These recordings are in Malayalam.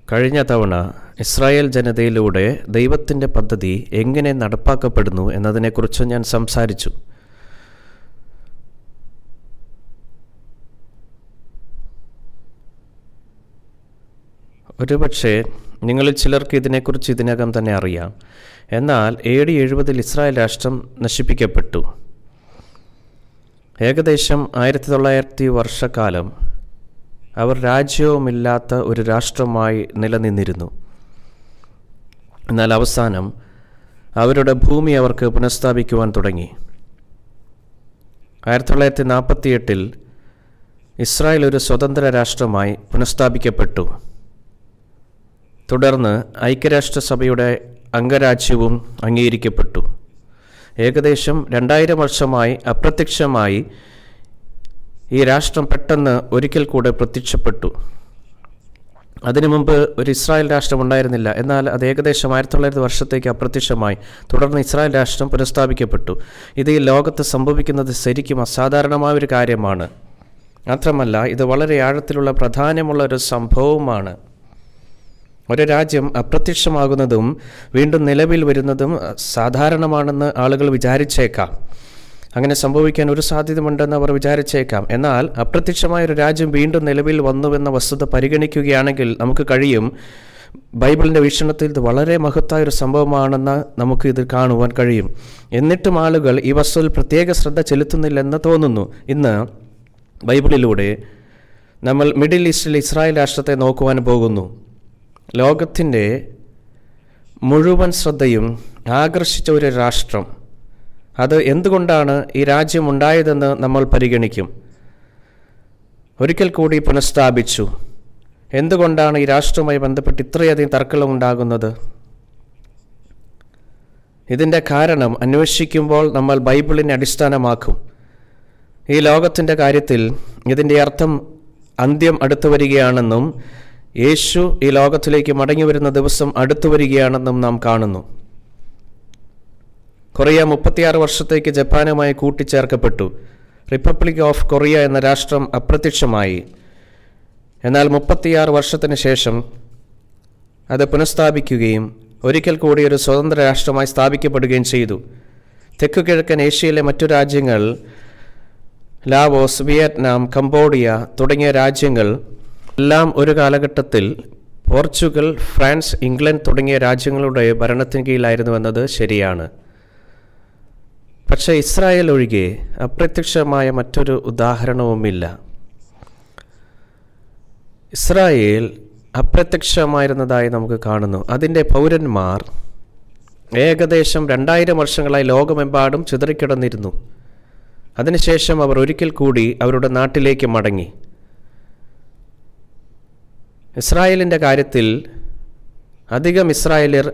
കഴിഞ്ഞ തവണ ഇസ്രായേൽ ജനതയിലൂടെ ദൈവത്തിൻ്റെ പദ്ധതി എങ്ങനെ നടപ്പാക്കപ്പെടുന്നു എന്നതിനെക്കുറിച്ച് ഞാൻ സംസാരിച്ചു. ഒരുപക്ഷെ നിങ്ങളിൽ ചിലർക്ക് ഇതിനെക്കുറിച്ച് ഇതിനകം തന്നെ അറിയാം. എന്നാൽ AD 70 ഇസ്രായേൽ രാഷ്ട്രം നശിപ്പിക്കപ്പെട്ടു. ഏകദേശം 1900 വർഷക്കാലം അവർ രാജ്യവുമില്ലാത്ത ഒരു രാഷ്ട്രമായി നിലനിന്നിരുന്നു. എന്നാൽ അവസാനം അവരുടെ ഭൂമി അവർക്ക് പുനഃസ്ഥാപിക്കുവാൻ തുടങ്ങി. 1948 ഇസ്രായേൽ ഒരു സ്വതന്ത്ര രാഷ്ട്രമായി പുനഃസ്ഥാപിക്കപ്പെട്ടു. തുടർന്ന് ഐക്യരാഷ്ട്രസഭയുടെ അംഗരാജ്യവും അംഗീകരിക്കപ്പെട്ടു. ഏകദേശം 2000 വർഷമായി അപ്രത്യക്ഷമായി ഈ രാഷ്ട്രം പെട്ടെന്ന് ഒരിക്കൽ കൂടെ പ്രത്യക്ഷപ്പെട്ടു. അതിനു മുമ്പ് ഒരു ഇസ്രായേൽ രാഷ്ട്രം ഉണ്ടായിരുന്നില്ല. എന്നാൽ അത് ഏകദേശം 1900 വർഷത്തേക്ക് അപ്രത്യക്ഷമായി. തുടർന്ന് ഇസ്രായേൽ രാഷ്ട്രം പുനഃസ്ഥാപിക്കപ്പെട്ടു. ഇത് ഈ ലോകത്ത് സംഭവിക്കുന്നത് ശരിക്കും അസാധാരണമായ ഒരു കാര്യമാണ്. മാത്രമല്ല, ഇത് വളരെ ആഴത്തിലുള്ള പ്രാധാന്യമുള്ള ഒരു സംഭവവുമാണ്. ഒരു രാജ്യം അപ്രത്യക്ഷമാകുന്നതും വീണ്ടും നിലവിൽ വരുന്നതും സാധാരണമാണെന്ന് ആളുകൾ വിചാരിച്ചേക്കാം. അങ്ങനെ സംഭവിക്കാൻ ഒരു സാധ്യതയുണ്ടെന്ന് അവർ വിചാരിച്ചേക്കാം. എന്നാൽ അപ്രത്യക്ഷമായ ഒരു രാജ്യം വീണ്ടും നിലവിൽ വന്നുവെന്ന വസ്തുത പരിഗണിക്കുകയാണെങ്കിൽ നമുക്ക് കഴിയും, ബൈബിളിൻ്റെ വീക്ഷണത്തിൽ ഇത് വളരെ മഹത്തായ ഒരു സംഭവമാണെന്ന് നമുക്ക് ഇത് കാണുവാൻ കഴിയും. എന്നിട്ടും ആളുകൾ ഈ വസ്തുവിൽ പ്രത്യേക ശ്രദ്ധ ചെലുത്തുന്നില്ലെന്ന് തോന്നുന്നു. ഇന്ന് ബൈബിളിലൂടെ നമ്മൾ മിഡിൽ ഈസ്റ്റിലെ ഇസ്രായേൽ രാഷ്ട്രത്തെ നോക്കുവാൻ പോകുന്നു. ലോകത്തിൻ്റെ മുഴുവൻ ശ്രദ്ധയും ആകർഷിച്ച ഒരു രാഷ്ട്രം. അത് എന്തുകൊണ്ടാണ് ഈ രാജ്യം ഉണ്ടായതെന്ന് നമ്മൾ പരിഗണിക്കും. ഒരിക്കൽ കൂടി പുനഃസ്ഥാപിച്ചു. എന്തുകൊണ്ടാണ് ഈ രാഷ്ട്രവുമായി ബന്ധപ്പെട്ട് ഇത്രയധികം തർക്കം ഉണ്ടാകുന്നത്? ഇതിൻ്റെ കാരണം അന്വേഷിക്കുമ്പോൾ നമ്മൾ ബൈബിളിനെ അടിസ്ഥാനമാക്കും. ഈ ലോകത്തിൻ്റെ കാര്യത്തിൽ ഇതിൻ്റെ അർത്ഥം അന്ത്യം അടുത്തു വരികയാണെന്നും യേശു ഈ ലോകത്തിലേക്ക് മടങ്ങി വരുന്ന ദിവസം അടുത്തു വരികയാണെന്നും നാം കാണുന്നു. കൊറിയ 36 വർഷത്തേക്ക് ജപ്പാനുമായി കൂട്ടിച്ചേർക്കപ്പെട്ടു. റിപ്പബ്ലിക് ഓഫ് കൊറിയ എന്ന രാഷ്ട്രം അപ്രത്യക്ഷമായി. എന്നാൽ 36 വർഷത്തിന് ശേഷം അത് പുനഃസ്ഥാപിക്കുകയും ഒരിക്കൽ കൂടി ഒരു സ്വതന്ത്ര രാഷ്ട്രമായി സ്ഥാപിക്കപ്പെടുകയും ചെയ്തു. തെക്കു കിഴക്കൻ ഏഷ്യയിലെ മറ്റു രാജ്യങ്ങൾ, ലാവോസ്, വിയറ്റ്നാം, കംബോഡിയ തുടങ്ങിയ രാജ്യങ്ങൾ എല്ലാം ഒരു കാലഘട്ടത്തിൽ പോർച്ചുഗൽ, ഫ്രാൻസ്, ഇംഗ്ലണ്ട് തുടങ്ങിയ രാജ്യങ്ങളുടെ ഭരണത്തിന് കീഴിലായിരുന്നുവെന്നത് ശരിയാണ്. പക്ഷേ ഇസ്രായേൽ ഒഴികെ അപ്രത്യക്ഷമായ മറ്റൊരു ഉദാഹരണവുമില്ല. ഇസ്രായേൽ അപ്രത്യക്ഷമായിരുന്നതായി നമുക്ക് കാണുന്നു. അതിൻ്റെ പൗരന്മാർ ഏകദേശം 2000 വർഷങ്ങളായി ലോകമെമ്പാടും ചിതറിക്കിടന്നിരുന്നു. അതിനുശേഷം അവർ ഒരിക്കൽ കൂടി അവരുടെ നാട്ടിലേക്ക് മടങ്ങി. ഇസ്രായേലിൻ്റെ കാര്യത്തിൽ അധികം ഇസ്രായേലിയർ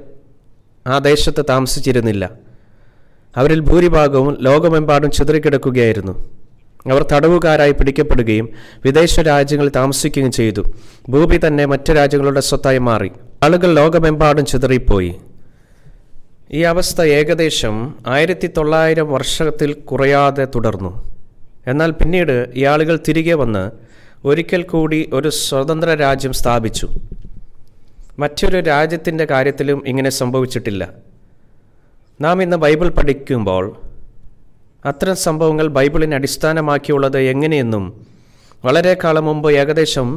ആ ദേശത്ത് താമസിച്ചിരുന്നില്ല. അവരിൽ ഭൂരിഭാഗവും ലോകമെമ്പാടും ചിതറിക്കിടക്കുകയായിരുന്നു. അവർ തടവുകാരായി പിടിക്കപ്പെടുകയും വിദേശ രാജ്യങ്ങളിൽ താമസിക്കുകയും ചെയ്തു. ഭൂമി തന്നെ മറ്റ് രാജ്യങ്ങളുടെ സ്വത്തായി മാറി. ആളുകൾ ലോകമെമ്പാടും ചിതറിപ്പോയി. ഈ അവസ്ഥ ഏകദേശം 1900 വർഷത്തിൽ കുറയാതെ തുടർന്നു. എന്നാൽ പിന്നീട് ഈ ആളുകൾ തിരികെ വന്ന് ഒരിക്കൽ കൂടി ഒരു സ്വതന്ത്ര രാജ്യം സ്ഥാപിച്ചു. മറ്റൊരു രാജ്യത്തിൻ്റെ കാര്യത്തിലും ഇങ്ങനെ സംഭവിച്ചിട്ടില്ല. നാം ഇന്ന് ബൈബിൾ പഠിക്കുമ്പോൾ അത്തരം സംഭവങ്ങൾ ബൈബിളിനെ അടിസ്ഥാനമാക്കിയുള്ളത് എങ്ങനെയെന്നും വളരെ കാലം മുമ്പ്, ഏകദേശം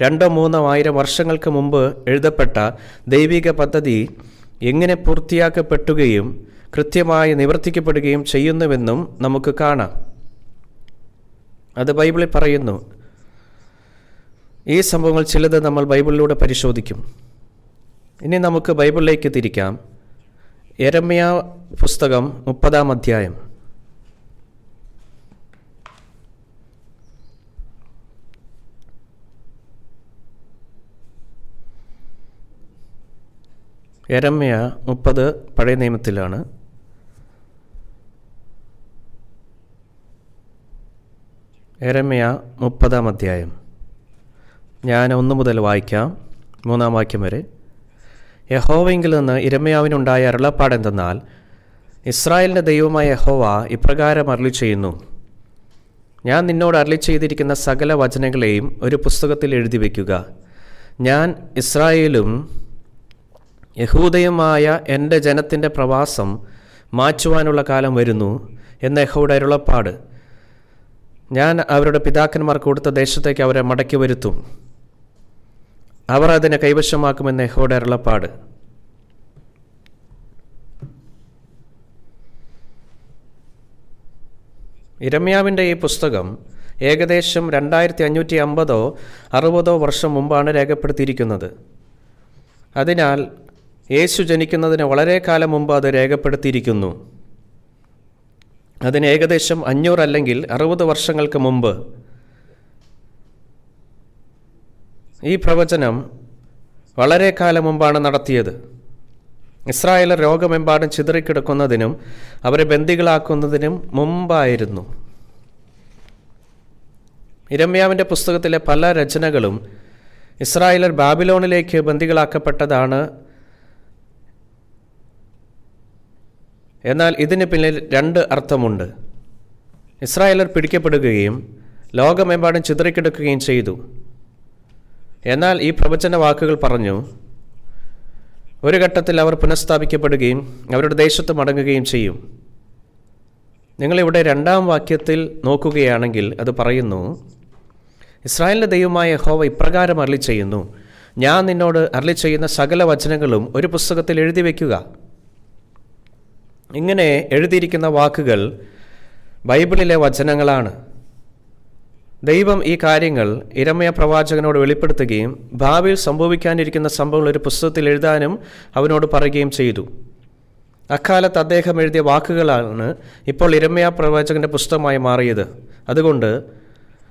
200-300 വർഷങ്ങൾക്ക് മുമ്പ് എഴുതപ്പെട്ട ദൈവിക പദ്ധതി എങ്ങനെ പൂർത്തിയാക്കപ്പെടുകയും കൃത്യമായി നിവർത്തിക്കപ്പെടുകയും ചെയ്യുന്നുവെന്നും നമുക്ക് കാണാം. അത് ബൈബിളിൽ പറയുന്നു. ഈ സംഭവങ്ങൾ ചിലത് നമ്മൾ ബൈബിളിലൂടെ പരിശോധിക്കും. ഇനി നമുക്ക് ബൈബിളിലേക്ക് തിരിക്കാം. യെരമ്യ പുസ്തകം 30-ാം അധ്യായം. യെരമ്യ 30 പഴയ നിയമത്തിലാണ്. യെരമ്യ 30-ാം അധ്യായം. ഞാൻ 1 മുതൽ വായിക്കാം, 3-ാം വാക്യം വരെ. യഹോവയെങ്കിൽ നിന്ന് യിരെമ്യാവിനുണ്ടായ അരുളപ്പാടെന്തെന്നാൽ, ഇസ്രായേലിൻ്റെ ദൈവമായ യഹോവ ഇപ്രകാരം അരുളി ചെയ്യുന്നു: ഞാൻ നിന്നോട് അരുളി ചെയ്തിരിക്കുന്ന സകല വചനങ്ങളെയും ഒരു പുസ്തകത്തിൽ എഴുതി വയ്ക്കുക. ഞാൻ ഇസ്രായേലും യഹൂദയുമായ എൻ്റെ ജനത്തിൻ്റെ പ്രവാസം മാറ്റുവാനുള്ള കാലം വരുന്നു എന്ന യഹോവയുടെ അരുളപ്പാട്. ഞാൻ അവരുടെ പിതാക്കന്മാർക്ക് കൊടുത്ത ദേശത്തേക്ക് അവരെ മടക്കി വരുത്തും, അവർ അതിനെ കൈവശമാക്കുമെന്ന് യഹോവയുടെ അരുളപ്പാട്. യിരെമ്യാവിൻ്റെ ഈ പുസ്തകം ഏകദേശം 2550-60 വർഷം മുമ്പാണ് രേഖപ്പെടുത്തിയിരിക്കുന്നത്. അതിനാൽ യേശു ജനിക്കുന്നതിന് വളരെ കാലം മുമ്പ് അത് രേഖപ്പെടുത്തിയിരിക്കുന്നു. അതിന് ഏകദേശം 500 അല്ലെങ്കിൽ 60 വർഷങ്ങൾക്ക് മുമ്പ് ഈ പ്രവചനം വളരെ കാലം മുമ്പാണ് നടത്തിയത്. ഇസ്രായേലർ ലോകമെമ്പാടും ചിതറിക്കിടക്കുന്നതിനും അവരെ ബന്ദികളാക്കുന്നതിനും മുമ്പായിരുന്നു. യിരെമ്യാവിൻ്റെ പുസ്തകത്തിലെ പല രചനകളും ഇസ്രായേലർ ബാബിലോണിലേക്ക് ബന്ദികളാക്കപ്പെട്ടതാണ്. എന്നാൽ ഇതിന് പിന്നിൽ 2 അർത്ഥമുണ്ട്. ഇസ്രായേലർ പിടിക്കപ്പെടുകയും ലോകമെമ്പാടും ചിതറിക്കിടക്കുകയും ചെയ്തു. എന്നാൽ ഈ പ്രവചന വാക്കുകൾ പറഞ്ഞു, ഒരു ഘട്ടത്തിൽ അവർ പുനഃസ്ഥാപിക്കപ്പെടുകയും അവരുടെ ദേശത്ത് മടങ്ങുകയും ചെയ്യും. നിങ്ങളിവിടെ 2-ാം വാക്യത്തിൽ നോക്കുകയാണെങ്കിൽ അത് പറയുന്നു, ഇസ്രായേലിൻ്റെ ദൈവമായ യഹോവ ഇപ്രകാരം അരുളി ചെയ്യുന്നു, ഞാൻ നിന്നോട് അരുളി ചെയ്യുന്ന സകല വചനങ്ങളും ഒരു പുസ്തകത്തിൽ എഴുതി വയ്ക്കുക. ഇങ്ങനെ എഴുതിയിരിക്കുന്ന വാക്കുകൾ ബൈബിളിലെ വചനങ്ങളാണ്. ദൈവം ഈ കാര്യങ്ങൾ യിരെമ്യാ പ്രവാചകനോട് വെളിപ്പെടുത്തുകയും ഭാവിയിൽ സംഭവിക്കാനിരിക്കുന്ന സംഭവങ്ങൾ ഒരു പുസ്തകത്തിൽ എഴുതാനും അവനോട് പറയുകയും ചെയ്തു. അക്കാലത്ത് അദ്ദേഹം എഴുതിയ വാക്കുകളാണ് ഇപ്പോൾ യിരെമ്യാ പ്രവാചകൻ്റെ പുസ്തകമായി മാറിയത്. അതുകൊണ്ട്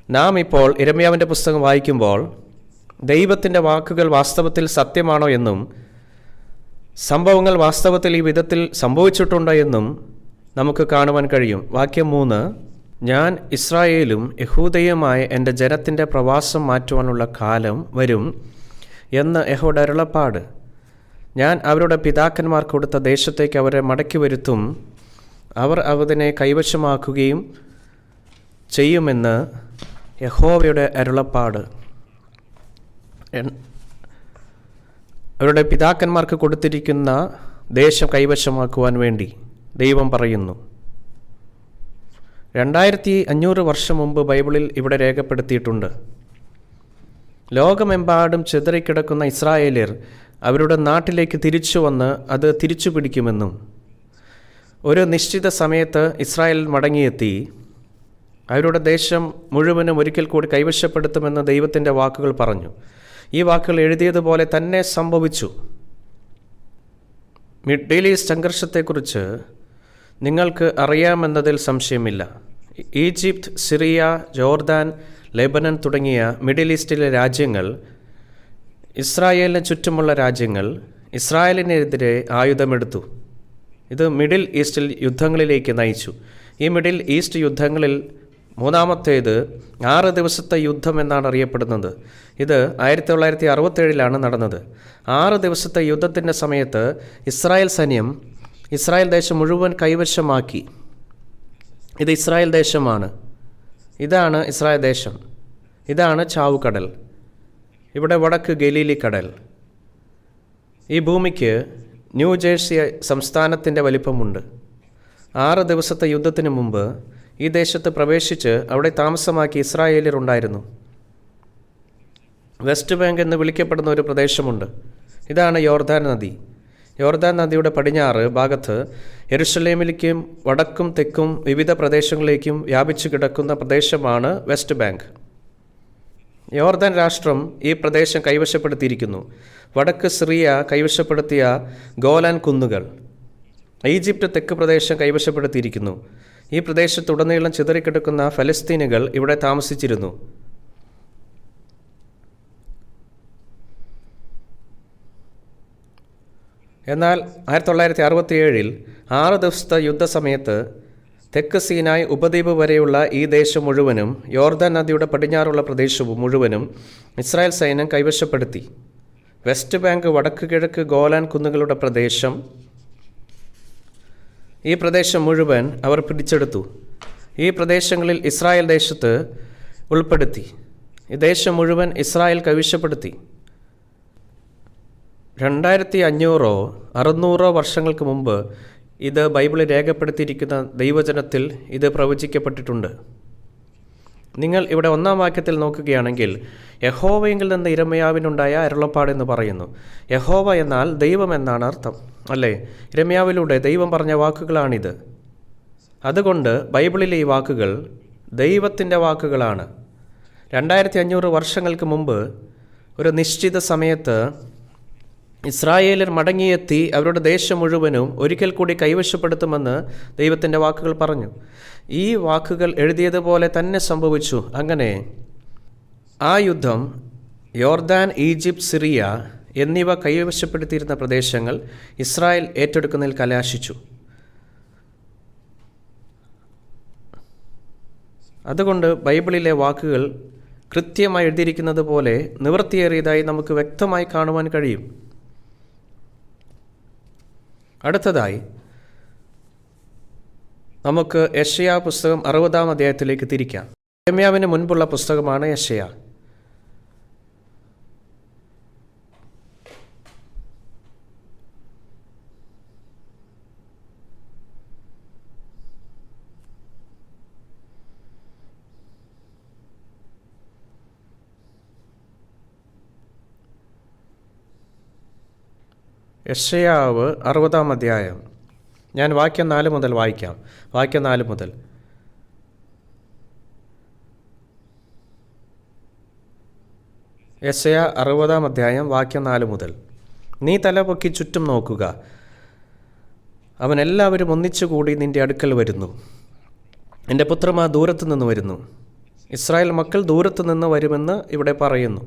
നാം ഇപ്പോൾ യിരെമ്യാവിൻ്റെ പുസ്തകം വായിക്കുമ്പോൾ ദൈവത്തിൻ്റെ വാക്കുകൾ വാസ്തവത്തിൽ സത്യമാണോ എന്നും സംഭവങ്ങൾ വാസ്തവത്തിൽ ഈ വിധത്തിൽ സംഭവിച്ചിട്ടുണ്ടോ എന്നും നമുക്ക് കാണുവാൻ കഴിയും. വാക്യം 3, ഞാൻ ഇസ്രായേലും യഹൂദയുമായ എൻ്റെ ജനത്തിൻ്റെ പ്രവാസം മാറ്റുവാനുള്ള കാലം വരും എന്ന് യഹോവയുടെ അരുളപ്പാട്. ഞാൻ അവരുടെ പിതാക്കന്മാർ കൊടുത്ത ദേശത്തേക്ക് അവരെ മടക്കി വരുത്തും, അവർ അതിനെ കൈവശമാക്കുകയും ചെയ്യുമെന്ന് യഹോവയുടെ അരുളപ്പാട്. അവരുടെ പിതാക്കന്മാർക്ക് കൊടുത്തിരിക്കുന്ന ദേശം കൈവശമാക്കുവാൻ വേണ്ടി ദൈവം പറയുന്നു. 2500 വർഷം മുമ്പ് ബൈബിളിൽ ഇവിടെ രേഖപ്പെടുത്തിയിട്ടുണ്ട്. ലോകമെമ്പാടും ചിതറിക്കിടക്കുന്ന ഇസ്രായേലിയർ അവരുടെ നാട്ടിലേക്ക് തിരിച്ചു വന്ന് അത് തിരിച്ചു പിടിക്കുമെന്നും ഒരു നിശ്ചിത സമയത്ത് ഇസ്രായേൽ മടങ്ങിയെത്തി അവരുടെ ദേശം മുഴുവനും ഒരിക്കൽ കൂടി കൈവശപ്പെടുത്തുമെന്ന് ദൈവത്തിൻ്റെ വാക്കുകൾ പറഞ്ഞു. ഈ വാക്കുകൾ എഴുതിയതുപോലെ തന്നെ സംഭവിച്ചു. മിഡിൽ ഈസ്റ്റ് സംഘർഷത്തെക്കുറിച്ച് നിങ്ങൾക്ക് അറിയാമെന്നതിൽ സംശയമില്ല. ഈജിപ്ത്, സിറിയ, ജോർദാൻ, ലെബനൻ തുടങ്ങിയ മിഡിൽ ഈസ്റ്റിലെ രാജ്യങ്ങൾ, ഇസ്രായേലിന് ചുറ്റുമുള്ള രാജ്യങ്ങൾ ഇസ്രായേലിനെതിരെ ആയുധമെടുത്തു. ഇത് മിഡിൽ ഈസ്റ്റിൽ യുദ്ധങ്ങളിലേക്ക് നയിച്ചു. ഈ മിഡിൽ ഈസ്റ്റ് യുദ്ധങ്ങളിൽ മൂന്നാമത്തേത് 6 ദിവസത്തെ യുദ്ധം എന്നാണ് അറിയപ്പെടുന്നത്. ഇത് 1967 നടന്നത്. 6 ദിവസത്തെ യുദ്ധത്തിൻ്റെ സമയത്ത് ഇസ്രായേൽ സൈന്യം ഇസ്രായേൽ ദേശം മുഴുവൻ കൈവശമാക്കി. ഇത് ഇസ്രായേൽ ദേശമാണ്. ഇതാണ് ഇസ്രായേൽ ദേശം. ഇതാണ് ചാവുകടൽ. ഇവിടെ വടക്ക് ഗലീലി കടൽ. ഈ ഭൂമിക്ക് ന്യൂജേഴ്സി സംസ്ഥാനത്തിൻ്റെ വലിപ്പമുണ്ട്. 6 ദിവസത്തെ യുദ്ധത്തിന് മുമ്പ് ഈ ദേശത്ത് പ്രവേശിച്ച് അവിടെ താമസമാക്കി ഇസ്രായേലിയർ ഉണ്ടായിരുന്നു. വെസ്റ്റ് ബാങ്ക് എന്ന് വിളിക്കപ്പെടുന്ന ഒരു പ്രദേശമുണ്ട്. ഇതാണ് യോർദാൻ നദി. യോർദാൻ നദിയുടെ പടിഞ്ഞാറ് ഭാഗത്ത് യെരുശലേമിലേക്കും വടക്കും തെക്കും വിവിധ പ്രദേശങ്ങളിലേക്കും വ്യാപിച്ചു കിടക്കുന്ന പ്രദേശമാണ് വെസ്റ്റ് ബാങ്ക്. യോർദാൻ രാഷ്ട്രം ഈ പ്രദേശം കൈവശപ്പെടുത്തിയിരിക്കുന്നു. വടക്ക് സിറിയ കൈവശപ്പെടുത്തിയ ഗോലാൻ കുന്നുകൾ. ഈജിപ്റ്റ് തെക്ക് പ്രദേശം കൈവശപ്പെടുത്തിയിരിക്കുന്നു. ഈ പ്രദേശത്തുടനീളം ചിതറിക്കിടക്കുന്ന ഫലസ്തീനുകൾ ഇവിടെ താമസിച്ചിരുന്നു. എന്നാൽ 1967 6 ദിവസത്തെ യുദ്ധസമയത്ത് തെക്ക് സീനായ് ഉപദ്വീപ് വരെയുള്ള ഈ ദേശം മുഴുവനും യോർദാൻ നദിയുടെ പടിഞ്ഞാറുള്ള പ്രദേശവും മുഴുവനും ഇസ്രായേൽ സൈന്യം കൈവശപ്പെടുത്തി. വെസ്റ്റ് ബാങ്ക്, വടക്ക് കിഴക്ക് ഗോലാൻ കുന്നുകളുടെ പ്രദേശം, ഈ പ്രദേശം മുഴുവൻ അവർ പിടിച്ചെടുത്തു. ഈ പ്രദേശങ്ങളിൽ ഇസ്രായേൽ ദേശത്ത് ഉൾപ്പെടുത്തി. ഈ ദേശം മുഴുവൻ ഇസ്രായേൽ കൈവശപ്പെടുത്തി. 2500 600 വർഷങ്ങൾക്ക് മുമ്പ് ഇത് ബൈബിളിൽ രേഖപ്പെടുത്തിയിരിക്കുന്ന ദൈവജനത്തിൽ ഇത് പ്രവചിക്കപ്പെട്ടിട്ടുണ്ട്. നിങ്ങൾ ഇവിടെ 1-ാം വാക്യത്തിൽ നോക്കുകയാണെങ്കിൽ യഹോവയെങ്കിൽ നിന്ന് ഇരമ്യാവിനുണ്ടായ അരുളപ്പാടെന്ന് പറയുന്നു. യഹോവ എന്നാൽ ദൈവം എന്നാണ് അർത്ഥം, അല്ലേ? ഇരമ്യാവിലൂടെ ദൈവം പറഞ്ഞ വാക്കുകളാണിത്. അതുകൊണ്ട് ബൈബിളിലെ ഈ വാക്കുകൾ ദൈവത്തിൻ്റെ വാക്കുകളാണ്. 2500 വർഷങ്ങൾക്ക് മുമ്പ് ഒരു നിശ്ചിത സമയത്ത് ഇസ്രായേലർ മടങ്ങിയെത്തി അവരുടെ ദേശം മുഴുവനും ഒരിക്കൽ കൂടി കൈവശപ്പെടുത്തുമെന്ന് ദൈവത്തിൻ്റെ വാക്കുകൾ പറഞ്ഞു. ഈ വാക്കുകൾ എഴുതിയതുപോലെ തന്നെ സംഭവിച്ചു. അങ്ങനെ ആ യുദ്ധം യോർദാൻ, ഈജിപ്ത്, സിറിയ എന്നിവ കൈവശപ്പെടുത്തിയിരുന്ന പ്രദേശങ്ങൾ ഇസ്രായേൽ ഏറ്റെടുക്കുന്നതിൽ കലാശിച്ചു. അതുകൊണ്ട് ബൈബിളിലെ വാക്കുകൾ കൃത്യമായി എഴുതിയിരിക്കുന്നത് പോലെ നിവൃത്തിയേറിയതായി നമുക്ക് വ്യക്തമായി കാണുവാൻ കഴിയും. അടുത്തതായി നമുക്ക് യെശയ്യാ പുസ്തകം 60-ാം അധ്യായത്തിലേക്ക് തിരിക്കാം. യിരെമ്യാവിന് മുൻപുള്ള പുസ്തകമാണ് യെശയ്യാ. യെശയ്യാവ് 60-ാം അധ്യായം. ഞാൻ വാക്യം 4 മുതൽ വായിക്കാം. വാക്യം 4 മുതൽ. യെശയ്യാ 60-ാം അധ്യായം വാക്യം 4 മുതൽ. നീ തലപൊക്കി ചുറ്റും നോക്കുക, അവൻ എല്ലാവരും ഒന്നിച്ചുകൂടി നിന്റെ അടുക്കൽ വരുന്നു. എൻ്റെ പുത്രന്മാർ ദൂരത്തു നിന്ന് വരുന്നു, ഇസ്രായേൽ മക്കൾ ദൂരത്തു നിന്ന് വരുമെന്ന് ഇവിടെ പറയുന്നു.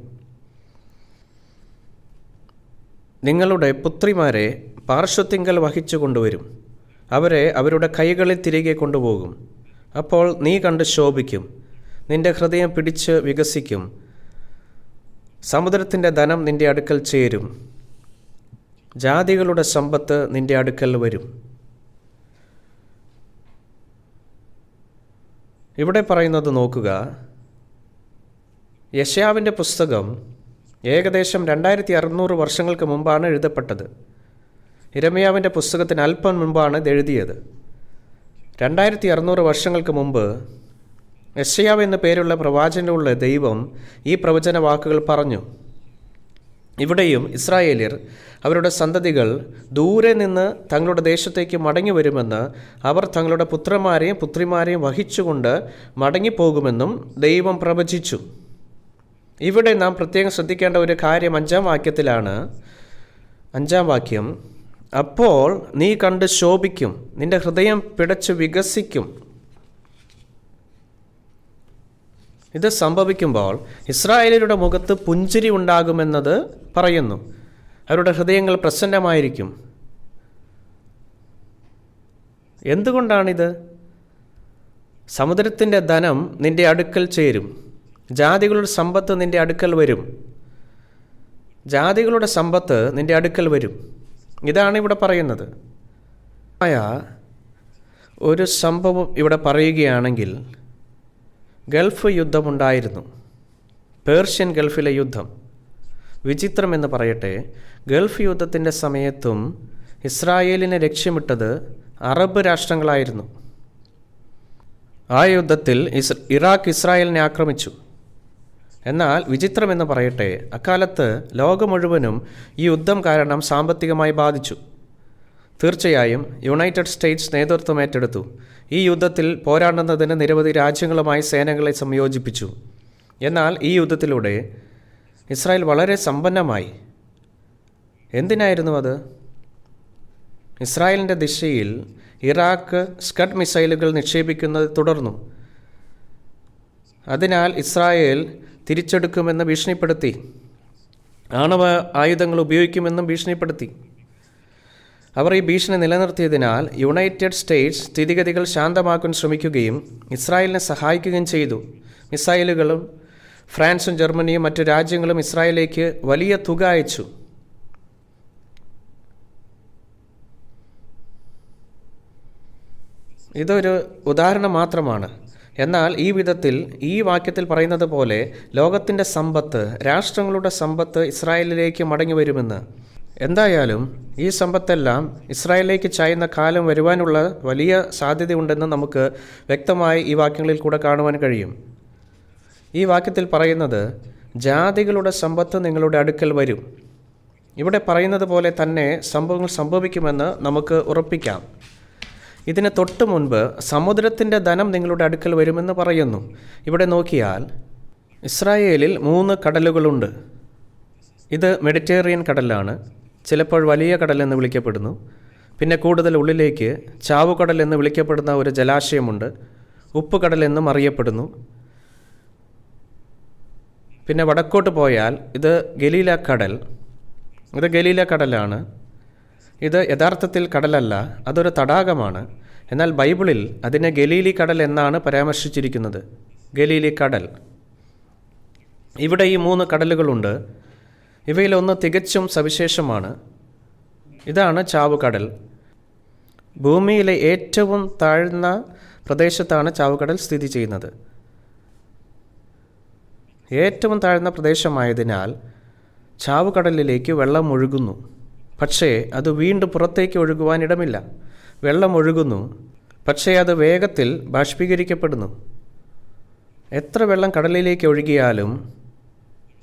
നിങ്ങളുടെ പുത്രിമാരെ പാർശ്വത്തിങ്കൽ വഹിച്ചു കൊണ്ടുവരും, അവരെ അവരുടെ കൈകളിൽ തിരികെ കൊണ്ടുപോകും. അപ്പോൾ നീ കണ്ട് ശോഭിക്കും, നിന്റെ ഹൃദയം പിടിച്ച് വികസിക്കും. സമുദ്രത്തിൻ്റെ ധനം നിന്റെ അടുക്കൽ ചേരും, ജാതികളുടെ സമ്പത്ത് നിന്റെ അടുക്കൽ വരും. ഇവിടെ പറയുന്നത് നോക്കുക. യെശയ്യാവിൻ്റെ പുസ്തകം ഏകദേശം 2600 വർഷങ്ങൾക്ക് മുമ്പാണ് എഴുതപ്പെട്ടത്. യിരെമ്യാവിൻ്റെ പുസ്തകത്തിന് അല്പം മുമ്പാണ് ഇത് എഴുതിയത്. 2600 വർഷങ്ങൾക്ക് മുമ്പ് യെശയ്യാവ് എന്ന പേരുള്ള പ്രവാചകനുള്ള ദൈവം ഈ പ്രവചന വാക്കുകൾ പറഞ്ഞു. ഇവിടെയും ഇസ്രായേലിയർ അവരുടെ സന്തതികൾ ദൂരെ നിന്ന് തങ്ങളുടെ ദേശത്തേക്ക് മടങ്ങി വരുമെന്ന്, അവർ തങ്ങളുടെ പുത്രന്മാരെയും പുത്രിമാരെയും വഹിച്ചുകൊണ്ട് മടങ്ങിപ്പോകുമെന്നും ദൈവം പ്രവചിച്ചു. ഇവിടെ നാം പ്രത്യേകം ശ്രദ്ധിക്കേണ്ട ഒരു കാര്യം 5-ാം വാക്യത്തിലാണ്. 5-ാം വാക്യം, അപ്പോൾ നീ കണ്ട് ശോഭിക്കും, നിന്റെ ഹൃദയം പിടച്ച് വികസിക്കും. ഇത് സംഭവിക്കുമ്പോൾ ഇസ്രായേലിയുടെ മുഖത്ത് പുഞ്ചിരി ഉണ്ടാകുമെന്നത് പറയുന്നു. അവരുടെ ഹൃദയങ്ങൾ പ്രസന്നമായിരിക്കും. എന്തുകൊണ്ടാണിത്? സമുദ്രത്തിൻ്റെ ധനം നിന്റെ അടുക്കൽ ചേരും, ജാതികളുടെ സമ്പത്ത് നിന്റെ അടുക്കൽ വരും. ജാതികളുടെ സമ്പത്ത് നിന്റെ അടുക്കൽ വരും. ഇതാണ് ഇവിടെ പറയുന്നത്. ഒരു സംഭവം ഇവിടെ പറയുകയാണെങ്കിൽ, ഗൾഫ് യുദ്ധമുണ്ടായിരുന്നു, പേർഷ്യൻ ഗൾഫിലെ യുദ്ധം. വിചിത്രമെന്ന് പറയട്ടെ, ഗൾഫ് യുദ്ധത്തിൻ്റെ സമയത്തും ഇസ്രായേലിനെ ലക്ഷ്യമിട്ടത് അറബ് രാഷ്ട്രങ്ങളായിരുന്നു. ആ യുദ്ധത്തിൽ ഇറാഖ് ഇസ്രായേലിനെ ആക്രമിച്ചു. എന്നാൽ വിചിത്രമെന്ന് പറയട്ടെ, അക്കാലത്ത് ലോകം മുഴുവനും ഈ യുദ്ധം കാരണം സാമ്പത്തികമായി ബാധിച്ചു. തീർച്ചയായും യുണൈറ്റഡ് സ്റ്റേറ്റ്സ് നേതൃത്വം ഏറ്റെടുത്തു. ഈ യുദ്ധത്തിൽ പോരാടുന്നതിന് നിരവധി രാജ്യങ്ങളുമായി സേനകളെ സംയോജിപ്പിച്ചു. എന്നാൽ ഈ യുദ്ധത്തിലൂടെ ഇസ്രായേൽ വളരെ സമ്പന്നമായി. എന്തിനായിരുന്നു അത്? ഇസ്രായേലിൻ്റെ ദിശയിൽ ഇറാഖ് സ്കഡ് മിസൈലുകൾ നിക്ഷേപിക്കുന്നത് തുടർന്നു. അതിനാൽ ഇസ്രായേൽ തിരിച്ചെടുക്കുമെന്ന് ഭീഷണിപ്പെടുത്തി, ആണവ ആയുധങ്ങൾ ഉപയോഗിക്കുമെന്നും ഭീഷണിപ്പെടുത്തി. അവർ ഈ ഭീഷണി നിലനിർത്തിയതിനാൽ യുണൈറ്റഡ് സ്റ്റേറ്റ്സ് സ്ഥിതിഗതികൾ ശാന്തമാക്കാൻ ശ്രമിക്കുകയും ഇസ്രായേലിനെ സഹായിക്കുകയും ചെയ്തു. മിസൈലുകളും ഫ്രാൻസും ജർമ്മനിയും മറ്റു രാജ്യങ്ങളും ഇസ്രായേലിലേക്ക് വലിയ തുക അയച്ചു. ഇതൊരു ഉദാഹരണം മാത്രമാണ്. എന്നാൽ ഈ വിധത്തിൽ ഈ വാക്യത്തിൽ പറയുന്നത് പോലെ ലോകത്തിൻ്റെ സമ്പത്ത്, രാഷ്ട്രങ്ങളുടെ സമ്പത്ത് ഇസ്രായേലിലേക്ക് മടങ്ങി വരുമെന്ന്. എന്തായാലും ഈ സമ്പത്തെല്ലാം ഇസ്രായേലിലേക്ക് ചായുന്ന കാലം വരുവാനുള്ള വലിയ സാധ്യതയുണ്ടെന്ന് നമുക്ക് വ്യക്തമായി ഈ വാക്യങ്ങളിൽ കൂടെ കാണുവാൻ കഴിയും. ഈ വാക്യത്തിൽ പറയുന്നത് ജാതികളുടെ സമ്പത്ത് നിങ്ങളുടെ അടുക്കൽ വരും. ഇവിടെ പറയുന്നത് പോലെ തന്നെ സംഭവങ്ങൾ സംഭവിക്കുമെന്ന് നമുക്ക് ഉറപ്പിക്കാം. ഇതിന് തൊട്ട് മുൻപ് സമുദ്രത്തിൻ്റെ ധനം നിങ്ങളുടെ അടുക്കൽ വരുമെന്ന് പറയുന്നു. ഇവിടെ നോക്കിയാൽ ഇസ്രായേലിൽ 3 കടലുകളുണ്ട്. ഇത് മെഡിറ്ററേനിയൻ കടലാണ്, ചിലപ്പോൾ വലിയ കടൽ എന്ന് വിളിക്കപ്പെടുന്നു. പിന്നെ കൂടുതൽ ഉള്ളിലേക്ക് ചാവുകടൽ എന്ന് വിളിക്കപ്പെടുന്ന ഒരു ജലാശയമുണ്ട്, ഉപ്പുകടൽ എന്നും അറിയപ്പെടുന്നു. പിന്നെ വടക്കോട്ട് പോയാൽ ഇത് ഗലീല കടൽ. ഇത് ഗലീല കടലാണ്. ഇത് യഥാർത്ഥത്തിൽ കടലല്ല, അതൊരു തടാകമാണ്. എന്നാൽ ബൈബിളിൽ അതിനെ ഗലീലി കടൽ എന്നാണ് പരാമർശിച്ചിരിക്കുന്നത്. ഗലീലി കടൽ. ഇവിടെ ഈ 3 കടലുകളുണ്ട്. ഇവയിലൊന്ന് തികച്ചും സവിശേഷമാണ്. ഇതാണ് ചാവുകടൽ. ഭൂമിയിലെ ഏറ്റവും താഴ്ന്ന പ്രദേശത്താണ് ചാവുകടൽ സ്ഥിതി ചെയ്യുന്നത്. ഏറ്റവും താഴ്ന്ന പ്രദേശമായതിനാൽ ചാവുകടലിലേക്ക് വെള്ളം ഒഴുകുന്നു. പക്ഷേ അത് വീണ്ടും പുറത്തേക്ക് ഒഴുകുവാൻ ഇടമില്ല. വെള്ളം ഒഴുകുന്നു, പക്ഷേ അത് വേഗത്തിൽ ബാഷ്പീകരിക്കപ്പെടുന്നു. എത്ര വെള്ളം കടലിലേക്ക് ഒഴുകിയാലും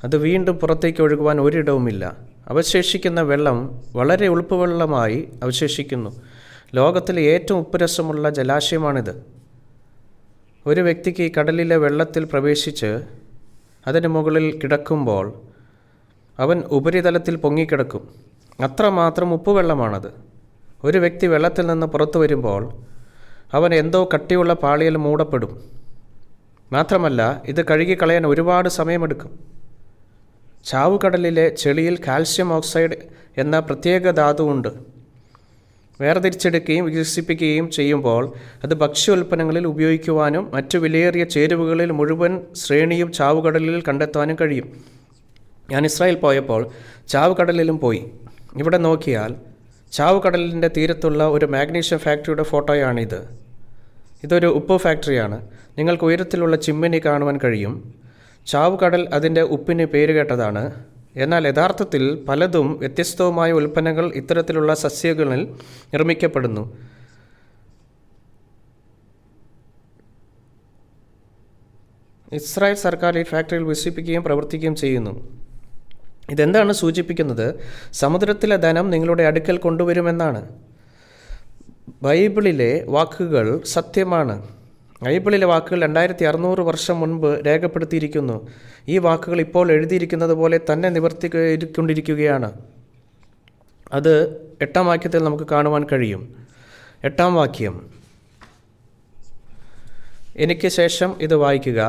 അത് വീണ്ടും പുറത്തേക്ക് ഒഴുകുവാൻ ഒരിടവുമില്ല. അവശേഷിക്കുന്ന വെള്ളം വളരെ ഉൾപ്പുവെള്ളമായി അവശേഷിക്കുന്നു. ലോകത്തിലെ ഏറ്റവും ഉപ്പുരസമുള്ള ജലാശയമാണിത്. ഒരു വ്യക്തിക്ക് ഈ കടലിലെ വെള്ളത്തിൽ പ്രവേശിച്ച് അതിന് മുകളിൽ കിടക്കുമ്പോൾ അവൻ ഉപരിതലത്തിൽ പൊങ്ങിക്കിടക്കും. അത്രമാത്രം ഉപ്പുവെള്ളമാണത്. ഒരു വ്യക്തി വെള്ളത്തിൽ നിന്ന് പുറത്തു വരുമ്പോൾ അവൻ എന്തോ കട്ടിയുള്ള പാളിയിൽ മൂടപ്പെടും. മാത്രമല്ല ഇത് കഴുകിക്കളയാൻ ഒരുപാട് സമയമെടുക്കും. ചാവുകടലിലെ ചെളിയിൽ കാൽസ്യം ഓക്സൈഡ് എന്ന പ്രത്യേക ധാതുവുണ്ട്. വേർതിരിച്ചെടുക്കുകയും വികസിപ്പിക്കുകയും ചെയ്യുമ്പോൾ അത് ഭക്ഷ്യോൽപ്പന്നങ്ങളിൽ ഉപയോഗിക്കുവാനും മറ്റു വിലയേറിയ ചേരുവകളിൽ മുഴുവൻ ശ്രേണിയും ചാവുകടലിൽ കണ്ടെത്താനും കഴിയും. ഞാൻ ഇസ്രായേൽ പോയപ്പോൾ ചാവുകടലിലും പോയി. ഇവിടെ നോക്കിയാൽ ചാവുകടലിൻ്റെ തീരത്തുള്ള ഒരു മാഗ്നീഷ്യം ഫാക്ടറിയുടെ ഫോട്ടോയാണിത്. ഇതൊരു ഉപ്പ് ഫാക്ടറിയാണ്. നിങ്ങൾക്ക് ഉയരത്തിലുള്ള ചിമ്മിനി കാണുവാൻ കഴിയും. ചാവുകടൽ അതിൻ്റെ ഉപ്പിന് പേരുകേട്ടതാണ്. എന്നാൽ യഥാർത്ഥത്തിൽ പലതും വ്യത്യസ്തവുമായ ഉൽപ്പന്നങ്ങൾ ഇത്തരത്തിലുള്ള സസ്യങ്ങളിൽ നിർമ്മിക്കപ്പെടുന്നു. ഇസ്രായേൽ സർക്കാർ ഈ ഫാക്ടറികൾ വികസിപ്പിക്കുകയും പ്രവർത്തിക്കുകയും ചെയ്യുന്നു. ഇതെന്താണ് സൂചിപ്പിക്കുന്നത്? സമുദ്രത്തിലെ ധനം നിങ്ങളുടെ അടുക്കൽ കൊണ്ടുവരുമെന്നാണ്. ബൈബിളിലെ വാക്കുകൾ സത്യമാണ്. ബൈബിളിലെ വാക്കുകൾ 2600 വർഷം മുൻപ് രേഖപ്പെടുത്തിയിരിക്കുന്നു. ഈ വാക്കുകൾ ഇപ്പോൾ എഴുതിയിരിക്കുന്നത് പോലെ തന്നെ നിവർത്തിക്കൊണ്ടിരിക്കുകയാണ്. അത് 8-ാം വാക്യത്തിൽ നമുക്ക് കാണുവാൻ കഴിയും. 8-ാം വാക്യം, എനിക്ക് ശേഷം ഇത് വായിക്കുക.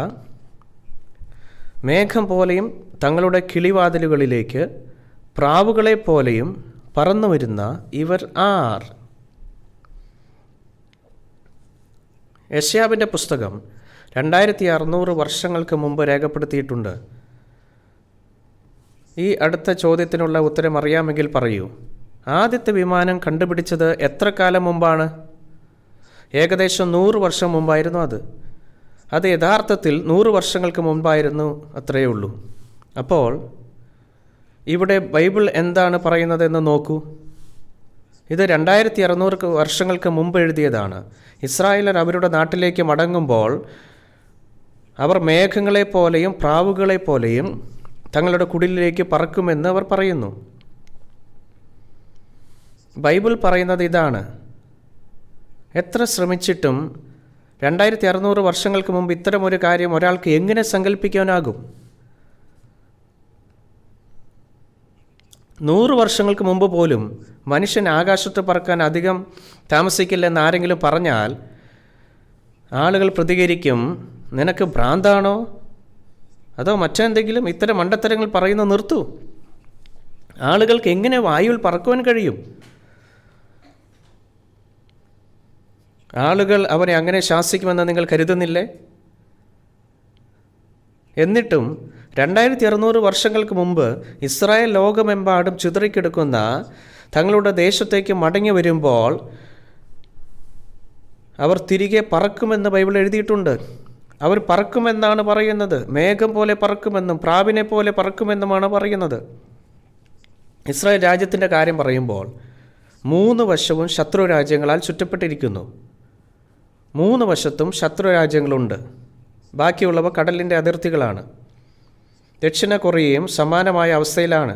മേഘം പോലെയും തങ്ങളുടെ കിളിവാതിലുകളിലേക്ക് പ്രാവുകളെപ്പോലെയും പറന്നു വരുന്ന ഇവർ ആർ? യെശയ്യാവിൻ്റെ പുസ്തകം 2600 വർഷങ്ങൾക്ക് മുമ്പ് രേഖപ്പെടുത്തിയിട്ടുണ്ട്. ഈ അടുത്ത ചോദ്യത്തിനുള്ള ഉത്തരം അറിയാമെങ്കിൽ പറയൂ. ആദ്യത്തെ വിമാനം കണ്ടുപിടിച്ചത് എത്ര കാലം മുമ്പാണ്? ഏകദേശം 100 വർഷം മുമ്പായിരുന്നു അത് യഥാർത്ഥത്തിൽ 100 വർഷങ്ങൾക്ക് മുമ്പായിരുന്നു, അത്രയേ ഉള്ളൂ. അപ്പോൾ ഇവിടെ ബൈബിൾ എന്താണ് പറയുന്നതെന്ന് നോക്കൂ. ഇത് 2600 വർഷങ്ങൾക്ക് മുമ്പ് എഴുതിയതാണ്. ഇസ്രായേലർ അവരുടെ നാട്ടിലേക്ക് മടങ്ങുമ്പോൾ അവർ മേഘങ്ങളെപ്പോലെയും പ്രാവുകളെപ്പോലെയും തങ്ങളുടെ കുടിലിലേക്ക് പറക്കുമെന്ന് അവർ പറയുന്നു. ബൈബിൾ പറയുന്നത് ഇതാണ്. എത്ര ശ്രമിച്ചിട്ടും 2600 വർഷങ്ങൾക്ക് മുമ്പ് ഇത്തരമൊരു കാര്യം ഒരാൾക്ക് എങ്ങനെ സങ്കല്പിക്കാനാകും? 100 വർഷങ്ങൾക്ക് മുമ്പ് പോലും മനുഷ്യൻ ആകാശത്ത് പറക്കാൻ അധികം താമസിക്കില്ലെന്ന് ആരെങ്കിലും പറഞ്ഞാൽ ആളുകൾ പ്രതികരിക്കും, നിനക്ക് ഭ്രാന്താണോ അതോ മറ്റെന്തെങ്കിലും? ഇത്തരം മണ്ടത്തരങ്ങൾ പറയുന്ന നിർത്തൂ. ആളുകൾക്ക് എങ്ങനെ വായുവിൽ പറക്കുവാൻ കഴിയും? ആളുകൾ അവനെ അങ്ങനെ ശാസിക്കുമെന്ന് നിങ്ങൾ കരുതുന്നില്ലേ? എന്നിട്ടും 2600 വർഷങ്ങൾക്ക് മുമ്പ് ഇസ്രായേൽ ലോകമെമ്പാടും ചിതറിക്കിടക്കുന്ന തങ്ങളുടെ ദേശത്തേക്ക് മടങ്ങി വരുമ്പോൾ അവർ തിരികെ പറക്കുമെന്ന് ബൈബിൾ എഴുതിയിട്ടുണ്ട്. അവർ പറക്കുമെന്നാണ് പറയുന്നത്. മേഘം പോലെ പറക്കുമെന്നും പ്രാവിനെ പോലെ പറക്കുമെന്നുമാണ് പറയുന്നത്. ഇസ്രായേൽ രാജ്യത്തിൻ്റെ കാര്യം പറയുമ്പോൾ 3 വശവും ശത്രു രാജ്യങ്ങളാൽ ചുറ്റപ്പെട്ടിരിക്കുന്നു. 3 വശത്തും ശത്രു രാജ്യങ്ങളുണ്ട്. ബാക്കിയുള്ളവ കടലിൻ്റെ അതിർത്തികളാണ്. ദക്ഷിണ കൊറിയയും സമാനമായ അവസ്ഥയിലാണ്.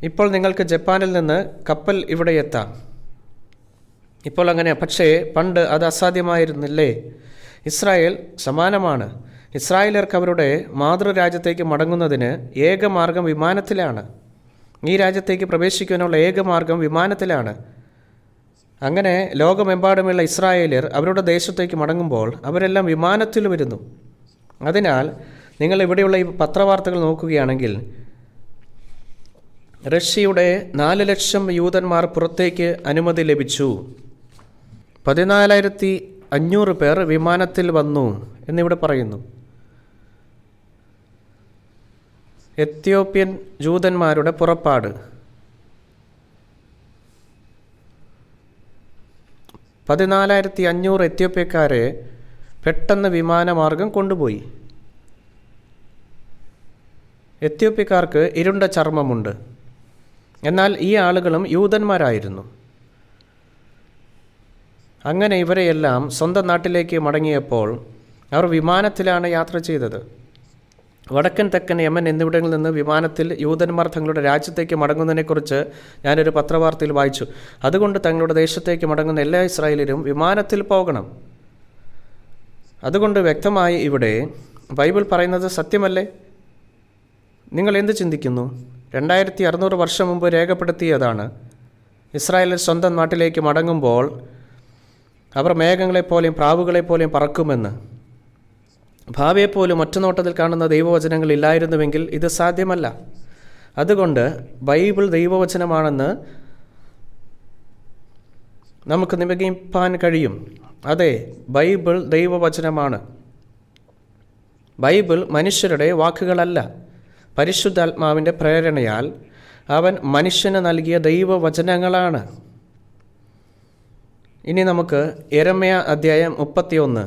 ഇപ്പോൾ നിങ്ങൾക്ക് ജപ്പാനിൽ നിന്ന് കപ്പൽ ഇവിടെ എത്താം. ഇപ്പോൾ അങ്ങനെ, പക്ഷേ പണ്ട് അത് അസാധ്യമായിരുന്നില്ലേ? ഇസ്രായേൽ സമാനമാണ്. ഇസ്രായേലർക്ക് അവരുടെ മാതൃരാജ്യത്തേക്ക് മടങ്ങുന്നതിന് ഏകമാർഗം വിമാനത്തിലാണ്. ഈ രാജ്യത്തേക്ക് പ്രവേശിക്കാനുള്ള ഏകമാർഗം വിമാനത്തിലാണ്. അങ്ങനെ ലോകമെമ്പാടുമുള്ള ഇസ്രായേലിയർ അവരുടെ ദേശത്തേക്ക് മടങ്ങുമ്പോൾ അവരെല്ലാം വിമാനത്തിൽ വരുന്നു. അതിനാൽ നിങ്ങൾ ഇവിടെയുള്ള ഈ പത്രവാർത്തകൾ നോക്കുകയാണെങ്കിൽ റഷ്യയുടെ 4 ലക്ഷം യൂതന്മാർ പുറത്തേക്ക് അനുമതി ലഭിച്ചു, 14,500 പേർ വിമാനത്തിൽ വന്നു എന്നിവിടെ പറയുന്നു. എത്യോപ്യൻ ജൂതന്മാരുടെ പുറപ്പാട്. 14,500 എത്യോപ്യക്കാരെ പെട്ടെന്ന് വിമാനമാർഗം കൊണ്ടുപോയി. എത്യോപ്യക്കാർക്ക് ഇരുണ്ട ചർമ്മമുണ്ട്. എന്നാൽ ഈ ആളുകളും യൂതന്മാരായിരുന്നു. അങ്ങനെ ഇവരെയെല്ലാം സ്വന്തം നാട്ടിലേക്ക് മടങ്ങിയപ്പോൾ അവർ വിമാനത്തിലാണ് യാത്ര ചെയ്തത്. വടക്കൻ തെക്കൻ യമൻ എന്നിവിടങ്ങളിൽ നിന്ന് വിമാനത്തിൽ യൂതന്മാർ തങ്ങളുടെ രാജ്യത്തേക്ക് മടങ്ങുന്നതിനെക്കുറിച്ച് ഞാനൊരു പത്രവാർത്തയിൽ വായിച്ചു. അതുകൊണ്ട് തങ്ങളുടെ ദേശത്തേക്ക് മടങ്ങുന്ന എല്ലാ ഇസ്രായേലിലും വിമാനത്തിൽ പോകണം. അതുകൊണ്ട് വ്യക്തമായി ഇവിടെ ബൈബിൾ പറയുന്നത് സത്യമല്ലേ? നിങ്ങൾ എന്ത് ചിന്തിക്കുന്നു? 2600 വർഷം മുമ്പ് രേഖപ്പെടുത്തിയതാണ്. ഇസ്രായേലിൽ സ്വന്തം നാട്ടിലേക്ക് മടങ്ങുമ്പോൾ അവർ മേഘങ്ങളെപ്പോലെയും പ്രാവുകളെപ്പോലെയും പറക്കുമെന്ന്. ഭാവിയെപ്പോലും ഒറ്റനോട്ടത്തിൽ കാണുന്ന ദൈവവചനങ്ങൾ ഇല്ലായിരുന്നുവെങ്കിൽ ഇത് സാധ്യമല്ല. അതുകൊണ്ട് ബൈബിൾ ദൈവവചനമാണെന്ന് നമുക്ക് നിമയിപ്പാൻ കഴിയും. അതെ, ബൈബിൾ ദൈവവചനമാണ്. ബൈബിൾ മനുഷ്യരുടെ വാക്കുകളല്ല. പരിശുദ്ധാത്മാവിൻ്റെ പ്രേരണയാൽ അവൻ മനുഷ്യന് നൽകിയ ദൈവവചനങ്ങളാണ്. ഇനി നമുക്ക് യെരമ്യ അധ്യായം 31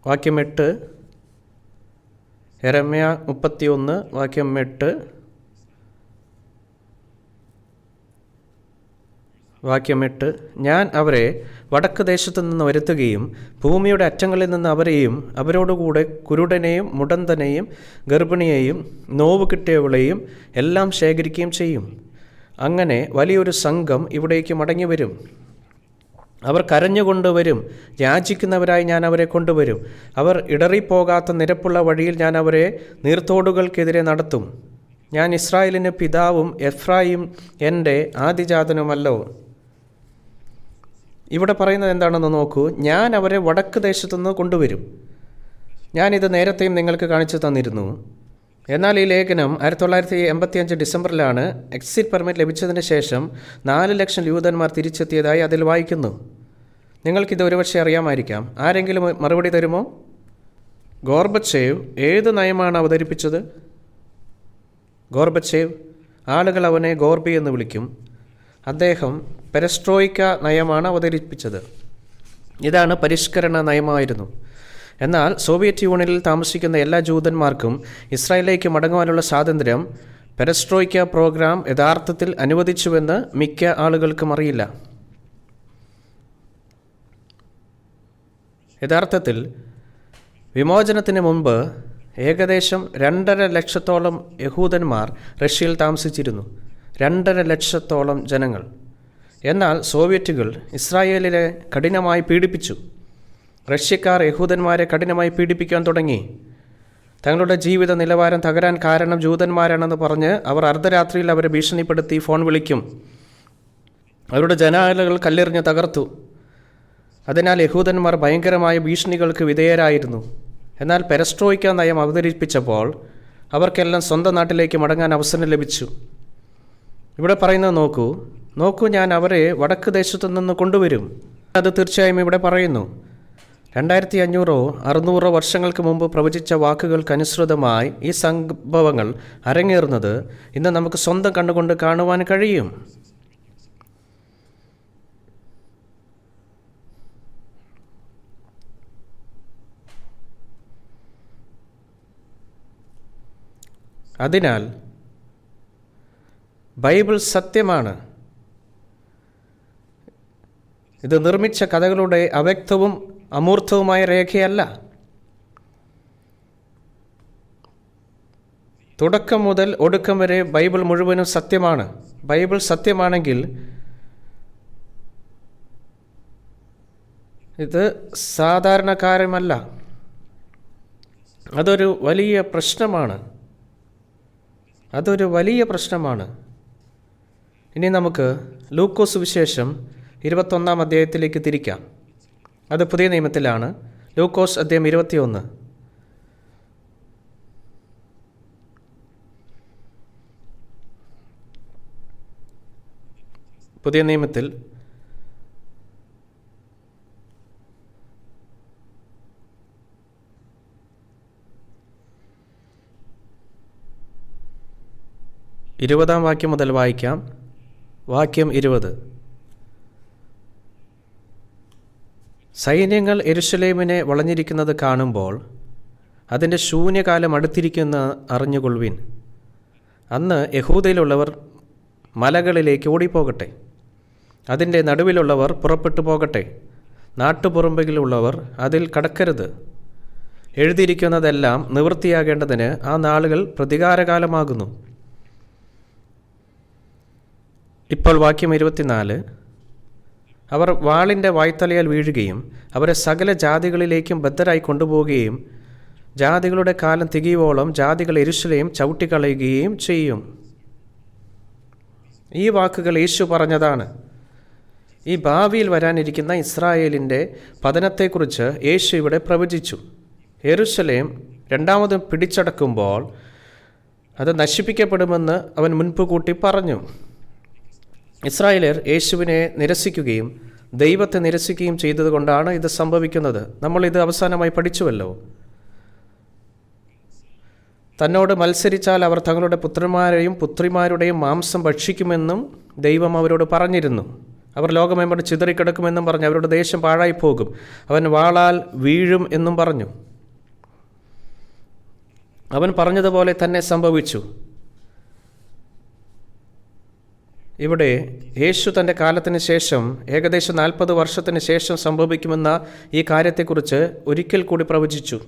വാക്യം 8. യെരമ്യ 31 വാക്യം 8. വാക്യം 8. ഞാൻ അവരെ വടക്ക് ദേശത്തു നിന്ന് വരുത്തുകയും ഭൂമിയുടെ അറ്റങ്ങളിൽ നിന്ന് അവരെയും അവരോടുകൂടെ കുരുടനെയും മുടന്തനെയും ഗർഭിണിയെയും നോവ് കിട്ടിയവളെയും എല്ലാം ശേഖരിക്കുകയും ചെയ്യും. അങ്ങനെ വലിയൊരു സംഘം ഇവിടേക്ക് മടങ്ങി വരും. അവർ കരഞ്ഞുകൊണ്ടുവരും. യാചിക്കുന്നവരായി ഞാൻ അവരെ കൊണ്ടുവരും. അവർ ഇടറിപ്പോകാത്ത നിരപ്പുള്ള വഴിയിൽ ഞാൻ അവരെ നീർത്തോടുകൾക്കെതിരെ നടത്തും. ഞാൻ ഇസ്രായേലിന് പിതാവും എഫ്രായിം എൻ്റെ ആദിജാതനുമല്ലോ. ഇവിടെ പറയുന്നത് എന്താണെന്ന് നോക്കൂ. ഞാൻ അവരെ വടക്ക് ദേശത്തുനിന്ന് കൊണ്ടുവരും. ഞാനിത് നേരത്തെയും നിങ്ങൾക്ക് കാണിച്ചു തന്നിരുന്നു. എന്നാൽ ഈ ലേഖനം 1985 ഡിസംബറിലാണ് എക്സിറ്റ് പെർമിറ്റ് ലഭിച്ചതിന് ശേഷം 4 ലക്ഷം യൂതന്മാർ തിരിച്ചെത്തിയതായി അതിൽ വായിക്കുന്നു. നിങ്ങൾക്കിത് ഒരുപക്ഷെ അറിയാമായിരിക്കാം. ആരെങ്കിലും മറുപടി തരുമോ? ഗോർബച്ചേവ് ഏത് നയമാണ് അവതരിപ്പിച്ചത്? ഗോർബച്ചേവ്. ആളുകൾ അവനെ ഗോർബി എന്ന് വിളിക്കും. അദ്ദേഹം പെരസ്ട്രോയിക്ക നയമാണ് അവതരിപ്പിച്ചത്. ഇതാണ് പരിഷ്കരണ നയമായിരുന്നു. എന്നാൽ സോവിയറ്റ് യൂണിയനിൽ താമസിക്കുന്ന എല്ലാ ജൂതന്മാർക്കും ഇസ്രായേലിലേക്ക് മടങ്ങുവാനുള്ള സ്വാതന്ത്ര്യം പെരസ്ട്രോയിക്ക പ്രോഗ്രാം യഥാർത്ഥത്തിൽ അനുവദിച്ചുവെന്ന് മിക്ക ആളുകൾക്കും അറിയില്ല. യഥാർത്ഥത്തിൽ വിമോചനത്തിന് മുമ്പ് ഏകദേശം 2.5 ലക്ഷത്തോളം യഹൂദന്മാർ റഷ്യയിൽ താമസിച്ചിരുന്നു. 2.5 ലക്ഷത്തോളം ജനങ്ങൾ. എന്നാൽ സോവിയറ്റുകൾ ഇസ്രായേലിനെ കഠിനമായി പീഡിപ്പിച്ചു. റഷ്യക്കാർ യഹൂദന്മാരെ കഠിനമായി പീഡിപ്പിക്കാൻ തുടങ്ങി. തങ്ങളുടെ ജീവിത നിലവാരം തകരാൻ കാരണം ജൂതന്മാരാണെന്ന് പറഞ്ഞ് അവർ അർദ്ധരാത്രിയിൽ അവരെ ഭീഷണിപ്പെടുത്തി ഫോൺ വിളിക്കും. അവരുടെ ജനാലകൾ കല്ലെറിഞ്ഞ് തകർത്തു. അതിനാൽ യഹൂദന്മാർ ഭയങ്കരമായ ഭീഷണികൾക്ക് വിധേയരായിരുന്നു. എന്നാൽ പെരസ്ട്രോയിക്ക നയം അവതരിപ്പിച്ചപ്പോൾ അവർക്കെല്ലാം സ്വന്തം നാട്ടിലേക്ക് മടങ്ങാൻ അവസരം ലഭിച്ചു. ഇവിടെ പറയുന്നത് നോക്കൂ, ഞാൻ അവരെ വടക്ക് ദേശത്തു നിന്ന് കൊണ്ടുവരും. അത് തീർച്ചയായും ഇവിടെ പറയുന്നു. 2500-600 വർഷങ്ങൾക്ക് മുമ്പ് പ്രവചിച്ച വാക്കുകൾക്കനുസൃതമായി ഈ സംഭവങ്ങൾ അരങ്ങേറുന്നത് ഇന്ന് നമുക്ക് സ്വന്തം കണ്ണുകൊണ്ട് കാണുവാൻ കഴിയും. അതിനാൽ ബൈബിൾ സത്യമാണ്. ഇത് നിർമ്മിച്ച കഥകളുടെ അവ്യക്തവും അമൂർത്തവുമായ രേഖയല്ല. തുടക്കം മുതൽ ഒടുക്കം വരെ ബൈബിൾ മുഴുവനും സത്യമാണ്. ബൈബിൾ സത്യമാണെങ്കിൽ ഇത് സാധാരണ കാര്യമല്ല. അതൊരു വലിയ പ്രശ്നമാണ്. ഇനി നമുക്ക് ലൂക്കോസ് സുവിശേഷം 21 അധ്യായത്തിലേക്ക് തിരിക്കാം. അത് പുതിയ നിയമത്തിലാണ്. ലൂക്കോസ് അധ്യായം 21. പുതിയ നിയമത്തിൽ ഇരുപതാം വാക്യം മുതൽ വായിക്കാം. വാക്യം 20. സൈന്യങ്ങൾ യെരൂശലേമിനെ വളഞ്ഞിരിക്കുന്നത് കാണുമ്പോൾ അതിൻ്റെ ശൂന്യകാലം അടുത്തിരിക്കുന്ന അറിഞ്ഞുകൊള്ളുവിൻ. അന്ന് യഹൂദയിലുള്ളവർ മലകളിലേക്ക് ഓടിപ്പോകട്ടെ, അതിൻ്റെ നടുവിലുള്ളവർ പുറപ്പെട്ടു പോകട്ടെ, നാട്ടുപുറമ്പിലുള്ളവർ അതിൽ കടക്കരുത്. എഴുതിയിരിക്കുന്നതെല്ലാം നിവൃത്തിയാകേണ്ടതിന് ആ നാളുകൾ പ്രതികാരകാലമാകുന്നു. ഇപ്പോൾ വാക്യം 24. അവർ വാളിൻ്റെ വായ്ത്തലയാൽ വീഴുകയും അവരെ സകല ജാതികളിലേക്കും ബദ്ധരായി കൊണ്ടുപോവുകയും ജാതികളുടെ കാലം തികയോളം ജാതികൾ യെരൂശലേം ചവിട്ടിക്കളയുകയും ചെയ്യും. ഈ വാക്കുകൾ യേശു പറഞ്ഞതാണ്. ഈ ഭാവിയിൽ വരാനിരിക്കുന്ന ഇസ്രായേലിൻ്റെ പതനത്തെക്കുറിച്ച് യേശു ഇവിടെ പ്രവചിച്ചു. യെരൂശലേം രണ്ടാമതും പിടിച്ചടക്കുമ്പോൾ അത് നശിപ്പിക്കപ്പെടുമെന്ന് അവൻ മുൻപ് കൂട്ടി പറഞ്ഞു. ഇസ്രായേലർ യേശുവിനെ നിരസിക്കുകയും ദൈവത്തെ നിരസിക്കുകയും ചെയ്തതുകൊണ്ടാണ് ഇത് സംഭവിക്കുന്നത്. നമ്മളിത് അവസാനമായി പഠിച്ചുവല്ലോ. തന്നോട് മത്സരിച്ചാൽ അവർ തങ്ങളുടെ പുത്രന്മാരെയും പുത്രിമാരുടെയും മാംസം ഭക്ഷിക്കുമെന്നും ദൈവം അവരോട് പറഞ്ഞിരുന്നു. അവർ ലോകമെമ്പാടും ചിതറിക്കിടക്കുമെന്നും പറഞ്ഞു. അവരുടെ ദേശം പാഴായി പോകും, അവൻ വാളാൽ വീഴും എന്നും പറഞ്ഞു. അവൻ പറഞ്ഞതുപോലെ തന്നെ സംഭവിച്ചു. ഇവിടെ യേശു തൻ്റെ കാലത്തിന് ശേഷം ഏകദേശം 40 വർഷത്തിന് ശേഷം സംഭവിക്കുമെന്ന ഈ കാര്യത്തെക്കുറിച്ച് ഒരിക്കൽ കൂടി പ്രവചിച്ചു.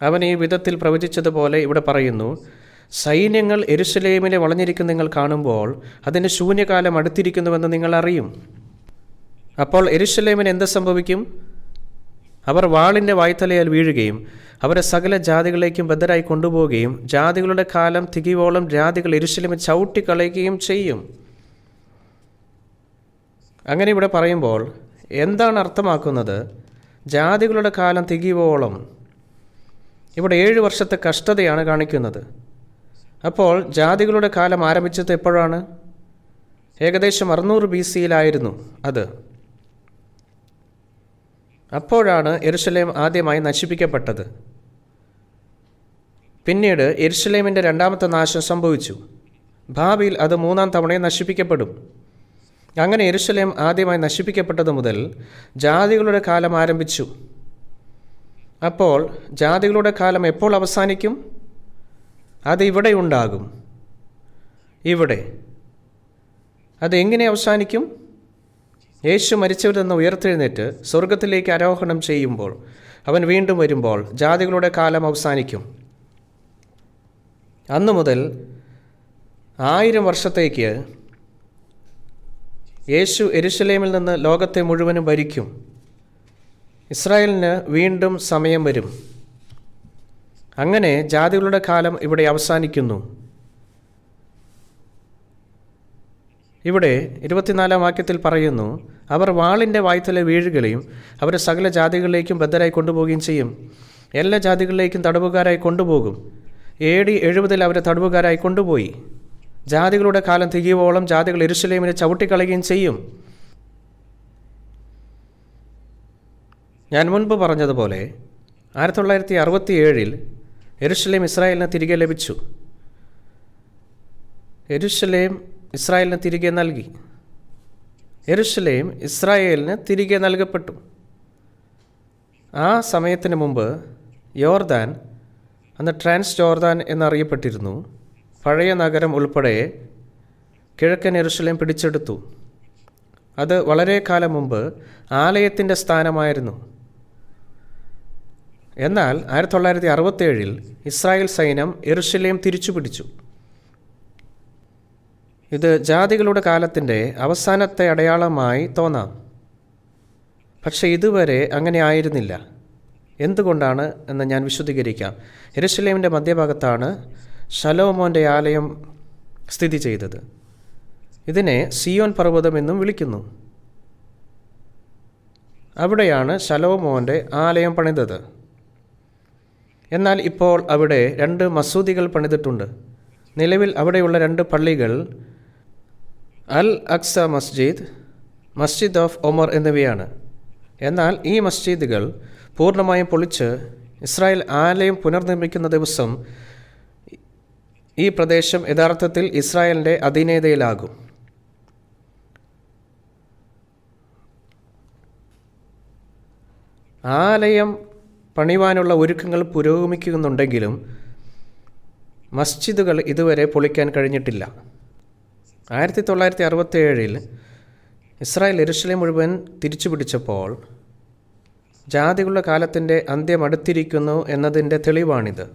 അവൻ ഈ വിധത്തിൽ പ്രവചിച്ചതുപോലെ ഇവിടെ പറയുന്നു. സൈന്യങ്ങൾ യെരൂശലേമിനെ വളഞ്ഞിരിക്കുന്ന നിങ്ങൾ കാണുമ്പോൾ അതിൻ്റെ ശൂന്യകാലം അടുത്തിരിക്കുന്നുവെന്ന് നിങ്ങൾ അറിയും. അപ്പോൾ യെരൂശലേമിന് എന്ത് സംഭവിക്കും? അവർ വാളിൻ്റെ വായ്ത്തലയാൽ വീഴുകയും അവരെ സകല ജാതികളിലേക്കും ബദ്ധരായി കൊണ്ടുപോവുകയും ജാതികളുടെ കാലം തികയോളം ജാതികൾ യെരൂശലേമിൽ ചവിട്ടിക്കളയുകയും ചെയ്യും. അങ്ങനെ ഇവിടെ പറയുമ്പോൾ എന്താണ് അർത്ഥമാക്കുന്നത്? ജാതികളുടെ കാലം തികയോളം. ഇവിടെ 7 വർഷത്തെ കഷ്ടതയാണ് കാണിക്കുന്നത്. അപ്പോൾ ജാതികളുടെ കാലം ആരംഭിച്ചത് എപ്പോഴാണ്? ഏകദേശം 600 BC-യിലായിരുന്നു അത്. അപ്പോഴാണ് യെരൂശലേം ആദ്യമായി നശിപ്പിക്കപ്പെട്ടത്. പിന്നീട് യെരൂശലേമിൻ്റെ രണ്ടാമത്തെ നാശം സംഭവിച്ചു. ഭാവിയിൽ അത് 3-ാം തവണയും നശിപ്പിക്കപ്പെടും. അങ്ങനെ യെരൂശലേം ആദ്യമായി നശിപ്പിക്കപ്പെട്ടത് മുതൽ ജാതികളുടെ കാലം ആരംഭിച്ചു. അപ്പോൾ ജാതികളുടെ കാലം എപ്പോൾ അവസാനിക്കും? അത് ഇവിടെ ഉണ്ടാകും. ഇവിടെ അതെങ്ങനെ അവസാനിക്കും? യേശു മരിച്ചവരിൽ നിന്ന് ഉയർത്തെഴുന്നേറ്റ് സ്വർഗത്തിലേക്ക് ആരോഹണം ചെയ്യുമ്പോൾ, അവൻ വീണ്ടും വരുമ്പോൾ ജാതികളുടെ കാലം അവസാനിക്കും. അന്നു മുതൽ 1000 വർഷത്തേക്ക് യേശു യെരൂശലേമിൽ നിന്ന് ലോകത്തെ മുഴുവനും ഭരിക്കും. ഇസ്രായേലിന് വീണ്ടും സമയം വരും. അങ്ങനെ ജാതികളുടെ കാലം ഇവിടെ അവസാനിക്കുന്നു. ഇവിടെ 24-ാം വാക്യത്തിൽ പറയുന്നു, അവർ വാളിൻ്റെ വായ്ത്തല വീഴുകയും അവരെ സകല ജാതികളിലേക്കും ബദ്ധരായി കൊണ്ടുപോവുകയും ചെയ്യും. എല്ലാ ജാതികളിലേക്കും തടവുകാരായി കൊണ്ടുപോകും. AD 70 അവരെ തടവുകാരായി കൊണ്ടുപോയി. ജാതികളുടെ കാലം തികയോളം ജാതികൾ യെരൂശലേമിനെ ചവിട്ടിക്കളയുകയും ചെയ്യും. ഞാൻ മുൻപ് പറഞ്ഞതുപോലെ 1967 യെരൂശലേം ഇസ്രായേലിന് തിരികെ ലഭിച്ചു. യെരൂശലേം ഇസ്രായേലിന് തിരികെ നൽകി. യെരൂശലേം ഇസ്രായേലിന് തിരികെ നൽകപ്പെട്ടു. ആ സമയത്തിന് മുമ്പ് യോർദാൻ, അന്ന് ട്രാൻസ് ജോർദാൻ എന്നറിയപ്പെട്ടിരുന്നു, പഴയ നഗരം ഉൾപ്പെടെ കിഴക്കൻ യെരുശലേം പിടിച്ചെടുത്തു. അത് വളരെ കാലം മുമ്പ് ആലയത്തിൻ്റെ സ്ഥാനമായിരുന്നു. എന്നാൽ 1967 ഇസ്രായേൽ സൈന്യം യെരുശലേം തിരിച്ചു പിടിച്ചു. ഇത് ജാതികളുടെ കാലത്തിൻ്റെ അവസാനത്തെ അടയാളമായി തോന്നാം. പക്ഷേ ഇതുവരെ അങ്ങനെ ആയിരുന്നില്ല. എന്തുകൊണ്ടാണ് എന്ന് ഞാൻ വിശദീകരിക്കാം. യെരുശലേമിൻ്റെ മധ്യഭാഗത്താണ് ശലോമോൻ്റെ ആലയം സ്ഥിതി ചെയ്തത്. ഇതിനെ സിയോൻ പർവ്വതം എന്നും വിളിക്കുന്നു. അവിടെയാണ് ശലോമോൻ്റെ ആലയം പണിതത്. എന്നാൽ ഇപ്പോൾ അവിടെ 2 മസൂദികൾ പണിതിട്ടുണ്ട്. നിലവിൽ അവിടെയുള്ള 2 പള്ളികൾ അൽ അക്സ മസ്ജിദ്, മസ്ജിദ് ഓഫ് ഒമർ എന്നിവയാണ്. എന്നാൽ ഈ മസ്ജിദുകൾ പൂർണ്ണമായും പൊളിച്ച് ഇസ്രായേൽ ആലയം പുനർനിർമ്മിക്കുന്ന ദിവസം ഈ പ്രദേശം യഥാർത്ഥത്തിൽ ഇസ്രായേലിൻ്റെ അധീനതയിലാകും. ആലയം പണിവാനുള്ള ഒരുക്കങ്ങൾ പുരോഗമിക്കുന്നുണ്ടെങ്കിലും മസ്ജിദുകൾ ഇതുവരെ പൊളിക്കാൻ കഴിഞ്ഞിട്ടില്ല. 1967 ഇസ്രായേൽ യെരുശലേം മുഴുവൻ തിരിച്ചു പിടിച്ചപ്പോൾ ജാതികളുടെ കാലത്തിൻ്റെ അന്ത്യം അടുത്തിരിക്കുന്നു എന്നതിൻ്റെ തെളിവാണിത്.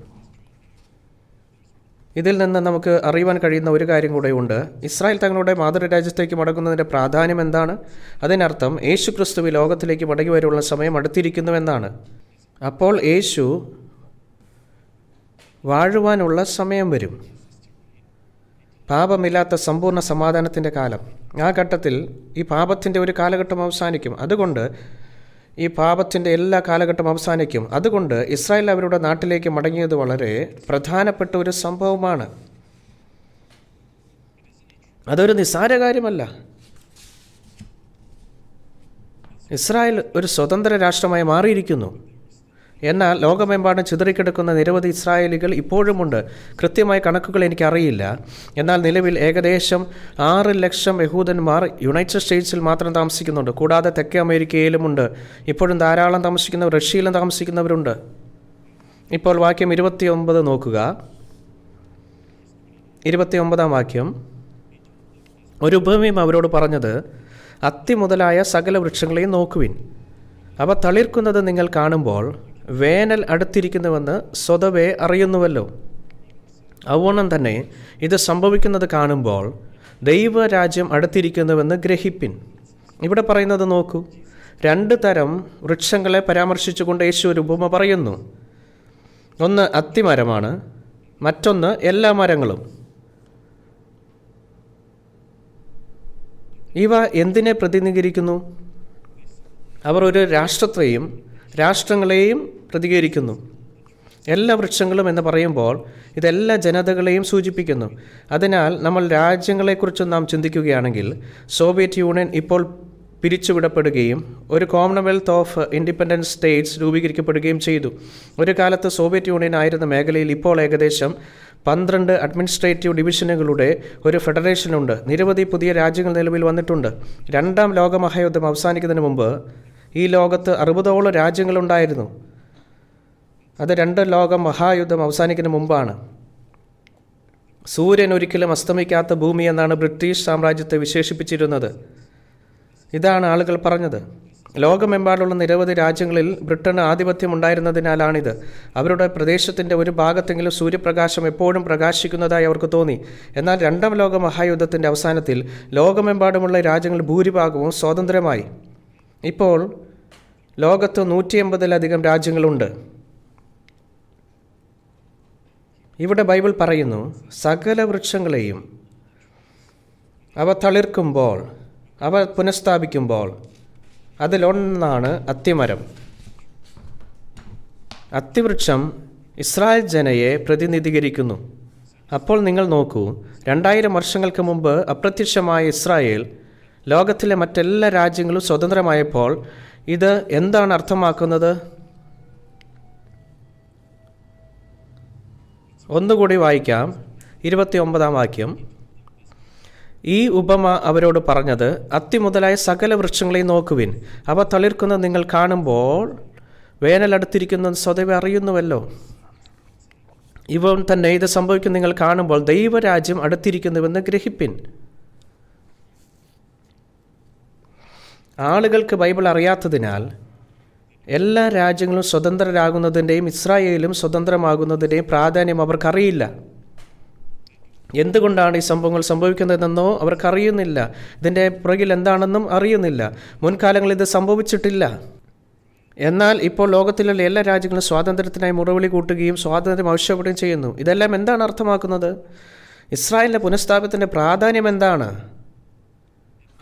ഇതിൽ നിന്ന് നമുക്ക് അറിയുവാൻ കഴിയുന്ന ഒരു കാര്യം കൂടെയുണ്ട്. ഇസ്രായേൽ തങ്ങളുടെ മാതൃരാജ്യത്തേക്ക് മടങ്ങുന്നതിൻ്റെ പ്രാധാന്യം എന്താണ്? അതിനർത്ഥം യേശു ക്രിസ്തു ലോകത്തിലേക്ക് മടങ്ങി വരെയുള്ള സമയം അടുത്തിരിക്കുന്നുവെന്നാണ്. അപ്പോൾ യേശു വാഴുവാനുള്ള സമയം വരും. പാപമില്ലാത്ത സമ്പൂർണ്ണ സമാധാനത്തിൻ്റെ കാലം. ആ ഘട്ടത്തിൽ ഈ പാപത്തിൻ്റെ ഒരു കാലഘട്ടം അവസാനിക്കും. അതുകൊണ്ട് ഈ പാപത്തിൻ്റെ എല്ലാ കാലഘട്ടം അവസാനിക്കും. അതുകൊണ്ട് ഇസ്രായേൽ അവരുടെ നാട്ടിലേക്ക് മടങ്ങിയത് വളരെ പ്രധാനപ്പെട്ട ഒരു സംഭവമാണ്. അതൊരു നിസ്സാര കാര്യമല്ല. ഇസ്രായേൽ ഒരു സ്വതന്ത്ര രാഷ്ട്രമായി മാറിയിരിക്കുന്നു. എന്നാൽ ലോകമെമ്പാടും ചിതറിക്കിടക്കുന്ന നിരവധി ഇസ്രായേലികൾ ഇപ്പോഴുമുണ്ട്. കൃത്യമായ കണക്കുകൾ എനിക്കറിയില്ല. എന്നാൽ നിലവിൽ ഏകദേശം 6 ലക്ഷം യഹൂദന്മാർ യുണൈറ്റഡ് സ്റ്റേറ്റ്സിൽ മാത്രം താമസിക്കുന്നുണ്ട്. കൂടാതെ തെക്കേ അമേരിക്കയിലുമുണ്ട്. ഇപ്പോഴും ധാരാളം താമസിക്കുന്നവർ റഷ്യയിലും താമസിക്കുന്നവരുണ്ട്. ഇപ്പോൾ വാക്യം 29 നോക്കുക. 29-ാം വാക്യം. ഒരു ഉപമയും അവരോട് പറഞ്ഞത്, അത്തി മുതലായ സകല വൃക്ഷങ്ങളെയും നോക്കുവിൻ. അവ തളിർക്കുന്നത് നിങ്ങൾ കാണുമ്പോൾ വേനൽ അടുത്തിരിക്കുന്നുവെന്ന് സ്വതവേ അറിയുന്നുവല്ലോ. അവണ്ണം തന്നെ ഇത് സംഭവിക്കുന്നത് കാണുമ്പോൾ ദൈവരാജ്യം അടുത്തിരിക്കുന്നുവെന്ന് ഗ്രഹിപ്പിൻ. ഇവിടെ പറയുന്നത് നോക്കൂ. 2 തരം വൃക്ഷങ്ങളെ പരാമർശിച്ചുകൊണ്ട് യേശു ഒരു ഉപമ പറയുന്നു. ഒന്ന് അത്തിമരമാണ്, മറ്റൊന്ന് എല്ലാ മരങ്ങളും. ഇവ എന്തിനെ പ്രതിനിധീകരിക്കുന്നു? അവർ ഒരു രാഷ്ട്രങ്ങളെയും പ്രതികരിക്കുന്നു. എല്ലാ വൃക്ഷങ്ങളും എന്ന് പറയുമ്പോൾ ഇതെല്ലാ ജനതകളെയും സൂചിപ്പിക്കുന്നു. അതിനാൽ നമ്മൾ രാജ്യങ്ങളെക്കുറിച്ച് നാം ചിന്തിക്കുകയാണെങ്കിൽ സോവിയറ്റ് യൂണിയൻ ഇപ്പോൾ പിരിച്ചുവിടപ്പെടുകയും ഒരു കോമൺവെൽത്ത് ഓഫ് ഇൻഡിപെൻഡൻറ്റ് സ്റ്റേറ്റ്സ് രൂപീകരിക്കപ്പെടുകയും ചെയ്തു. ഒരു കാലത്ത് സോവിയറ്റ് യൂണിയൻ ആയിരുന്ന മേഖലയിൽ ഇപ്പോൾ ഏകദേശം 12 അഡ്മിനിസ്ട്രേറ്റീവ് ഡിവിഷനുകളുടെ ഒരു ഫെഡറേഷനുണ്ട്. നിരവധി പുതിയ രാജ്യങ്ങൾ നിലവിൽ വന്നിട്ടുണ്ട്. 2ാം ലോകമഹായുദ്ധം അവസാനിക്കുന്നതിന് മുമ്പ് ഈ ലോകത്ത് 60ഓളം രാജ്യങ്ങളുണ്ടായിരുന്നു. അത് 2 ലോകം മഹായുദ്ധം അവസാനിക്കുന്നതിന് മുമ്പാണ്. സൂര്യൻ ഒരിക്കലും അസ്തമിക്കാത്ത ഭൂമി എന്നാണ് ബ്രിട്ടീഷ് സാമ്രാജ്യത്തെ വിശേഷിപ്പിച്ചിരുന്നത്. ഇതാണ് ആളുകൾ പറഞ്ഞത്. ലോകമെമ്പാടുള്ള നിരവധി രാജ്യങ്ങളിൽ ബ്രിട്ടന് ആധിപത്യം ഉണ്ടായിരുന്നതിനാലാണിത്. അവരുടെ പ്രദേശത്തിൻ്റെ ഒരു ഭാഗത്തെങ്കിലും സൂര്യപ്രകാശം എപ്പോഴും പ്രകാശിക്കുന്നതായി അവർക്ക് തോന്നി. എന്നാൽ 2ാം ലോക മഹായുദ്ധത്തിൻ്റെ അവസാനത്തിൽ ലോകമെമ്പാടുമുള്ള രാജ്യങ്ങൾ ഭൂരിഭാഗവും സ്വതന്ത്രമായി. ഇപ്പോൾ ലോകത്ത് 180-ലധികം രാജ്യങ്ങളുണ്ട്. ഇവിടെ ബൈബിൾ പറയുന്നു, സകല വൃക്ഷങ്ങളെയും അവ തളിർക്കുമ്പോൾ, അവ പുനഃസ്ഥാപിക്കുമ്പോൾ അതിലൊന്നാണ് അത്തിമരം. അത്തിവൃക്ഷം ഇസ്രായേൽ ജനയെ പ്രതിനിധീകരിക്കുന്നു. അപ്പോൾ നിങ്ങൾ നോക്കൂ, 2000 വർഷങ്ങൾക്ക് മുമ്പ് അപ്രത്യക്ഷമായ ഇസ്രായേൽ ലോകത്തിലെ മറ്റെല്ലാ രാജ്യങ്ങളും സ്വതന്ത്രമായപ്പോൾ ഇത് എന്താണ് അർത്ഥമാക്കുന്നത്? ഒന്നുകൂടി വായിക്കാം. 29-ാം വാക്യം. ഈ ഉപമ അവരോട് പറഞ്ഞത്, അത്തി മുതലായ സകല വൃക്ഷങ്ങളെയും നോക്കുവിൻ. അവ തളിർക്കുന്നത് നിങ്ങൾ കാണുമ്പോൾ വേനൽ അടുത്തിരിക്കുന്നത് സ്വതവേ അറിയുന്നുവല്ലോ. ഇവ തന്നെ ഇത് സംഭവിക്കും നിങ്ങൾ കാണുമ്പോൾ ദൈവരാജ്യം അടുത്തിരിക്കുന്നുവെന്ന് ഗ്രഹിപ്പിൻ. ആളുകൾക്ക് ബൈബിൾ അറിയാത്തതിനാൽ എല്ലാ രാജ്യങ്ങളും സ്വതന്ത്രരാകുന്നതിൻ്റെയും ഇസ്രായേലും സ്വതന്ത്രമാകുന്നതിൻ്റെയും പ്രാധാന്യം അവർക്കറിയില്ല. എന്തുകൊണ്ടാണ് ഈ സംഭവങ്ങൾ സംഭവിക്കുന്നതെന്നോ അവർക്കറിയുന്നില്ല. ഇതിൻ്റെ പുറകിൽ എന്താണെന്നും അറിയുന്നില്ല. മുൻകാലങ്ങളിൽ ഇത് സംഭവിച്ചിട്ടില്ല. എന്നാൽ ഇപ്പോൾ ലോകത്തിലുള്ള എല്ലാ രാജ്യങ്ങളും സ്വാതന്ത്ര്യത്തിനായി മുറവിളി കൂട്ടുകയും സ്വാതന്ത്ര്യം ആവശ്യപ്പെടുകയും ചെയ്യുന്നു. ഇതെല്ലാം എന്താണ് അർത്ഥമാക്കുന്നത്? ഇസ്രായേലിൻ്റെ പുനഃസ്ഥാപനത്തിൻ്റെ പ്രാധാന്യം എന്താണ്?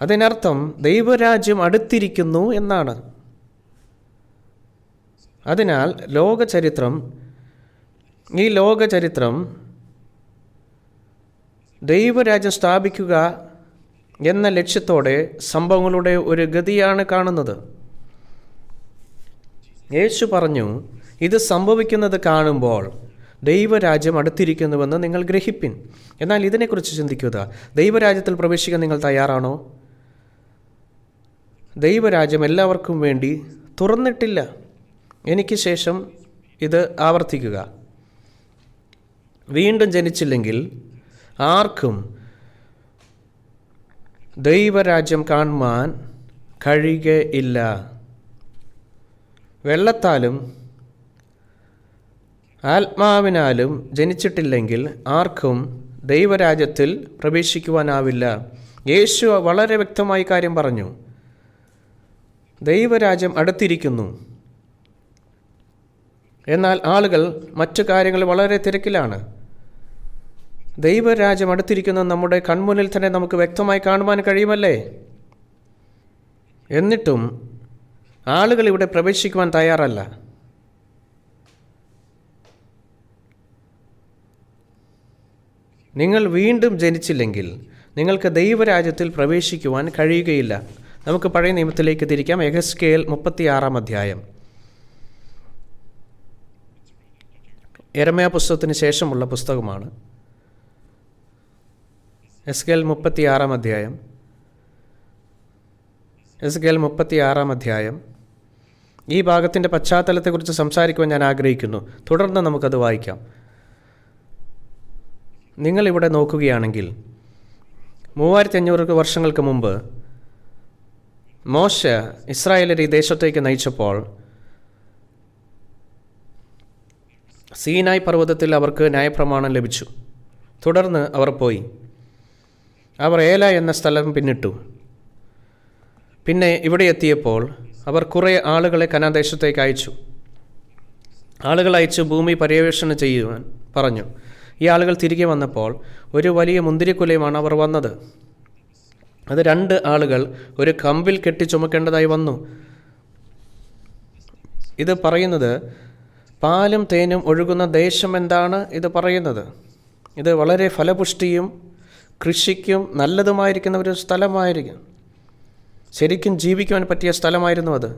അതിനർത്ഥം ദൈവരാജ്യം അടുത്തിരിക്കുന്നു എന്നാണ്. അതിനാൽ ഈ ലോകചരിത്രം ദൈവരാജ്യം സ്ഥാപിക്കുക എന്ന ലക്ഷ്യത്തോടെ സംഭവങ്ങളുടെ ഒരു ഗതിയാണ് കാണുന്നത്. യേശു പറഞ്ഞു, ഇത് സംഭവിക്കുന്നത് കാണുമ്പോൾ ദൈവരാജ്യം അടുത്തിരിക്കുന്നുവെന്ന് നിങ്ങൾ ഗ്രഹിപ്പിൻ. എന്നാൽ ഇതിനെക്കുറിച്ച് ചിന്തിക്കുക. ദൈവരാജ്യത്തിൽ പ്രവേശിക്കാൻ നിങ്ങൾ തയ്യാറാണോ? ദൈവരാജ്യം എല്ലാവർക്കും വേണ്ടി തുറന്നിട്ടില്ല. എനിക്ക് ശേഷം ഇത് ആവർത്തിക്കുക. വീണ്ടും ജനിച്ചില്ലെങ്കിൽ ആർക്കും ദൈവരാജ്യം കാണുവാൻ കഴിയുകയില്ല. വെള്ളത്താലും ആത്മാവിനാലും ജനിച്ചിട്ടില്ലെങ്കിൽ ആർക്കും ദൈവരാജ്യത്തിൽ പ്രവേശിക്കുവാനാവില്ല. യേശു വളരെ വ്യക്തമായി കാര്യം പറഞ്ഞു. ദൈവരാജ്യം അടുത്തിരിക്കുന്നു. എന്നാൽ ആളുകൾ മറ്റു കാര്യങ്ങൾ വളരെ തിരക്കിലാണ്. ദൈവരാജ്യം അടുത്തിരിക്കുന്നത് നമ്മുടെ കൺമുന്നിൽ തന്നെ നമുക്ക് വ്യക്തമായി കാണുവാൻ കഴിയുമല്ലേ? എന്നിട്ടും ആളുകൾ ഇവിടെ പ്രവേശിക്കുവാൻ തയ്യാറല്ല. നിങ്ങൾ വീണ്ടും ജനിച്ചില്ലെങ്കിൽ നിങ്ങൾക്ക് ദൈവരാജ്യത്തിൽ പ്രവേശിക്കുവാൻ കഴിയുകയില്ല. നമുക്ക് പഴയ നിയമത്തിലേക്ക് തിരിക്കാം. യെഹെസ്കേൽ 36-ാം അധ്യായം. യെരമ്യാ പുസ്തകത്തിന് ശേഷമുള്ള പുസ്തകമാണ്. യെഹെസ്കേൽ 36-ാം അധ്യായം. യെഹെസ്കേൽ 36-ാം അധ്യായം. ഈ ഭാഗത്തിൻ്റെ പശ്ചാത്തലത്തെക്കുറിച്ച് സംസാരിക്കുവാൻ ഞാൻ ആഗ്രഹിക്കുന്നു. തുടർന്ന് നമുക്കത് വായിക്കാം. നിങ്ങളിവിടെ നോക്കുകയാണെങ്കിൽ 3500 വർഷങ്ങൾക്ക് മുമ്പ് മോശ ഇസ്രായേലരെ ഈ ദേശത്തേക്ക് നയിച്ചപ്പോൾ സീനായ് പർവ്വതത്തിൽ അവർക്ക് ന്യായപ്രമാണം ലഭിച്ചു. തുടർന്ന് അവർ പോയി. അവർ ഏല എന്ന സ്ഥലം പിന്നിട്ടു. പിന്നെ ഇവിടെ എത്തിയപ്പോൾ അവർ കുറേ ആളുകളെ കനാൻ ദേശത്തേക്ക് അയച്ചു. ആളുകൾ അയച്ച് ഭൂമി പര്യവേഷണം ചെയ്യുവാൻ പറഞ്ഞു. ഈ ആളുകൾ തിരികെ വന്നപ്പോൾ ഒരു വലിയ മുന്തിരിക്കുലയുമാണ് അവർ വന്നത്. അത് 2 ആളുകൾ ഒരു കമ്പിൽ കെട്ടി ചുമക്കേണ്ടതായി വന്നു. ഇത് പറയുന്നത് പാലും തേനും ഒഴുകുന്ന ദേശം എന്താണ് ഇത് പറയുന്നത്? ഇത് വളരെ ഫലപുഷ്ടിയും കൃഷിക്കും നല്ലതുമായിരിക്കുന്ന ഒരു സ്ഥലമായിരിക്കും. ശരിക്കും ജീവിക്കുവാൻ പറ്റിയ സ്ഥലമായിരുന്നു അത്.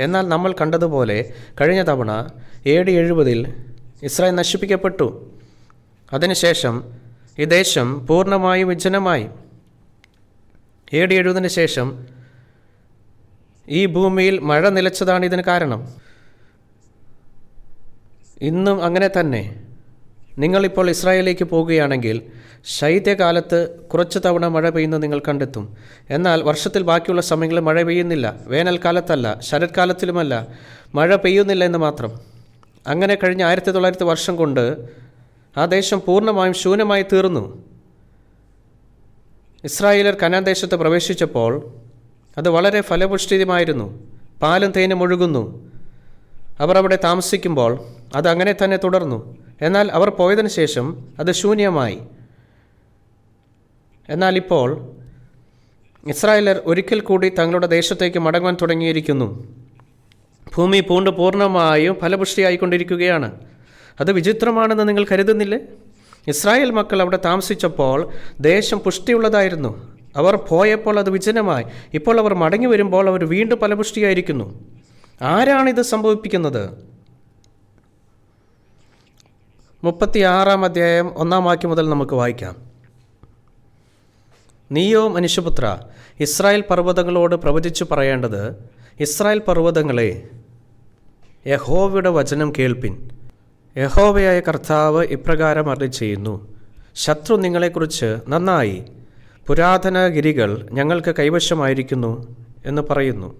എന്നാൽ നമ്മൾ കണ്ടതുപോലെ കഴിഞ്ഞ തവണ AD 70 ഇസ്രായേൽ നശിപ്പിക്കപ്പെട്ടു. അതിനുശേഷം ഈ ദേശം പൂർണ്ണമായും വിജനമായി. AD 70 ശേഷം ഈ ഭൂമിയിൽ മഴ നിലച്ചതാണ് ഇതിന് കാരണം. ഇന്നും അങ്ങനെ തന്നെ. നിങ്ങളിപ്പോൾ ഇസ്രായേലിലേക്ക് പോകുകയാണെങ്കിൽ ശൈത്യകാലത്ത് കുറച്ച് തവണ മഴ പെയ്യുന്നത് നിങ്ങൾ കണ്ടെത്തും. എന്നാൽ വർഷത്തിൽ ബാക്കിയുള്ള സമയങ്ങളിൽ മഴ പെയ്യുന്നില്ല. വേനൽക്കാലത്തല്ല, ശരത്കാലത്തിലുമല്ല, മഴ പെയ്യുന്നില്ല എന്ന് മാത്രം. അങ്ങനെ കഴിഞ്ഞ 1900 വർഷം കൊണ്ട് ആ ദേശം പൂർണ്ണമായും ശൂന്യമായി തീർന്നു. ഇസ്രായേലർ കനാൻ ദേശത്ത് പ്രവേശിച്ചപ്പോൾ അത് വളരെ ഫലപുഷ്ടിയുമായിരുന്നു. പാലും തേനും ഒഴുകുന്നു. അവർ അവിടെ താമസിക്കുമ്പോൾ അത് അങ്ങനെ തന്നെ തുടർന്നു. എന്നാൽ അവർ പോയതിനു ശേഷം അത് ശൂന്യമായി. എന്നാൽ ഇപ്പോൾ ഇസ്രായേലർ ഒരിക്കൽ കൂടി തങ്ങളുടെ ദേശത്തേക്ക് മടങ്ങാൻ തുടങ്ങിയിരിക്കുന്നു. ഭൂമി പൂർണ്ണമായും ഫലപുഷ്ടിയായിക്കൊണ്ടിരിക്കുകയാണ്. അത് വിചിത്രമാണെന്ന് നിങ്ങൾ കരുതുന്നില്ലേ? ഇസ്രായേൽ മക്കൾ അവിടെ താമസിച്ചപ്പോൾ ദേശം പുഷ്ടിയുള്ളതായിരുന്നു. അവർ പോയപ്പോൾ അത് വിജനമായി. ഇപ്പോൾ അവർ മടങ്ങി വരുമ്പോൾ അവർ വീണ്ടും ഫലപുഷ്ടിയായിരിക്കുന്നു. ആരാണിത് സംഭവിപ്പിക്കുന്നത്? 36-ാം അധ്യായം 1-ാം വാക്യം മുതൽ നമുക്ക് വായിക്കാം. നീയോ മനുഷ്യപുത്ര, ഇസ്രായേൽ പർവ്വതങ്ങളോട് പ്രവചിച്ചു പറയേണ്ടത്, ഇസ്രായേൽ പർവ്വതങ്ങളെ, യഹോവയുടെ വചനം കേൾപ്പിൻ. യഹോവയായ കർത്താവ് ഇപ്രകാരം അരുളിച്ചെയ്യുന്നു, ശത്രു നിങ്ങളെക്കുറിച്ച് നന്നായി, പുരാതന ഗിരികൾ ഞങ്ങൾക്ക് കൈവശമായിരിക്കുന്നു എന്ന് പറയുന്നു.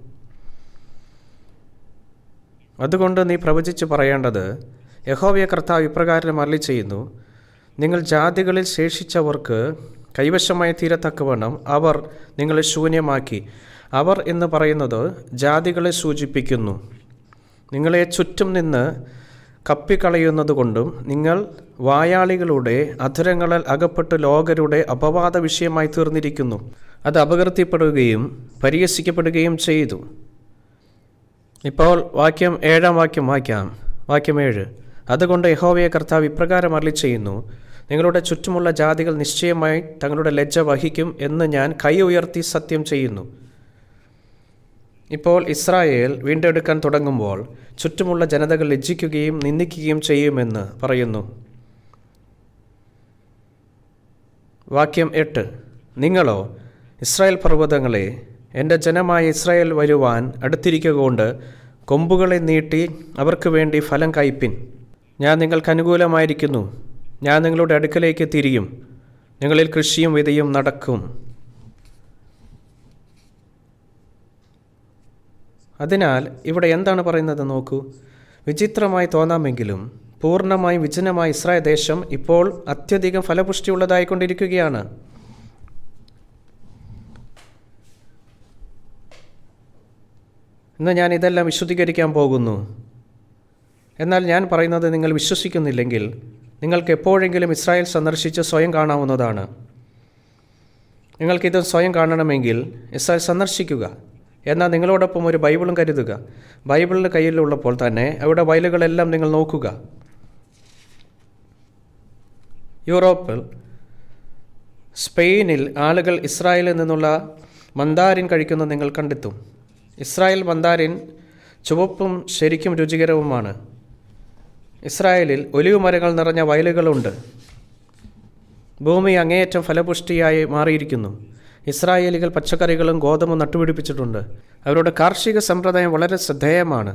അതുകൊണ്ട് നീ പ്രവചിച്ച് പറയേണ്ടത്, യഹോവയായ കർത്താവ് ഇപ്രകാരം അരുളിച്ചെയ്യുന്നു, നിങ്ങൾ ജാതികളിൽ ശേഷിച്ചവർക്ക് കൈവശമായി തീരത്തക്കവണ്ണം അവർ നിങ്ങളെ ശൂന്യമാക്കി. അവർ എന്ന് പറയുന്നത് ജാതികളെ സൂചിപ്പിക്കുന്നു. നിങ്ങളെ ചുറ്റും നിന്ന് കപ്പിക്കളയുന്നതുകൊണ്ടും നിങ്ങൾ വായാളികളുടെ അധരങ്ങളിൽ അകപ്പെട്ട് ലോകരുടെ അപവാദ വിഷയമായി തീർന്നിരിക്കുന്നു. അത് അപകീർത്തിപ്പെടുകയും പരിഹസിക്കപ്പെടുകയും ചെയ്തു. ഇപ്പോൾ വാക്യം 7 വാക്യം. വാക്യം 7. അതുകൊണ്ട് യഹോവയായ കർത്താവ് ഇപ്രകാരം അരുളിച്ചെയ്യുന്നു, നിങ്ങളുടെ ചുറ്റുമുള്ള ജാതികൾ നിശ്ചയമായി തങ്ങളുടെ ലജ്ജ വഹിക്കും എന്ന് ഞാൻ കൈ ഉയർത്തി സത്യം ചെയ്യുന്നു. ഇപ്പോൾ ഇസ്രായേൽ വീണ്ടെടുക്കാൻ തുടങ്ങുമ്പോൾ ചുറ്റുമുള്ള ജനതകൾ ലജ്ജിക്കുകയും നിന്ദിക്കുകയും ചെയ്യുമെന്ന് പറയുന്നു. വാക്യം 8. നിങ്ങളോ ഇസ്രായേൽ പർവ്വതങ്ങളെ, എൻ്റെ ജനമായ ഇസ്രായേൽ വരുവാൻ അടുത്തിരിക്കുകകൊണ്ട് കൊമ്പുകളെ നീട്ടി അവർക്ക് വേണ്ടി ഫലം കായ്പിൻ. ഞാൻ നിങ്ങൾക്ക് അനുകൂലമായിരിക്കുന്നു. ഞാൻ നിങ്ങളുടെ അടുക്കലേക്ക് തിരിയും. നിങ്ങളിൽ കൃഷിയും വിതയും നടക്കും. അതിനാൽ ഇവിടെ എന്താണ് പറയുന്നത് നോക്കൂ. വിചിത്രമായി തോന്നാമെങ്കിലും പൂർണ്ണമായും വിജനമായ ഇസ്രായേൽ ദേശം ഇപ്പോൾ അത്യധികം ഫലപുഷ്ടിയുള്ളതായിക്കൊണ്ടിരിക്കുകയാണ്. ഇന്ന് ഞാൻ ഇതെല്ലാം വിശദീകരിക്കാൻ പോകുന്നു. എന്നാൽ ഞാൻ പറയുന്നത് നിങ്ങൾ വിശ്വസിക്കുന്നില്ലെങ്കിൽ നിങ്ങൾക്ക് എപ്പോഴെങ്കിലും ഇസ്രായേൽ സന്ദർശിച്ച് സ്വയം കാണാവുന്നതാണ്. നിങ്ങൾക്കിത് സ്വയം കാണണമെങ്കിൽ ഇസ്രായേൽ സന്ദർശിക്കുക. എന്നാൽ നിങ്ങളോടൊപ്പം ഒരു ബൈബിളും കരുതുക. ബൈബിളിൻ്റെ കയ്യിലുള്ളപ്പോൾ തന്നെ അവിടെ വയലുകളെല്ലാം നിങ്ങൾ നോക്കുക. യൂറോപ്പിൽ സ്പെയിനിൽ ആളുകൾ ഇസ്രായേലിൽ നിന്നുള്ള മന്ദാരിൻ കഴിക്കുന്നത് നിങ്ങൾ കണ്ടെത്തും. ഇസ്രായേൽ മന്ദാരിൻ ചുവപ്പും ശരിക്കും രുചികരവുമാണ്. ഇസ്രായേലിൽ ഒലിവ് മരങ്ങൾ നിറഞ്ഞ വയലുകളുണ്ട്. ഭൂമി അങ്ങേയറ്റം ഫലപുഷ്ടിയായി മാറിയിരിക്കുന്നു. ഇസ്രായേലികൾ പച്ചക്കറികളും ഗോതമ്പും നട്ടുപിടിപ്പിച്ചിട്ടുണ്ട്. അവരുടെ കാർഷിക സമ്പ്രദായം വളരെ ശ്രദ്ധേയമാണ്.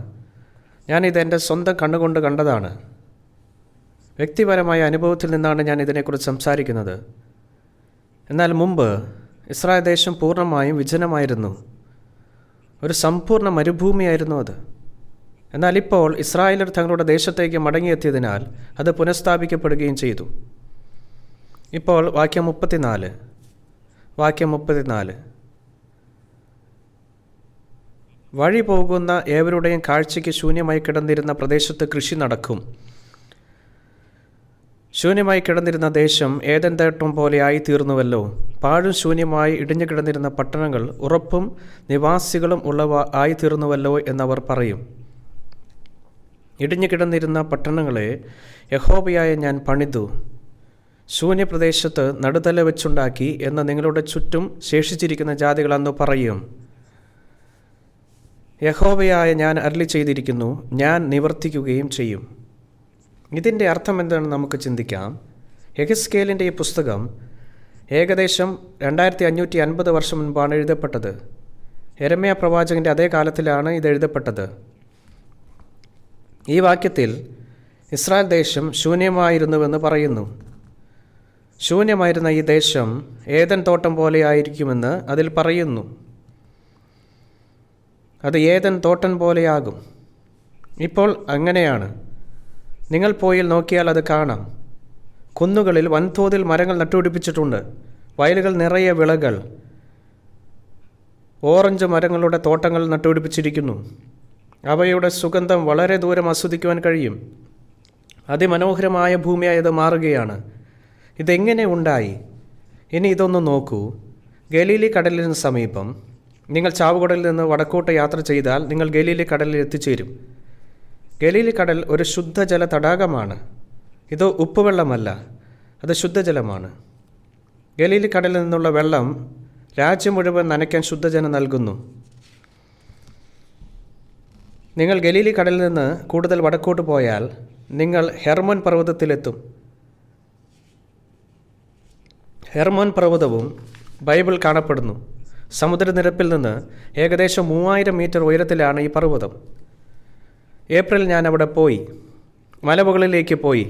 ഞാനിത് എൻ്റെ സ്വന്തം കണ്ണുകൊണ്ട് കണ്ടതാണ്. വ്യക്തിപരമായ അനുഭവത്തിൽ നിന്നാണ് ഞാൻ ഇതിനെക്കുറിച്ച് സംസാരിക്കുന്നത്. എന്നാൽ മുമ്പ് ഇസ്രായേൽ ദേശം പൂർണ്ണമായും വിജനമായിരുന്നു. ഒരു സമ്പൂർണ്ണ മരുഭൂമിയായിരുന്നു അത്. എന്നാൽ ഇപ്പോൾ ഇസ്രായേലർ തങ്ങളുടെ ദേശത്തേക്ക് മടങ്ങിയെത്തിയതിനാൽ അത് പുനഃസ്ഥാപിക്കപ്പെടുകയും ചെയ്തു. ഇപ്പോൾ വാക്യം 34. വഴി പോകുന്ന ഏവരുടെയും കാഴ്ചയ്ക്ക് ശൂന്യമായി കിടന്നിരുന്ന പ്രദേശത്ത് കൃഷി നടക്കും. ശൂന്യമായി കിടന്നിരുന്ന ദേശം ഏദൻ തോട്ടം പോലെ ആയിത്തീർന്നുവല്ലോ. പാഴും ശൂന്യമായി ഇടിഞ്ഞു കിടന്നിരുന്ന പട്ടണങ്ങൾ ഉറപ്പും നിവാസികളും ഉള്ളവ ആയിത്തീർന്നുവല്ലോ എന്നവർ പറയും. ഇടിഞ്ഞു കിടന്നിരുന്ന പട്ടണങ്ങളെ യഹോവയായ ഞാൻ പണിതു, ശൂന്യപ്രദേശത്ത് നടുതല വെച്ചുണ്ടാക്കി എന്ന് നിങ്ങളുടെ ചുറ്റും ശേഷിച്ചിരിക്കുന്ന ജാതികൾ അന്ന് പറയും. യഹോവയായ ഞാൻ അരുളി ചെയ്തിരിക്കുന്നു, ഞാൻ നിവർത്തിക്കുകയും ചെയ്യും. ഇതിൻ്റെ അർത്ഥം എന്താണെന്ന് നമുക്ക് ചിന്തിക്കാം. യെഹെസ്കേലിൻ്റെ ഈ പുസ്തകം ഏകദേശം 2550 വർഷം മുൻപാണ് എഴുതപ്പെട്ടത്. യെരമ്യാ പ്രവാചകൻ്റെ അതേ കാലത്തിലാണ് ഇത് എഴുതപ്പെട്ടത്. ഈ വാക്യത്തിൽ ഇസ്രായേൽ ദേശം ശൂന്യമായിരുന്നുവെന്ന് പറയുന്നു. ശൂന്യമായിരുന്ന ഈ ദേശം ഏദൻ തോട്ടം പോലെ ആയിരിക്കുമെന്ന് അതിൽ പറയുന്നു. അത് ഏദൻ തോട്ടം പോലെയാകും. ഇപ്പോൾ അങ്ങനെയാണ്. നിങ്ങൾ പോയി നോക്കിയാൽ അത് കാണാം. കുന്നുകളിൽ വൻതോതിൽ മരങ്ങൾ നട്ടുപിടിപ്പിച്ചിട്ടുണ്ട്. വയലുകൾ നിറയെ വിളകൾ, ഓറഞ്ച് മരങ്ങളുടെ തോട്ടങ്ങൾ നട്ടുപിടിപ്പിച്ചിരിക്കുന്നു. അവയുടെ സുഗന്ധം വളരെ ദൂരം ആസ്വദിക്കുവാൻ കഴിയും. അതിമനോഹരമായ ഭൂമിയായത് മാറുകയാണ്. ഇതെങ്ങനെ ഉണ്ടായി? ഇനി ഇതൊന്ന് നോക്കൂ. ഗലീലി കടലിന് സമീപം നിങ്ങൾ ചാവുകടലിൽ നിന്ന് വടക്കോട്ട് യാത്ര ചെയ്താൽ നിങ്ങൾ ഗലീലി കടലിൽ എത്തിച്ചേരും. ഗലീലി കടൽ ഒരു ശുദ്ധജല തടാകമാണ്. ഇത് ഉപ്പുവെള്ളമല്ല, അത് ശുദ്ധജലമാണ്. ഗലീലി കടലിൽ നിന്നുള്ള വെള്ളം രാജ്യം മുഴുവൻ നനയ്ക്കാൻ ശുദ്ധജലം നൽകുന്നു. നിങ്ങൾ ഗലീലി കടലിൽ നിന്ന് കൂടുതൽ വടക്കോട്ട് പോയാൽ നിങ്ങൾ ഹെർമോൻ പർവ്വതത്തിലെത്തും. ഹെർമോൻ പർവ്വതവും ബൈബിൾ കാണപ്പെടുന്നു. സമുദ്രനിരപ്പിൽ നിന്ന് ഏകദേശം 3000 മീറ്റർ ഉയരത്തിലാണ് ഈ പർവ്വതം. ഏപ്രിൽ ഞാൻ അവിടെ പോയി. മലമുകളിലേക്ക് പോയി.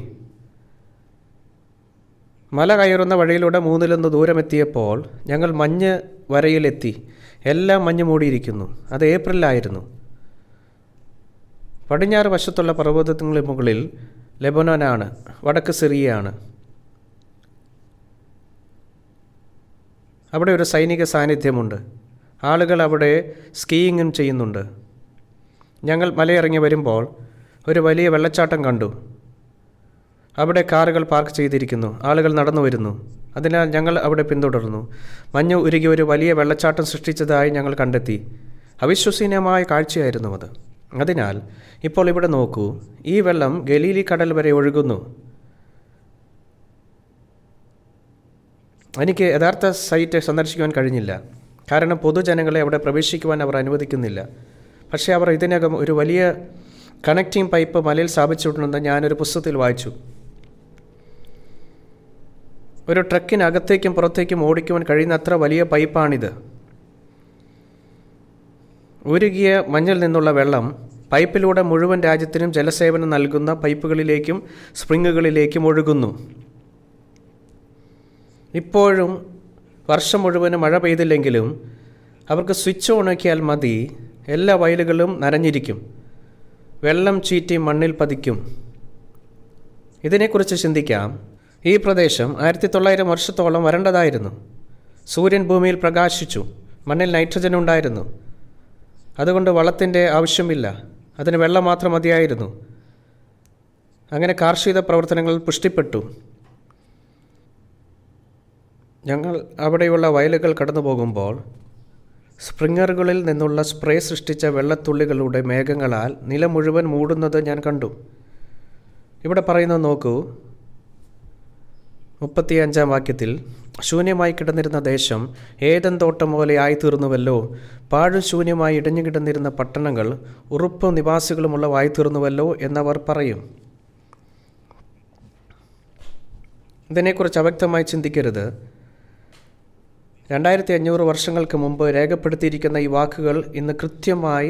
മല കയറുന്ന വഴിയിലൂടെ 3 ദൂരമെത്തിയപ്പോൾ ഞങ്ങൾ മഞ്ഞ് വരയിലെത്തി. എല്ലാം മഞ്ഞ് മൂടിയിരിക്കുന്നു. അത് ഏപ്രിലായിരുന്നു. പടിഞ്ഞാറ് വശത്തുള്ള പർവ്വതത്തിന് മുകളിൽ ലെബനോനാണ്, വടക്ക് സിറിയയാണ്. അവിടെ ഒരു സൈനിക സാന്നിധ്യമുണ്ട്. ആളുകൾ അവിടെ സ്കീയിങ്ങും ചെയ്യുന്നുണ്ട്. ഞങ്ങൾ മലയിറങ്ങി വരുമ്പോൾ ഒരു വലിയ വെള്ളച്ചാട്ടം കണ്ടു. അവിടെ കാറുകൾ പാർക്ക് ചെയ്തിരിക്കുന്നു. ആളുകൾ നടന്നു വരുന്നു. അതിനാൽ ഞങ്ങൾ അവിടെ പിന്തുടർന്നു. മഞ്ഞ് ഉരുകി ഒരു വലിയ വെള്ളച്ചാട്ടം സൃഷ്ടിച്ചതായി ഞങ്ങൾ കണ്ടെത്തി. അവിശ്വസനീയമായ കാഴ്ചയായിരുന്നു അത്. അതിനാൽ ഇപ്പോൾ ഇവിടെ നോക്കൂ, ഈ വെള്ളം ഗലീലി കടൽ വരെ ഒഴുകുന്നു. എനിക്ക് യഥാർത്ഥ സൈറ്റ് സന്ദർശിക്കുവാൻ കഴിഞ്ഞില്ല, കാരണം പൊതുജനങ്ങളെ അവിടെ പ്രവേശിക്കുവാൻ അവർ അനുവദിക്കുന്നില്ല. പക്ഷേ അവർ ഇതിനകം ഒരു വലിയ കണക്റ്റിംഗ് പൈപ്പ് മലയിൽ സ്ഥാപിച്ചിട്ടുണ്ടെന്ന് ഞാനൊരു പുസ്തകത്തിൽ വായിച്ചു. ഒരു ട്രക്കിനകത്തേക്കും പുറത്തേക്കും ഓടിക്കുവാൻ കഴിയുന്നത്ര വലിയ പൈപ്പാണിത്. ഉരുകിയ മഞ്ഞിൽ നിന്നുള്ള വെള്ളം പൈപ്പിലൂടെ മുഴുവൻ രാജ്യത്തിനും ജലസേവനം നൽകുന്ന പൈപ്പുകളിലേക്കും സ്പ്രിങ്ങുകളിലേക്കും ഒഴുകുന്നു. ഇപ്പോഴും വർഷം മുഴുവനും മഴ പെയ്തില്ലെങ്കിലും അവർക്ക് സ്വിച്ച് ഓണാക്കിയാൽ മതി, എല്ലാ വയലുകളും നനഞ്ഞിരിക്കും. വെള്ളം ചീറ്റി മണ്ണിൽ പതിക്കും. ഇതിനെക്കുറിച്ച് ചിന്തിക്കാം. ഈ പ്രദേശം 1900 വർഷത്തോളം വരണ്ടതായിരുന്നു. സൂര്യൻ ഭൂമിയിൽ പ്രകാശിച്ചു. മണ്ണിൽ നൈട്രജൻ ഉണ്ടായിരുന്നു. അതുകൊണ്ട് വളത്തിൻ്റെ ആവശ്യമില്ല. അതിന് വെള്ളം മാത്രം മതിയായിരുന്നു. അങ്ങനെ കാർഷിക പ്രവർത്തനങ്ങൾ പുഷ്ടിപ്പെട്ടു. ഞങ്ങൾ അവിടെയുള്ള വയലുകൾ കടന്നു പോകുമ്പോൾ സ്പ്രിങ്ങറുകളിൽ നിന്നുള്ള സ്പ്രേ സൃഷ്ടിച്ച വെള്ളത്തുള്ളികളുടെ മേഘങ്ങളാൽ നിലം മുഴുവൻ മൂടുന്നത് ഞാൻ കണ്ടു. ഇവിടെ പറയുന്നത് നോക്കൂ, 35-ാം വാക്യത്തിൽ, ശൂന്യമായി കിടന്നിരുന്ന ദേശം ഏദൻ തോട്ടം പോലെ ആയിത്തീർന്നുവല്ലോ. പാഴും ശൂന്യമായി ഇടഞ്ഞു കിടന്നിരുന്ന പട്ടണങ്ങൾ ഉറുപ്പും നിവാസികളുമുള്ളവായിത്തീർന്നുവല്ലോ എന്നവർ പറയും. ഇതിനെക്കുറിച്ച് അവ്യക്തമായി ചിന്തിക്കരുത്. 2500 വർഷങ്ങൾക്ക് മുമ്പ് രേഖപ്പെടുത്തിയിരിക്കുന്ന ഈ വാക്കുകൾ ഇന്ന് കൃത്യമായി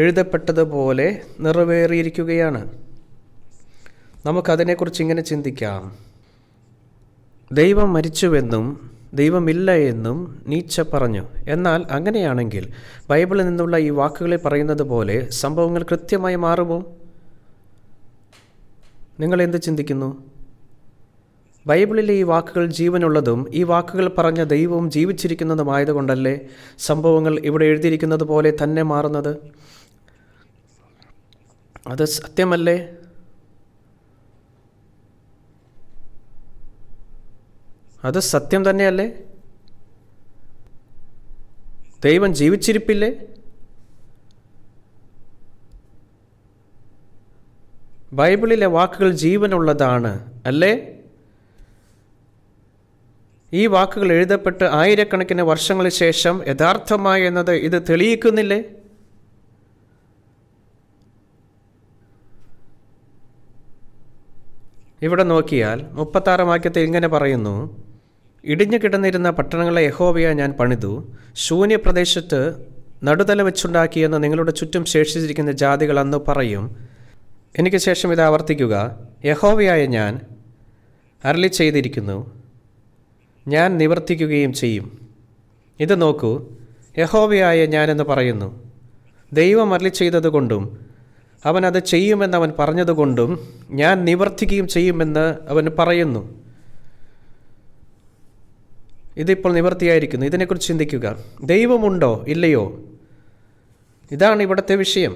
എഴുതപ്പെട്ടതുപോലെ നിറവേറിയിരിക്കുകയാണ്. നമുക്കതിനെക്കുറിച്ച് ഇങ്ങനെ ചിന്തിക്കാം. ദൈവം മരിച്ചുവെന്നും ദൈവമില്ല എന്നും നീച്ച പറഞ്ഞു. എന്നാൽ അങ്ങനെയാണെങ്കിൽ ബൈബിളിൽ നിന്നുള്ള ഈ വാക്കുകളെ പറയുന്നത് പോലെ സംഭവങ്ങൾ കൃത്യമായി മാറുമോ? നിങ്ങൾ എന്ത് ചിന്തിക്കുന്നു? ബൈബിളിലെ ഈ വാക്കുകൾ ജീവനുള്ളതും ഈ വാക്കുകൾ പറഞ്ഞ ദൈവവും ജീവിച്ചിരിക്കുന്നതുമായതുകൊണ്ടല്ലേ സംഭവങ്ങൾ ഇവിടെ എഴുതിയിരിക്കുന്നത് പോലെ തന്നെ മാറുന്നത്? അത് സത്യമല്ലേ? അത് സത്യം തന്നെയല്ലേ? ദൈവം ജീവിച്ചിരിപ്പില്ലേ? ബൈബിളിലെ വാക്കുകൾ ജീവനുള്ളതാണ് അല്ലേ? ഈ വാക്കുകൾ എഴുതപ്പെട്ട് ആയിരക്കണക്കിന് വർഷങ്ങൾക്ക് ശേഷം യഥാർത്ഥമായി എന്നത് ഇത് തെളിയിക്കുന്നില്ലേ? ഇവിടെ നോക്കിയാൽ 36-ാം വാക്യത്തിൽ ഇങ്ങനെ പറയുന്നു, ഇടിഞ്ഞു കിടന്നിരുന്ന പട്ടണങ്ങളെ യഹോവയെ ഞാൻ പണിതു, ശൂന്യപ്രദേശത്ത് നടുതല വെച്ചുണ്ടാക്കിയെന്ന് നിങ്ങളുടെ ചുറ്റും ശേഷിച്ചിരിക്കുന്ന ജാതികൾ അന്ന് പറയും. എനിക്ക് ശേഷം ഇത് ആവർത്തിക്കുക, യഹോവയായ ഞാൻ അരുളി ചെയ്തിരിക്കുന്നു, ഞാൻ നിവർത്തിക്കുകയും ചെയ്യും. ഇത് നോക്കൂ, യഹോവയായ ഞാനെന്ന് പറയുന്നു. ദൈവം അരുളി ചെയ്തതുകൊണ്ടും അവൻ അത് ചെയ്യുമെന്ന് അവൻ പറഞ്ഞതുകൊണ്ടും ഞാൻ നിവർത്തിക്കുകയും ചെയ്യുമെന്ന് അവൻ പറയുന്നു. ഇതിപ്പോൾ നിവർത്തിയായിരിക്കുന്നു. ഇതിനെക്കുറിച്ച് ചിന്തിക്കുക. ദൈവമുണ്ടോ ഇല്ലയോ? ഇതാണ് ഇവിടുത്തെ വിഷയം.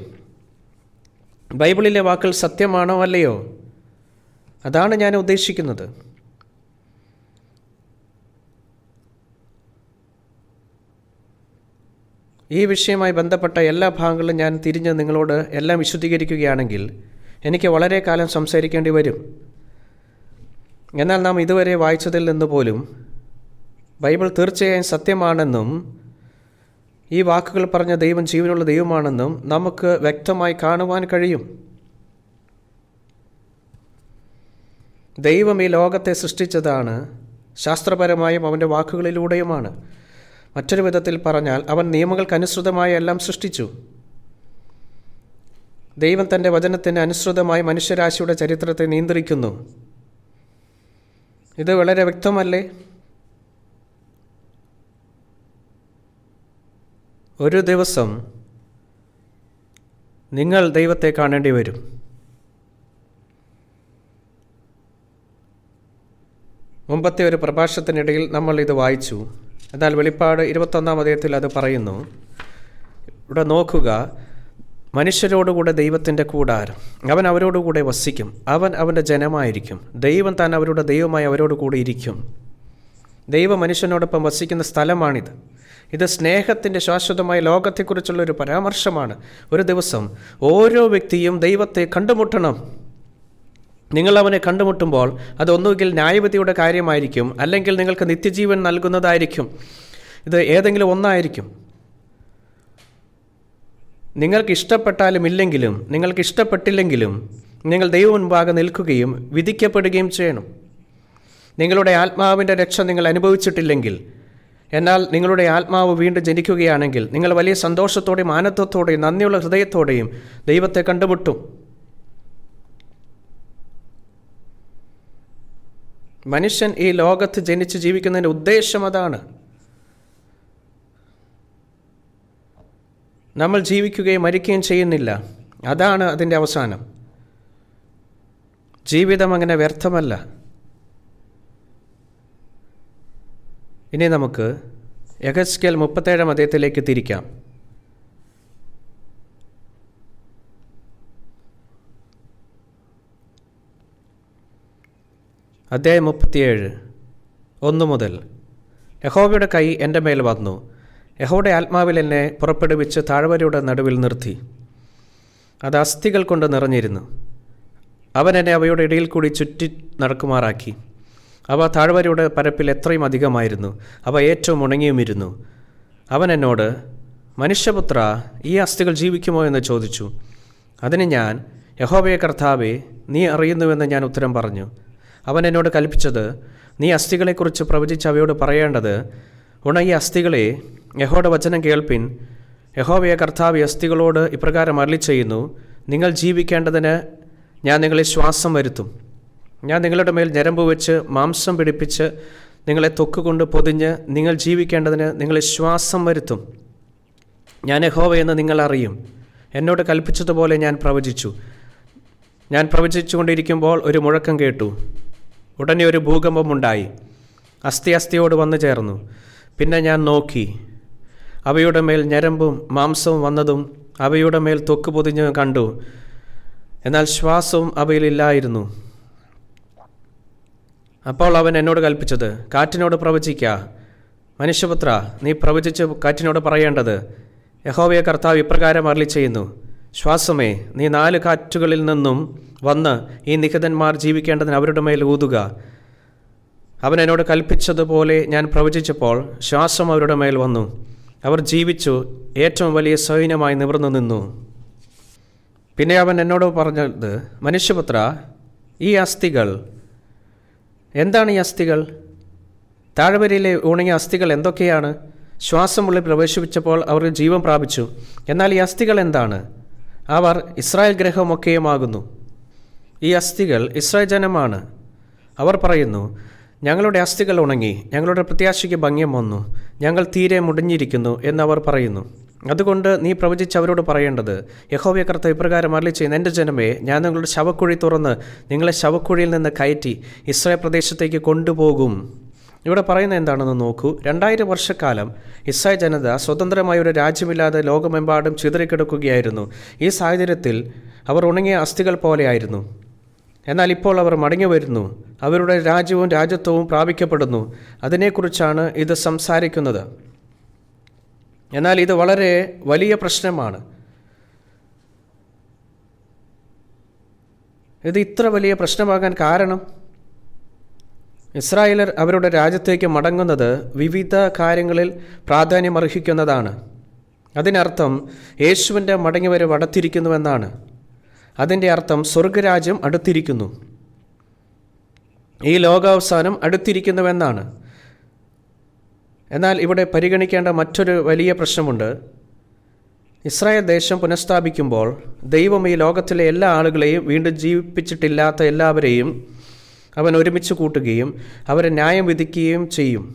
ബൈബിളിലെ വാക്കുകൾ സത്യമാണോ അല്ലയോ? അതാണ് ഞാൻ ഉദ്ദേശിക്കുന്നത്. ഈ വിഷയവുമായി ബന്ധപ്പെട്ട എല്ലാ ഭാഗങ്ങളും ഞാൻ തിരിഞ്ഞ് നിങ്ങളോട് എല്ലാം വിശദീകരിക്കുകയാണെങ്കിൽ എനിക്ക് വളരെ കാലം സംസാരിക്കേണ്ടി വരും. എന്നാൽ നാം ഇതുവരെ വായിച്ചതിൽ നിന്ന് പോലും ബൈബിൾ തീർച്ചയായും സത്യമാണെന്നും ഈ വാക്കുകൾ പറഞ്ഞ ദൈവം ജീവനുള്ള ദൈവമാണെന്നും നമുക്ക് വ്യക്തമായി കാണുവാൻ കഴിയും. ദൈവം ഈ ലോകത്തെ സൃഷ്ടിച്ചതാണ്. ശാസ്ത്രപരമായും അവൻ്റെ വാക്കുകളിലൂടെയുമാണ്. മറ്റൊരു വിധത്തിൽ പറഞ്ഞാൽ അവൻ നിയമങ്ങൾക്കനുസൃതമായി എല്ലാം സൃഷ്ടിച്ചു. ദൈവം തൻ്റെ വചനത്തിന് അനുസൃതമായി മനുഷ്യരാശിയുടെ ചരിത്രത്തെ നിയന്ത്രിക്കുന്നു. ഇത് വളരെ വ്യക്തമല്ലേ? ഒരു ദിവസം നിങ്ങൾ ദൈവത്തെ കാണേണ്ടി വരും. മുമ്പത്തെ ഒരു പ്രഭാഷണത്തിനിടയിൽ നമ്മൾ ഇത് വായിച്ചു. എന്നാൽ വെളിപ്പാട് 21-ാം അധ്യായത്തിൽ അത് പറയുന്നു. ഇവിടെ നോക്കുക, മനുഷ്യരോടുകൂടെ ദൈവത്തിൻ്റെ കൂടാരം, അവൻ അവരോടുകൂടെ വസിക്കും, അവൻ അവൻ്റെ ജനമായിരിക്കും, ദൈവം താൻ അവരുടെ ദൈവമായി അവരോട് കൂടി ഇരിക്കും. ദൈവം മനുഷ്യനോടൊപ്പം വസിക്കുന്ന സ്ഥലമാണിത്. ഇത് സ്നേഹത്തിൻ്റെ ശാശ്വതമായ ലോകത്തെക്കുറിച്ചുള്ളൊരു പരാമർശമാണ്. ഒരു ദിവസം ഓരോ വ്യക്തിയും ദൈവത്തെ കണ്ടുമുട്ടണം. നിങ്ങൾ അവനെ കണ്ടുമുട്ടുമ്പോൾ അതൊന്നുകിൽ ന്യായവിധിയുടെ കാര്യമായിരിക്കും, അല്ലെങ്കിൽ നിങ്ങൾക്ക് നിത്യജീവൻ നൽകുന്നതായിരിക്കും. ഇത് ഏതെങ്കിലും ഒന്നായിരിക്കും. നിങ്ങൾക്ക് ഇഷ്ടപ്പെട്ടാലും ഇല്ലെങ്കിലും, നിങ്ങൾക്ക് ഇഷ്ടപ്പെട്ടില്ലെങ്കിലും നിങ്ങൾ ദൈവം മുൻപാകെ നിൽക്കുകയും വിധിക്കപ്പെടുകയും ചെയ്യണം. നിങ്ങളുടെ ആത്മാവിൻ്റെ രക്ഷ നിങ്ങൾ അനുഭവിച്ചിട്ടില്ലെങ്കിൽ, എന്നാൽ നിങ്ങളുടെ ആത്മാവ് വീണ്ടും ജനിക്കുകയാണെങ്കിൽ, നിങ്ങൾ വലിയ സന്തോഷത്തോടെയും ആനന്ദത്തോടെയും നന്ദിയുള്ള ഹൃദയത്തോടെയും ദൈവത്തെ കണ്ടുമുട്ടും. മനുഷ്യൻ ഈ ലോകത്ത് ജനിച്ച് ജീവിക്കുന്നതിൻ്റെ ഉദ്ദേശം അതാണ്. നമ്മൾ ജീവിക്കുകയും മരിക്കുകയും ചെയ്യുന്നില്ല. അതാണ് അതിൻ്റെ അവസാനം. ജീവിതം അങ്ങനെ വ്യർത്ഥമല്ല. ഇനി നമുക്ക് യെഹെസ്കേൽ 37-ാം അധ്യായത്തിലേക്ക് തിരിക്കാം. അധ്യായം 37, 1 മുതൽ. യഹോവയുടെ കൈ എൻ്റെ മേൽ വന്നു. യഹോവയുടെ ആത്മാവിൽ എന്നെ പുറപ്പെടുവിച്ച് താഴ്വരയുടെ നടുവിൽ നിർത്തി. അത് അസ്ഥികൾ കൊണ്ട് നിറഞ്ഞിരുന്നു. അവൻ എന്നെ അവയുടെ ഇടയിൽ കൂടി ചുറ്റി നടക്കുമാറാക്കി. അവ താഴ്വരയുടെ പരപ്പിൽ എത്രയും അധികമായിരുന്നു. അവ ഏറ്റവും ഉണങ്ങിയുമിരുന്നു. അവൻ എന്നോട്, മനുഷ്യപുത്ര, ഈ അസ്ഥികൾ ജീവിക്കുമോ എന്ന് ചോദിച്ചു. അതിന് ഞാൻ, യഹോവയെ കർത്താവേ, നീ അറിയുന്നുവെന്ന് ഞാൻ ഉത്തരം പറഞ്ഞു. അവൻ എന്നോട് കൽപ്പിച്ചത്, നീ അസ്ഥികളെക്കുറിച്ച് പ്രവചിച്ച് അവയോട് പറയേണ്ടത്, ഉണങ്ങിയ അസ്ഥികളെ, യഹോവയുടെ വചനം കേൾപ്പിൻ. യഹോവയെ കർത്താവ് അസ്ഥികളോട് ഇപ്രകാരം അരുളി ചെയ്യുന്നു, നിങ്ങൾ ജീവിക്കേണ്ടതിന് ഞാൻ നിങ്ങളെ ശ്വാസം വരുത്തും. ഞാൻ നിങ്ങളുടെ മേൽ ഞരമ്പ് വെച്ച് മാംസം പിടിപ്പിച്ച് നിങ്ങളെ തൊക്കുകൊണ്ട് പൊതിഞ്ഞ് നിങ്ങൾ ജീവിക്കേണ്ടതിന് നിങ്ങളെ ശ്വാസം വരുത്തും. ഞാൻ യഹോവയെന്ന് നിങ്ങൾ അറിയും. എന്നോട് കൽപ്പിച്ചതുപോലെ ഞാൻ പ്രവചിച്ചു. ഞാൻ പ്രവചിച്ചുകൊണ്ടിരിക്കുമ്പോൾ ഒരു മുഴക്കം കേട്ടു. ഉടനെ ഒരു ഭൂകമ്പമുണ്ടായി. അസ്ഥി അസ്ഥിയോട് വന്നു ചേർന്നു. പിന്നെ ഞാൻ നോക്കി, അവയുടെ മേൽ ഞരമ്പും മാംസവും വന്നതും അവയുടെ മേൽ തൊക്ക് പൊതിഞ്ഞ് കണ്ടു. എന്നാൽ ശ്വാസവും അവയിലില്ലായിരുന്നു. അപ്പോൾ അവൻ എന്നോട് കൽപ്പിച്ചത്, കാറ്റിനോട് പ്രവചിക്ക. മനുഷ്യപുത്ര, നീ പ്രവചിച്ച് കാറ്റിനോട് പറയേണ്ടത്, യഹോവയെ കർത്താവ് ഇപ്രകാരം അരുളി ചെയ്യുന്നു, ശ്വാസമേ, നീ 4 കാറ്റുകളിൽ നിന്നും വന്ന് ഈ നിഹതന്മാർ ജീവിക്കേണ്ടതിന് അവരുടെ മേൽ ഊതുക. അവൻ എന്നോട് കൽപ്പിച്ചതുപോലെ ഞാൻ പ്രവചിച്ചപ്പോൾ ശ്വാസം അവരുടെ മേൽ വന്നു. അവർ ജീവിച്ചു, ഏറ്റവും വലിയ സൈന്യമായി നിവർന്നു നിന്നു. പിന്നെ അവൻ എന്നോട് പറഞ്ഞത്, മനുഷ്യപുത്ര, ഈ അസ്ഥികൾ എന്താണ്? ഈ അസ്ഥികൾ, താഴ്വരയിലെ ഉണങ്ങിയ അസ്ഥികൾ എന്തൊക്കെയാണ്? ശ്വാസമുള്ളിൽ പ്രവേശിപ്പിച്ചപ്പോൾ അവർ ജീവൻ പ്രാപിച്ചു. എന്നാൽ ഈ അസ്ഥികൾ എന്താണ്? അവർ ഇസ്രായേൽ ഗൃഹമൊക്കെയുമാകുന്നു. ഈ അസ്ഥികൾ ഇസ്രായേൽ ജനമാണ്. അവർ പറയുന്നു, ഞങ്ങളുടെ അസ്ഥികൾ ഉണങ്ങി, ഞങ്ങളുടെ പ്രത്യാശയ്ക്ക് ഭംഗ്യം വന്നു, ഞങ്ങൾ തീരെ മുടിഞ്ഞിരിക്കുന്നു എന്നവർ പറയുന്നു. അതുകൊണ്ട് നീ പ്രവചിച്ച് അവരോട് പറയേണ്ടത്, യഹോവയെ കർത്താവ് ഇപ്രകാരം അരുളി ചെയ്യുന്ന എൻ്റെ ജനമേ, ഞാൻ നിങ്ങളുടെ ശവക്കുഴി തുറന്ന് നിങ്ങളെ ശവക്കുഴിയിൽ നിന്ന് കയറ്റി ഇസ്രായേൽ പ്രദേശത്തേക്ക് കൊണ്ടുപോകും. ഇവിടെ പറയുന്നത് എന്താണെന്ന് നോക്കൂ. 2000 വർഷക്കാലം ഇസ്രായേൽ ജനത സ്വതന്ത്രമായ ഒരു രാജ്യമില്ലാതെ ലോകമെമ്പാടും ചിതറിക്കിടക്കുകയായിരുന്നു. ഈ സാഹചര്യത്തിൽ അവർ ഉണങ്ങിയ അസ്ഥികൾ പോലെയായിരുന്നു. എന്നാൽ ഇപ്പോൾ അവർ മടങ്ങി വരുന്നു. അവരുടെ രാജ്യവും രാജ്യത്വവും പ്രാപിക്കപ്പെടുന്നു. അതിനെക്കുറിച്ചാണ് ഇത് സംസാരിക്കുന്നത്. എന്നാൽ ഇത് വളരെ വലിയ പ്രശ്നമാണ്. ഇത് ഇത്ര വലിയ പ്രശ്നമാകാൻ കാരണം, ഇസ്രായേലർ അവരുടെ രാജ്യത്തേക്ക് മടങ്ങുന്നത് വിവിധ കാര്യങ്ങളിൽ പ്രാധാന്യമർഹിക്കുന്നതാണ്. അതിനർത്ഥം യേശുവിൻ്റെ മടങ്ങിവരവ് അടുത്തിരിക്കുന്നുവെന്നാണ്. അതിൻ്റെ അർത്ഥം സ്വർഗരാജ്യം അടുത്തിരിക്കുന്നു, ഈ ലോകാവസാനം അടുത്തിരിക്കുന്നുവെന്നാണ്. എന്നാൽ ഇവിടെ പരിഗണിക്കേണ്ട മറ്റൊരു വലിയ പ്രശ്നമുണ്ട്. ഇസ്രായേൽ ദേശം പുനഃസ്ഥാപിക്കുമ്പോൾ ദൈവം ഈ ലോകത്തിലെ എല്ലാ ആളുകളെയും വീണ്ടും ജീവിപ്പിച്ചിട്ടില്ലാത്ത എല്ലാവരെയും അവൻ ഒരുമിച്ച് കൂട്ടുകയും അവരെ ന്യായം വിധിക്കുകയും ചെയ്യും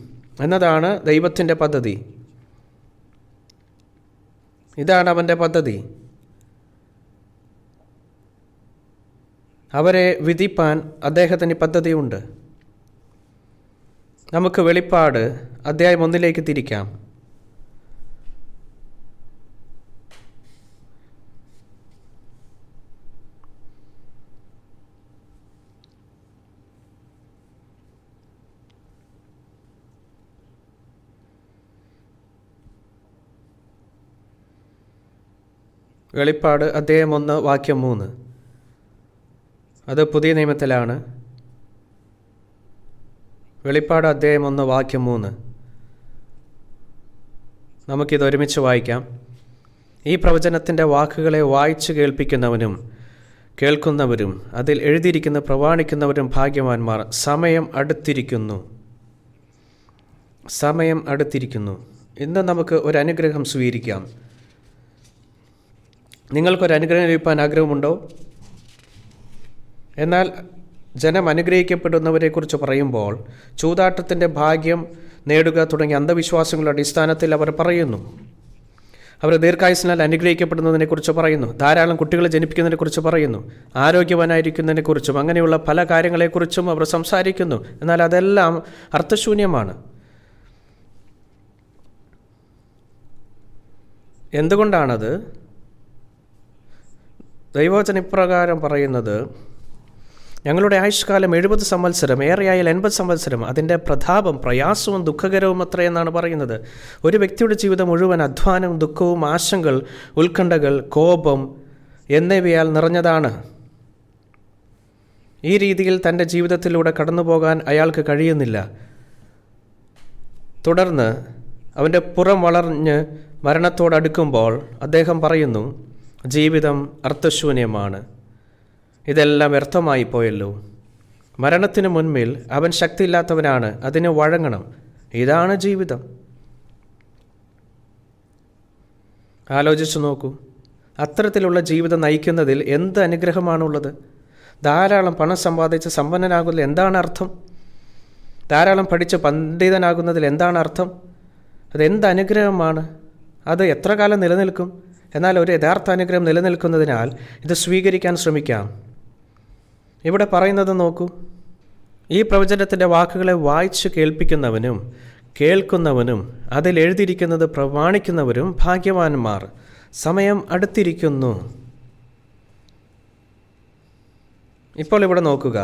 എന്നതാണ് ദൈവത്തിൻ്റെ പദ്ധതി. ഇതാണ് അവൻ്റെ പദ്ധതി. അവരെ വിധിപ്പാൻ അദ്ദേഹത്തിന് പദ്ധതിയുണ്ട്. നമുക്ക് വെളിപ്പാട് അധ്യായം 1 തിരിക്കാം. വെളിപ്പാട് അധ്യായം 1 വാക്യം 3. അത് പുതിയ നിയമത്തിലാണ്. വെളിപ്പാട് അധ്യായം 1 വാക്യം 3. നമുക്കിത് ഒരുമിച്ച് വായിക്കാം. ഈ പ്രവചനത്തിൻ്റെ വാക്കുകളെ വായിച്ചു കേൾപ്പിക്കുന്നവനും കേൾക്കുന്നവരും അതിൽ എഴുതിയിരിക്കുന്ന പ്രമാണിക്കുന്നവരും ഭാഗ്യവാന്മാർ. സമയം അടുത്തിരിക്കുന്നു. സമയം അടുത്തിരിക്കുന്നു. ഇന്ന് നമുക്ക് ഒരു അനുഗ്രഹം സ്വീകരിക്കാം. നിങ്ങൾക്കൊരു അനുഗ്രഹം ലഭിക്കാൻ ആഗ്രഹമുണ്ടോ? എന്നാൽ ജനം അനുഗ്രഹിക്കപ്പെടുന്നവരെക്കുറിച്ച് പറയുമ്പോൾ ചൂതാട്ടത്തിൻ്റെ ഭാഗ്യം നേടുക തുടങ്ങിയ അന്ധവിശ്വാസങ്ങളുടെ അടിസ്ഥാനത്തിൽ അവർ പറയുന്നു. അവർ ദീർഘായുസ്സിനാൽ അനുഗ്രഹിക്കപ്പെടുന്നതിനെക്കുറിച്ച് പറയുന്നു. ധാരാളം കുട്ടികളെ ജനിപ്പിക്കുന്നതിനെക്കുറിച്ച് പറയുന്നു. ആരോഗ്യവാനായിരിക്കുന്നതിനെക്കുറിച്ചും അങ്ങനെയുള്ള പല കാര്യങ്ങളെക്കുറിച്ചും അവർ സംസാരിക്കുന്നു. എന്നാൽ അതെല്ലാം അർത്ഥശൂന്യമാണ്. എന്തുകൊണ്ടാണത്? ദൈവവചനം ഇപ്രകാരം പറയുന്നത്, ഞങ്ങളുടെ ആയുഷ്കാലം 70 സംവത്സരം, ഏറെയായാൽ 80 സംവത്സരം. അതിൻ്റെ പ്രതാപം പ്രയാസവും ദുഃഖകരവും അത്രയെന്നാണ് പറയുന്നത്. ഒരു വ്യക്തിയുടെ ജീവിതം മുഴുവൻ അധ്വാനവും ദുഃഖവും ആശങ്കകൾ, ഉത്കണ്ഠകൾ, കോപം എന്നിവയാൽ നിറഞ്ഞതാണ്. ഈ രീതിയിൽ തൻ്റെ ജീവിതത്തിലൂടെ കടന്നു പോകാൻ അയാൾക്ക് കഴിയുന്നില്ല. തുടർന്ന് അവൻ്റെ പുറം വളർഞ്ഞ് മരണത്തോടടുക്കുമ്പോൾ അദ്ദേഹം പറയുന്നു, ജീവിതം അർത്ഥശൂന്യമാണ്, ഇതെല്ലാം വ്യർത്ഥമായി പോയല്ലോ. മരണത്തിന് മുൻപിൽ അവൻ ശക്തിയില്ലാത്തവനാണ്, അതിന് വഴങ്ങണം. ഇതാണ് ജീവിതം. ആലോചിച്ചു നോക്കൂ. അത്തരത്തിലുള്ള ജീവിതം നയിക്കുന്നതിൽ എന്ത് അനുഗ്രഹമാണുള്ളത്? ധാരാളം പണം സമ്പാദിച്ച് സമ്പന്നനാകുന്നതിൽ എന്താണ് അർത്ഥം? ധാരാളം പഠിച്ച് പണ്ഡിതനാകുന്നതിൽ എന്താണ് അർത്ഥം? അതെന്ത് അനുഗ്രഹമാണ്? അത് എത്ര കാലം നിലനിൽക്കും? എന്നാൽ ഒരു യഥാർത്ഥ അനുഗ്രഹം നിലനിൽക്കുന്നതിനാൽ ഇത് സ്വീകരിക്കാൻ ശ്രമിക്കാം. ഇവിടെ പറയുന്നത് നോക്കൂ. ഈ പ്രവചനത്തിൻ്റെ വാക്കുകളെ വായിച്ച് കേൾപ്പിക്കുന്നവനും കേൾക്കുന്നവനും അതിൽ എഴുതിയിരിക്കുന്നത് പ്രമാണിക്കുന്നവരും ഭാഗ്യവാന്മാർ. സമയം അടുത്തിരിക്കുന്നു. ഇപ്പോൾ ഇവിടെ നോക്കുക.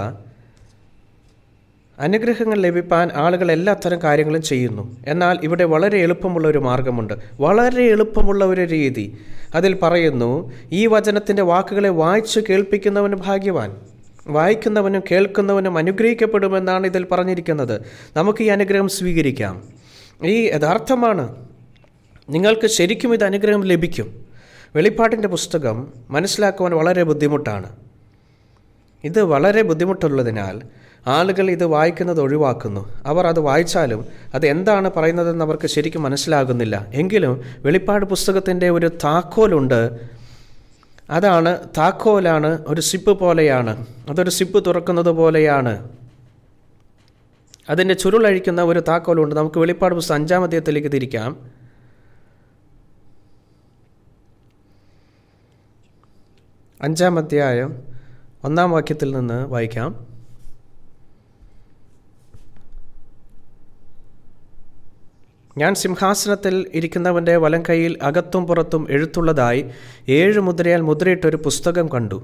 അനുഗ്രഹങ്ങൾ ലഭിക്കാൻ ആളുകൾ എല്ലാത്തരം കാര്യങ്ങളും ചെയ്യുന്നു. എന്നാൽ ഇവിടെ വളരെ എളുപ്പമുള്ള ഒരു മാർഗമുണ്ട്, വളരെ എളുപ്പമുള്ള ഒരു രീതി. അതിൽ പറയുന്നു, ഈ വചനത്തിൻ്റെ വാക്കുകളെ വായിച്ചു കേൾപ്പിക്കുന്നവന് ഭാഗ്യവാൻ. വായിക്കുന്നവനും കേൾക്കുന്നവനും അനുഗ്രഹിക്കപ്പെടുമെന്നാണ് ഇതിൽ പറഞ്ഞിരിക്കുന്നത്. നമുക്ക് ഈ അനുഗ്രഹം സ്വീകരിക്കാം. ഈ യഥാർത്ഥമാണ്. നിങ്ങൾക്ക് ശരിക്കും ഇത് അനുഗ്രഹം ലഭിക്കും. വെളിപ്പാടിൻ്റെ പുസ്തകം മനസ്സിലാക്കുവാൻ വളരെ ബുദ്ധിമുട്ടാണ്. ഇത് വളരെ ബുദ്ധിമുട്ടുള്ളതിനാൽ ആളുകൾ ഇത് വായിക്കുന്നത് ഒഴിവാക്കുന്നു. അവർ അത് വായിച്ചാലും അത് എന്താണ് പറയുന്നതെന്ന് അവർക്ക് ശരിക്കും മനസ്സിലാകുന്നില്ല. എങ്കിലും വെളിപ്പാട് പുസ്തകത്തിൻ്റെ ഒരു താക്കോലുണ്ട്. താക്കോലാണ് ഒരു സിപ്പ് പോലെയാണ്. അതൊരു സിപ്പ് തുറക്കുന്നത് പോലെയാണ്. അതിൻ്റെ ചുരുളഴിക്കുന്ന ഒരു താക്കോലുണ്ട്. നമുക്ക് വെളിപ്പാട് പുസ്തകം 5-ാം അധ്യായത്തിലേക്ക് തിരിക്കാം. 5-ാം അധ്യായം 1-ാം വാക്യത്തിൽ നിന്ന് വായിക്കാം. ഞാൻ സിംഹാസനത്തിൽ ഇരിക്കുന്നവൻ്റെ വലം കൈയിൽ അകത്തും പുറത്തും എഴുത്തുള്ളതായി 7 മുദ്രയാൽ മുദ്രയിട്ടൊരു പുസ്തകം കണ്ടു.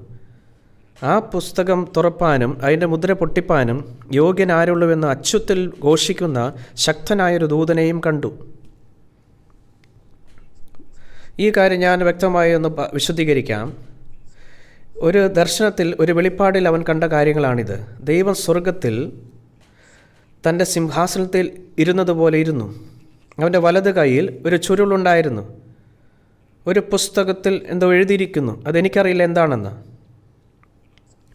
ആ പുസ്തകം തുറപ്പാനും അതിൻ്റെ മുദ്ര പൊട്ടിപ്പാനും യോഗ്യനാരുള്ളൂവെന്ന് അത്യുത്തിൽ ഘോഷിക്കുന്ന ശക്തനായൊരു ദൂതനെയും കണ്ടു. ഈ കാര്യം ഞാൻ വ്യക്തമായി ഒന്ന് വിശദീകരിക്കാം. ഒരു ദർശനത്തിൽ, ഒരു വെളിപ്പാടിൽ അവൻ കണ്ട കാര്യങ്ങളാണിത്. ദൈവം സ്വർഗത്തിൽ തൻ്റെ സിംഹാസനത്തിൽ ഇരുന്നതുപോലെ ഇരുന്നു. അവൻ്റെ വലത് കൈയിൽ ഒരു ചുരുളുണ്ടായിരുന്നു. ഒരു പുസ്തകത്തിൽ എന്തോ എഴുതിയിരിക്കുന്നു. അതെനിക്കറിയില്ല എന്താണെന്ന്.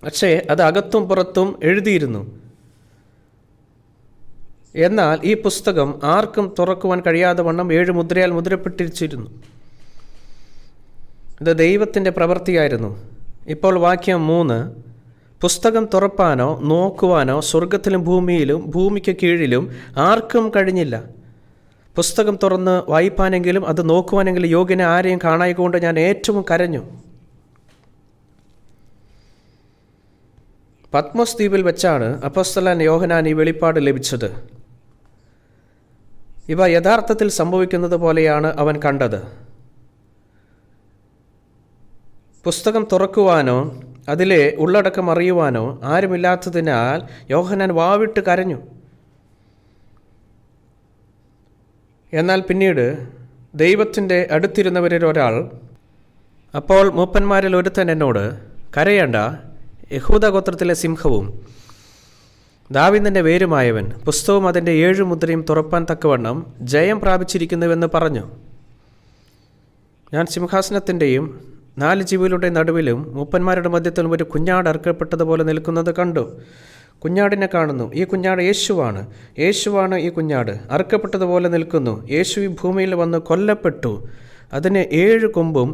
പക്ഷേ അത് അകത്തും പുറത്തും എഴുതിയിരുന്നു. എന്നാൽ ഈ പുസ്തകം ആർക്കും തുറക്കുവാൻ കഴിയാതെ വണ്ണം 7 മുദ്രയാൽ മുദ്രപ്പെട്ടിരിച്ചിരുന്നു. ഇത് ദൈവത്തിൻ്റെ പ്രവൃത്തിയായിരുന്നു. ഇപ്പോൾ വാക്യം 3, പുസ്തകം തുറപ്പാനോ നോക്കുവാനോ സ്വർഗത്തിലും ഭൂമിയിലും ഭൂമിക്ക് കീഴിലും ആർക്കും കഴിഞ്ഞില്ല. പുസ്തകം തുറന്ന് വായിപ്പാനെങ്കിലും അത് നോക്കുവാനെങ്കിലും യോഗ്യനെ ആരെയും കാണായിക്കൊണ്ട് ഞാൻ ഏറ്റവും കരഞ്ഞു. പത്മോസ് ദ്വീപിൽ വെച്ചാണ് അപ്പോസ്തലൻ യോഹന്നാൻ ഈ വെളിപ്പാട് ലഭിച്ചത്. ഇവ യഥാർത്ഥത്തിൽ സംഭവിക്കുന്നത് പോലെയാണ് അവൻ കണ്ടത്. പുസ്തകം തുറക്കുവാനോ അതിലെ ഉള്ളടക്കം അറിയുവാനോ ആരുമില്ലാത്തതിനാൽ യോഹന്നാൻ വാവിട്ട് കരഞ്ഞു. എന്നാൽ പിന്നീട് ദൈവത്തിൻ്റെ അടുത്തിരുന്നവരിൽ ഒരാൾ, അപ്പോൾ മൂപ്പന്മാരിൽ ഒരുത്തൻ എന്നോട്, കരയണ്ട, യഹൂദ ഗോത്രത്തിലെ സിംഹവും ദാവീദിൻ്റെ വേരുമായവൻ പുസ്തകവും അതിൻ്റെ 7 മുദ്രയും തുറപ്പാൻ തക്കവണ്ണം ജയം പ്രാപിച്ചിരിക്കുന്നുവെന്ന് പറഞ്ഞു. ഞാൻ സിംഹാസനത്തിൻ്റെയും 4 ജീവികളുടെ നടുവിലും മൂപ്പന്മാരുടെ മധ്യത്തിലും ഒരു കുഞ്ഞാട് അറുക്കപ്പെട്ടതുപോലെ നിൽക്കുന്നത് കണ്ടു. കുഞ്ഞാടിനെ കാണുന്നു. ഈ കുഞ്ഞാട് യേശുവാണ് ഈ കുഞ്ഞാട്. അറുക്കപ്പെട്ടതുപോലെ നിൽക്കുന്നു. യേശു ഈ ഭൂമിയിൽ വന്ന് കൊല്ലപ്പെട്ടു. അതിന് 7 കൊമ്പും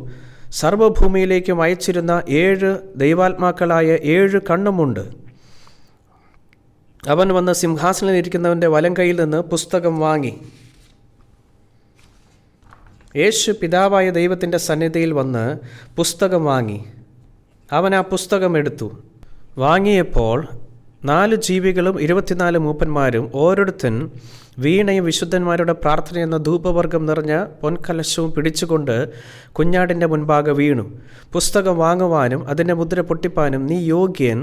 സർവ്വഭൂമിയിലേക്കും അയച്ചിരുന്ന 7 ദൈവാത്മാക്കളായ 7 കണ്ണുമുണ്ട്. അവൻ വന്ന് സിംഹാസനത്തിൽ ഇരിക്കുന്നവൻ്റെ വലം കയ്യിൽ നിന്ന് പുസ്തകം വാങ്ങി. യേശു പിതാവായ ദൈവത്തിൻ്റെ സന്നിധിയിൽ വന്ന് പുസ്തകം വാങ്ങി. അവൻ ആ പുസ്തകം എടുത്തു. വാങ്ങിയപ്പോൾ 4 ജീവികളും 24 മൂപ്പന്മാരും ഓരോരുത്തൻ വീണയും വിശുദ്ധന്മാരുടെ പ്രാർത്ഥന എന്ന ധൂപവർഗം നിറഞ്ഞ പൊൻകലശവും പിടിച്ചുകൊണ്ട് കുഞ്ഞാടിൻ്റെ മുൻപാകെ വീണു. പുസ്തകം വാങ്ങുവാനും അതിൻ്റെ മുദ്ര പൊട്ടിപ്പാനും നീ യോഗ്യൻ,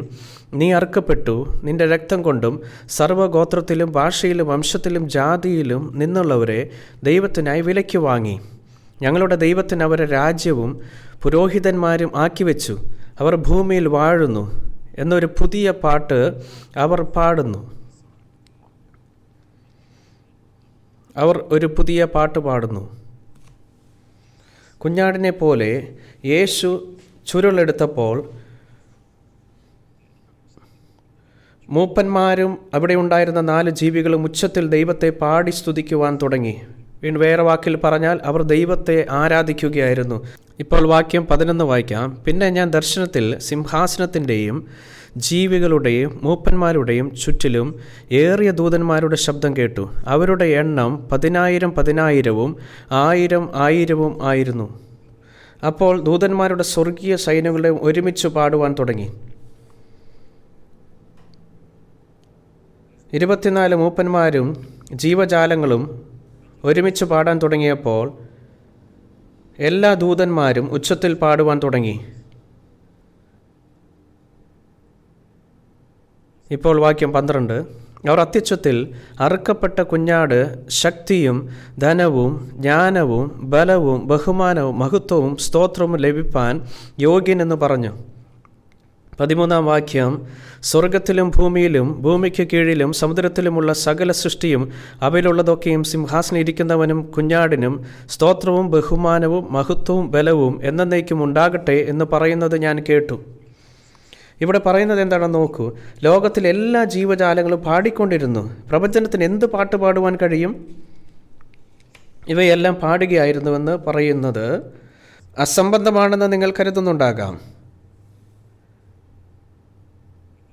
നീ അറുക്കപ്പെട്ടു, നിന്റെ രക്തം കൊണ്ടും സർവ്വഗോത്രത്തിലും ഭാഷയിലും വംശത്തിലും ജാതിയിലും നിന്നുള്ളവരെ ദൈവത്തിനായി വിലയ്ക്ക് വാങ്ങി. ഞങ്ങളുടെ ദൈവത്തിന് അവരെ രാജ്യവും പുരോഹിതന്മാരും ആക്കിവെച്ചു. അവർ ഭൂമിയിൽ വാഴുന്നു എന്നൊരു പുതിയ പാട്ട് അവർ പാടുന്നു. അവർ ഒരു പുതിയ പാട്ട് പാടുന്നു. കുഞ്ഞാടിനെ പോലെ യേശു ചുരുളെടുത്തപ്പോൾ മൂപ്പന്മാരും അവിടെ ഉണ്ടായിരുന്ന 4 ജീവികളും ഉച്ചത്തിൽ ദൈവത്തെ പാടി സ്തുതിക്കുവാൻ തുടങ്ങി. വേറെ വാക്കിൽ പറഞ്ഞാൽ അവർ ദൈവത്തെ ആരാധിക്കുകയായിരുന്നു. ഇപ്പോൾ വാക്യം 11 വായിക്കാം. പിന്നെ ഞാൻ ദർശനത്തിൽ സിംഹാസനത്തിൻ്റെയും ജീവികളുടെയും മൂപ്പന്മാരുടെയും ചുറ്റിലും ഏറിയ ദൂതന്മാരുടെ ശബ്ദം കേട്ടു. അവരുടെ എണ്ണം 10,000 10,000-ഉം 1,000 1,000-ഉം ആയിരുന്നു. അപ്പോൾ ദൂതന്മാരുടെ സ്വർഗീയ സൈന്യങ്ങളെ ഒരുമിച്ച് പാടുവാൻ തുടങ്ങി. 24 മൂപ്പന്മാരും ജീവജാലങ്ങളും ഒരുമിച്ച് പാടാൻ തുടങ്ങിയപ്പോൾ എല്ലാ ദൂതന്മാരും ഉച്ചത്തിൽ പാടുവാൻ തുടങ്ങി. ഇപ്പോൾ വാക്യം 12. അവർ അത്യുച്ചത്തിൽ അറുക്കപ്പെട്ട കുഞ്ഞാട് ശക്തിയും ധനവും ജ്ഞാനവും ബലവും ബഹുമാനവും മഹത്വവും സ്തോത്രവും ലഭിപ്പാൻ യോഗ്യനെന്ന് പറഞ്ഞു. 13 വാക്യം. സ്വർഗത്തിലും ഭൂമിയിലും ഭൂമിക്ക് കീഴിലും സമുദ്രത്തിലുമുള്ള സകല സൃഷ്ടിയും അവയിലുള്ളതൊക്കെയും സിംഹാസനം ഇരിക്കുന്നവനും കുഞ്ഞാടിനും സ്തോത്രവും ബഹുമാനവും മഹത്വവും ബലവും എന്നേക്കും ഉണ്ടാകട്ടെ എന്ന് പറയുന്നത് ഞാൻ കേട്ടു. ഇവിടെ പറയുന്നത് എന്താണെന്ന് നോക്കൂ. ലോകത്തിലെ എല്ലാ ജീവജാലങ്ങളും പാടിക്കൊണ്ടിരുന്നു. പ്രപഞ്ചത്തിന് എന്ത് പാട്ട് പാടുവാൻ കഴിയും? ഇവയെല്ലാം പാടുകയായിരുന്നുവെന്ന് പറയുന്നത് അസംബന്ധമാണെന്ന് നിങ്ങൾ കരുതുന്നുണ്ടാകാം.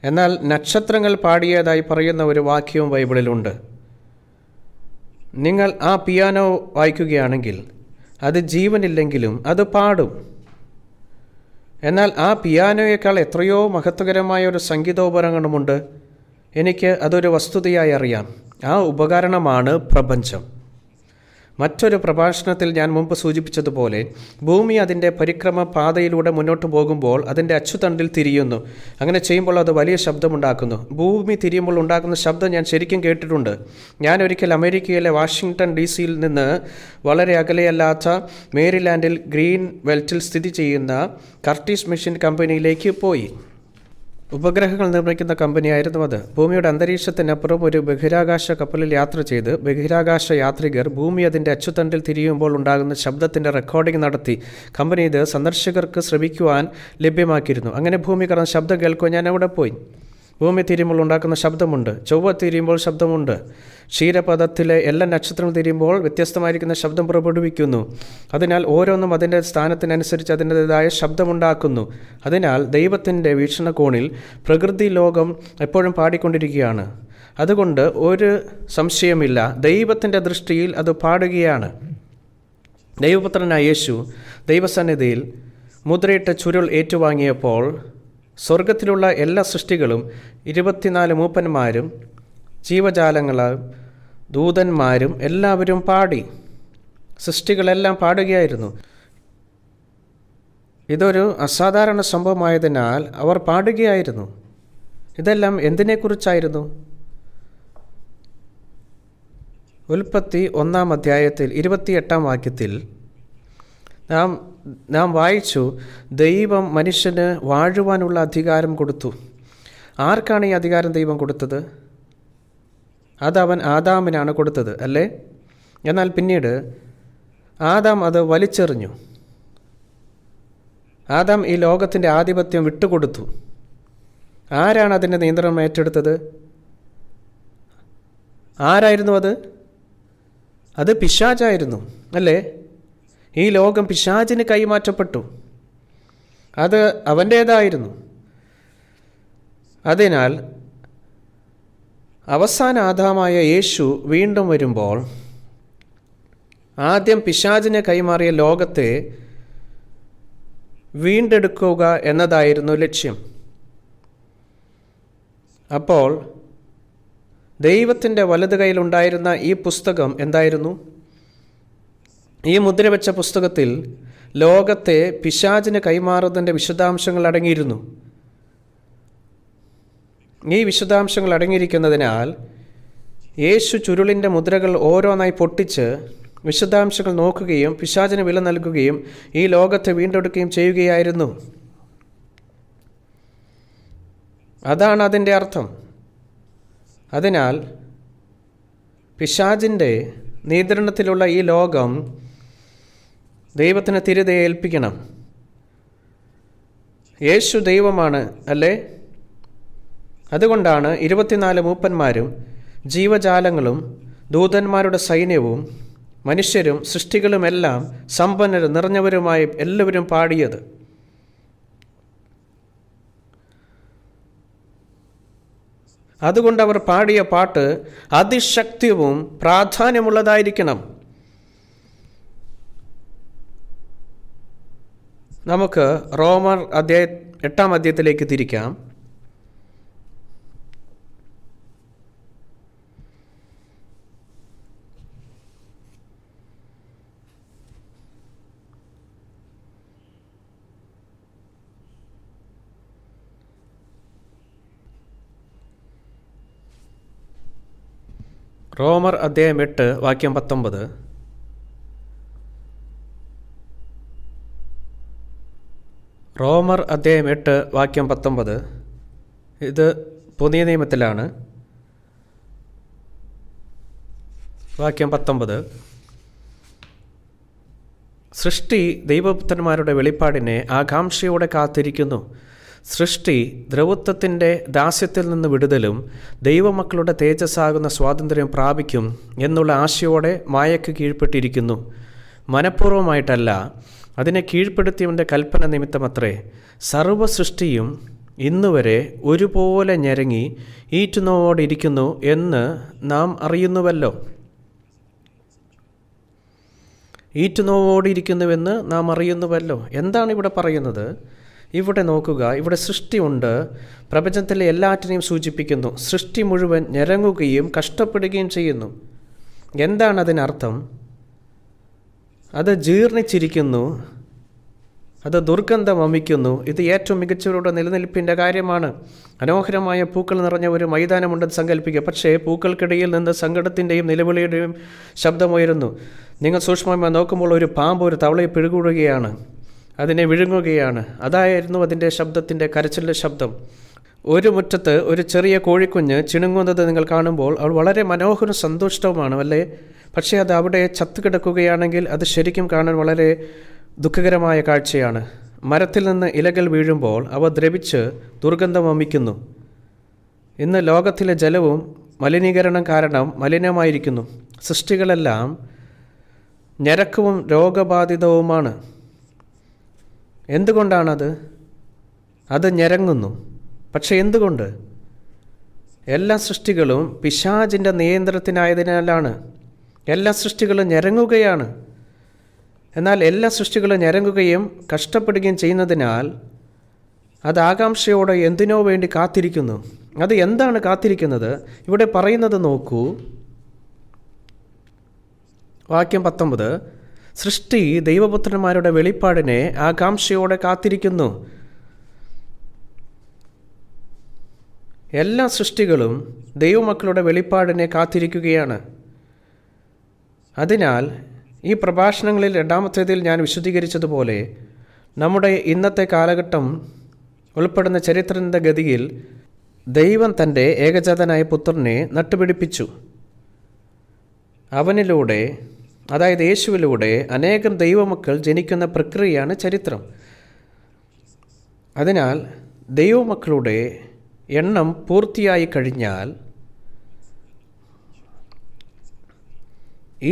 എന്നാൽ നക്ഷത്രങ്ങൾ പാടിയതായി പറയുന്ന ഒരു വാക്യവും ബൈബിളിലുണ്ട്. നിങ്ങൾ ആ പിയാനോ വായിക്കുകയാണെങ്കിൽ അത് ജീവനില്ലെങ്കിലും അത് പാടും. എന്നാൽ ആ പിയാനോയേക്കാൾ എത്രയോ മഹത്വകരമായ ഒരു സംഗീതോപകരണമുണ്ട്. എനിക്ക് അതൊരു വസ്തുതയായി അറിയാം. ആ ഉപകരണമാണ് പ്രപഞ്ചം. മറ്റൊരു പ്രഭാഷണത്തിൽ ഞാൻ മുമ്പ് സൂചിപ്പിച്ചതുപോലെ ഭൂമി അതിൻ്റെ പരിക്രമ പാതയിലൂടെ മുന്നോട്ട് പോകുമ്പോൾ അതിൻ്റെ അച്ചുതണ്ടിൽ തിരിയുന്നു. അങ്ങനെ ചെയ്യുമ്പോൾ അത് വലിയ ശബ്ദമുണ്ടാക്കുന്നു. ഭൂമി തിരിയുമ്പോൾ ഉണ്ടാക്കുന്ന ശബ്ദം ഞാൻ ശരിക്കും കേട്ടിട്ടുണ്ട്. ഞാൻ ഒരിക്കൽ അമേരിക്കയിലെ വാഷിങ്ടൺ DC നിന്ന് വളരെ അകലെയല്ലാത്ത മേരിലാൻഡിൽ ഗ്രീൻ വെൽറ്റിൽ സ്ഥിതി ചെയ്യുന്ന കർട്ടിസ് മെഷീൻ കമ്പനിയിലേക്ക് പോയി. ഉപഗ്രഹങ്ങൾ നിർമ്മിക്കുന്ന കമ്പനിയായിരുന്നു അത്. ഭൂമിയുടെ അന്തരീക്ഷത്തിനപ്പുറം ഒരു ബഹിരാകാശ കപ്പലിൽ യാത്ര ചെയ്ത് ബഹിരാകാശ യാത്രികർ ഭൂമി അതിൻ്റെ അച്ചുതണ്ടിൽ തിരിയുമ്പോൾ ഉണ്ടാകുന്ന ശബ്ദത്തിൻ്റെ റെക്കോർഡിംഗ് നടത്തി. കമ്പനി ഇത് സന്ദർശകർക്ക് ശ്രവിക്കുവാൻ ലഭ്യമാക്കിയിരുന്നു. അങ്ങനെ ഭൂമി കടന്ന ശബ്ദം കേൾക്കുവാൻ ഞാൻ അവിടെ പോയി. ഭൂമി തിരിയുമ്പോൾ ഉണ്ടാക്കുന്ന ശബ്ദമുണ്ട്, ചൊവ്വ തിരിയുമ്പോൾ ശബ്ദമുണ്ട്, ക്ഷീരപഥത്തിലെ എല്ലാ നക്ഷത്രങ്ങൾ തിരിയുമ്പോൾ വ്യത്യസ്തമായിരിക്കുന്ന ശബ്ദം പുറപ്പെടുവിക്കുന്നു. അതിനാൽ ഓരോന്നും അതിൻ്റെ സ്ഥാനത്തിനനുസരിച്ച് അതിൻ്റേതായ ശബ്ദമുണ്ടാക്കുന്നു. അതിനാൽ ദൈവത്തിൻ്റെ വീക്ഷണകോണിൽ പ്രകൃതി ലോകം എപ്പോഴും പാടിക്കൊണ്ടിരിക്കുകയാണ്. അതുകൊണ്ട് ഒരു സംശയമില്ല, ദൈവത്തിൻ്റെ ദൃഷ്ടിയിൽ അത് പാടുകയാണ്. ദൈവപുത്രനായ യേശു ദൈവസന്നിധിയിൽ മുദ്രയിട്ട ചുരുൾ ഏറ്റുവാങ്ങിയപ്പോൾ സ്വർഗത്തിലുള്ള എല്ലാ സൃഷ്ടികളും 24 മൂപ്പന്മാരും ജീവജാലങ്ങളും ദൂതന്മാരും എല്ലാവരും പാടി. സൃഷ്ടികളെല്ലാം പാടുകയായിരുന്നു. ഇതൊരു അസാധാരണ സംഭവമായതിനാൽ അവർ പാടുകയായിരുന്നു. ഇതെല്ലാം എന്തിനെക്കുറിച്ചായിരുന്നു? ഉൽപ്പത്തി 1-ാം അധ്യായത്തിൽ 28-ാം വാക്യത്തിൽ നാം വായിച്ചു, ദൈവം മനുഷ്യന് വാഴുവാനുള്ള അധികാരം കൊടുത്തു. ആർക്കാണ് ഈ അധികാരം ദൈവം കൊടുത്തത്? അതവൻ ആദാമിനാണ് കൊടുത്തത്, അല്ലേ? എന്നാൽ പിന്നീട് ആദാം അത് വലിച്ചെറിഞ്ഞു. ആദാം ഈ ലോകത്തിൻ്റെ ആധിപത്യം വിട്ടുകൊടുത്തു. ആരാണ് അതിൻ്റെ നിയന്ത്രണം ഏറ്റെടുത്തത്? ആരായിരുന്നു അത്? അത് പിശാചായിരുന്നു, അല്ലേ? ഈ ലോകം പിശാചിന് കൈമാറ്റപ്പെട്ടു. അത് അവൻ്റേതായിരുന്നു. അതിനാൽ അവസാന ആദാമായ യേശു വീണ്ടും വരുമ്പോൾ ആദ്യം പിശാചിന് കൈമാറിയ ലോകത്തെ വീണ്ടെടുക്കുക എന്നതായിരുന്നു ലക്ഷ്യം. അപ്പോൾ ദൈവത്തിൻ്റെ വലതു കൈയിലുണ്ടായിരുന്ന ഈ പുസ്തകം എന്തായിരുന്നു? ഈ മുദ്ര വെച്ച പുസ്തകത്തിൽ ലോകത്തെ പിശാചിന് കൈമാറുന്നതിൻ്റെ വിശദാംശങ്ങൾ അടങ്ങിയിരുന്നു. ഈ വിശദാംശങ്ങൾ അടങ്ങിയിരിക്കുന്നതിനാൽ യേശു ചുരുളിൻ്റെ മുദ്രകൾ ഓരോന്നായി പൊട്ടിച്ച് വിശദാംശങ്ങൾ നോക്കുകയും പിശാചിന് വില നൽകുകയും ഈ ലോകത്തെ വീണ്ടെടുക്കുകയും ചെയ്യുകയായിരുന്നു. അതാണ് അതിൻ്റെ അർത്ഥം. അതിനാൽ പിശാചിൻ്റെ നിയന്ത്രണത്തിലുള്ള ഈ ലോകം ദൈവത്തിന് തിരികെ ഏൽപ്പിക്കണം. യേശു ദൈവമാണ്, അല്ലേ? അതുകൊണ്ടാണ് 24 മൂപ്പന്മാരും ജീവജാലങ്ങളും ദൂതന്മാരുടെ സൈന്യവും മനുഷ്യരും സൃഷ്ടികളുമെല്ലാം സമ്പന്നരും നിറഞ്ഞവരുമായി എല്ലാവരും പാടിയത്. അതുകൊണ്ട് അവർ പാടിയ പാട്ട് അതിശക്തിയും പ്രാധാന്യമുള്ളതായിരിക്കണം. നമുക്ക് റോമർ 8-ാം അധ്യായത്തിലേക്ക് തിരിക്കാം. റോമർ അധ്യായം 8 വാക്യം 19. റോമർ അധ്യായം 8 വാക്യം 19. ഇത് പുതിയ നിയമത്തിലാണ്. വാക്യം 19. സൃഷ്ടി ദൈവപുത്രന്മാരുടെ വെളിപ്പാടിനെ ആകാംക്ഷയോടെ കാത്തിരിക്കുന്നു. സൃഷ്ടി ദ്രവത്വത്തിൻ്റെ ദാസ്യത്തിൽ നിന്ന് വിടുതലും ദൈവമക്കളുടെ തേജസ്സാകുന്ന സ്വാതന്ത്ര്യം പ്രാപിക്കും എന്നുള്ള ആശയോടെ മായയ്ക്ക് കീഴ്പ്പെട്ടിരിക്കുന്നു. മനഃപൂർവ്വമായിട്ടല്ല, അതിനെ കീഴ്പ്പെടുത്തിയവൻ്റെ കൽപ്പന നിമിത്തമത്രേ. സർവ്വ സൃഷ്ടിയും ഇന്നുവരെ ഒരുപോലെ ഞെരങ്ങി ഈറ്റുനോവോടിരിക്കുന്നു എന്ന് നാം അറിയുന്നുവല്ലോ. ഈറ്റുനോവോടിരിക്കുന്നുവെന്ന് നാം അറിയുന്നുവല്ലോ. എന്താണ് ഇവിടെ പറയുന്നത്? ഇവിടെ നോക്കുക, ഇവിടെ സൃഷ്ടിയുണ്ട്. പ്രപഞ്ചത്തിലെ എല്ലാറ്റിനെയും സൂചിപ്പിക്കുന്നു. സൃഷ്ടി മുഴുവൻ ഞെരങ്ങുകയും കഷ്ടപ്പെടുകയും ചെയ്യുന്നു. എന്താണ് അതിനർത്ഥം? അത് ജീർണിച്ചിരിക്കുന്നു, അത് ദുർഗന്ധം വമിക്കുന്നു. ഇത് ഏറ്റവും മികച്ചവരുടെ നിലനിൽപ്പിൻ്റെ കാര്യമാണ്. മനോഹരമായ പൂക്കൾ നിറഞ്ഞ ഒരു മൈതാനമുണ്ടെന്ന് സങ്കല്പിക്കുക. പക്ഷേ പൂക്കൾക്കിടയിൽ നിന്ന് സങ്കടത്തിൻ്റെയും നിലവിളിയുടെയും ശബ്ദമുയരുന്നു. നിങ്ങൾ സൂക്ഷ്മമായി നോക്കുമ്പോൾ ഒരു പാമ്പ് ഒരു തവളയെ പിഴുകൂടുകയാണ്, അതിനെ വിഴുങ്ങുകയാണ്. അതായിരുന്നു അതിൻ്റെ ശബ്ദത്തിൻ്റെ കരച്ചിലിൻ്റെ ശബ്ദം. ഒരു മുറ്റത്ത് ഒരു ചെറിയ കോഴിക്കുഞ്ഞ് ചിണുങ്ങുന്നത് നിങ്ങൾ കാണുമ്പോൾ അവൾ വളരെ മനോഹരവും സന്തുഷ്ടവുമാണ്, അല്ലേ? പക്ഷേ അത് അവിടെ ചത്തുകിടക്കുകയാണെങ്കിൽ അത് ശരിക്കും കാണാൻ വളരെ ദുഃഖകരമായ കാഴ്ചയാണ്. മരത്തിൽ നിന്ന് ഇലകൾ വീഴുമ്പോൾ അവ ദ്രവിച്ച് ദുർഗന്ധം വമിക്കുന്നു. ഇന്ന് ലോകത്തിലെ ജലവും മലിനീകരണം കാരണം മലിനമായിരിക്കുന്നു. സൃഷ്ടികളെല്ലാം ഞരക്കവും രോഗബാധിതവുമാണ്. എന്തുകൊണ്ടാണത്? അത് ഞരങ്ങുന്നു. പക്ഷെ എന്തുകൊണ്ട്? എല്ലാ സൃഷ്ടികളും പിശാചിൻ്റെ നിയന്ത്രണത്തിനായതിനാലാണ്. എല്ലാ സൃഷ്ടികളും ഞരങ്ങുകയാണ്. എന്നാൽ എല്ലാ സൃഷ്ടികളും ഞരങ്ങുകയും കഷ്ടപ്പെടുകയും ചെയ്യുന്നതിനാൽ അത് ആകാംക്ഷയോടെ എന്തിനോ വേണ്ടി കാത്തിരിക്കുന്നു. അത് എന്താണ് കാത്തിരിക്കുന്നത്? ഇവിടെ പറയുന്നത് നോക്കൂ, വാക്യം 19. സൃഷ്ടി ദൈവപുത്രന്മാരുടെ വെളിപ്പാടിനെ ആകാംക്ഷയോടെ കാത്തിരിക്കുന്നു. എല്ലാ സൃഷ്ടികളും ദൈവമക്കളുടെ വെളിപ്പാടിനെ കാത്തിരിക്കുകയാണ്. അതിനാൽ ഈ പ്രഭാഷണങ്ങളിൽ രണ്ടാമത്തേതിൽ ഞാൻ വിശദീകരിച്ചതുപോലെ നമ്മുടെ ഇന്നത്തെ കാലഘട്ടം ഉൾപ്പെടുന്ന ചരിത്രത്തിൻ്റെ ഗതിയിൽ ദൈവം തൻ്റെ ഏകജാതനായ പുത്രനെ നട്ടുപിടിപ്പിച്ചു. അവനിലൂടെ, അതായത് യേശുവിലൂടെ, അനേകം ദൈവമക്കൾ ജനിക്കുന്ന പ്രക്രിയയാണ് ചരിത്രം. അതിനാൽ ദൈവമക്കളുടെ എണ്ണം പൂർത്തിയായി കഴിഞ്ഞാൽ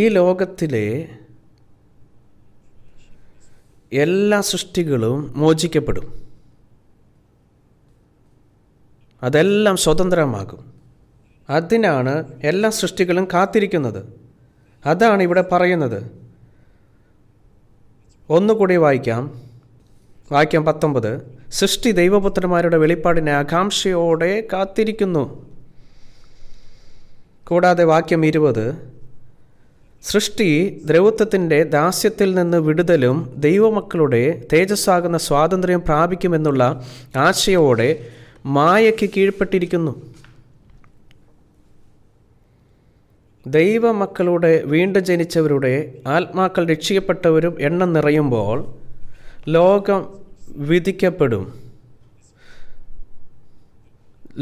ഈ ലോകത്തിലെ എല്ലാ സൃഷ്ടികളും മോചിക്കപ്പെടും. അതെല്ലാം സ്വതന്ത്രമാകും. അതിനാണ് എല്ലാ സൃഷ്ടികളും കാത്തിരിക്കുന്നത്. അതാണ് ഇവിടെ പറയുന്നത്. ഒന്നുകൂടി വായിക്കാം, വാക്യം 19. സൃഷ്ടി ദൈവപുത്രന്മാരുടെ വെളിപ്പാടിനെ ആകാംക്ഷയോടെ കാത്തിരിക്കുന്നു. കൂടാതെ വാക്യം 20. സൃഷ്ടി ദ്രവത്വത്തിൻ്റെ ദാസ്യത്തിൽ നിന്ന് വിടുതലും ദൈവമക്കളുടെ തേജസ്സാകുന്ന സ്വാതന്ത്ര്യം പ്രാപിക്കുമെന്നുള്ള ആശയോടെ മായയ്ക്ക് കീഴ്പ്പെട്ടിരിക്കുന്നു. ദൈവമക്കളുടെ വീണ്ടും ജനിച്ചവരുടെ ആത്മാക്കൾ രക്ഷിക്കപ്പെട്ടവരും എണ്ണം നിറയുമ്പോൾ ലോകം വിധിക്കപ്പെടും.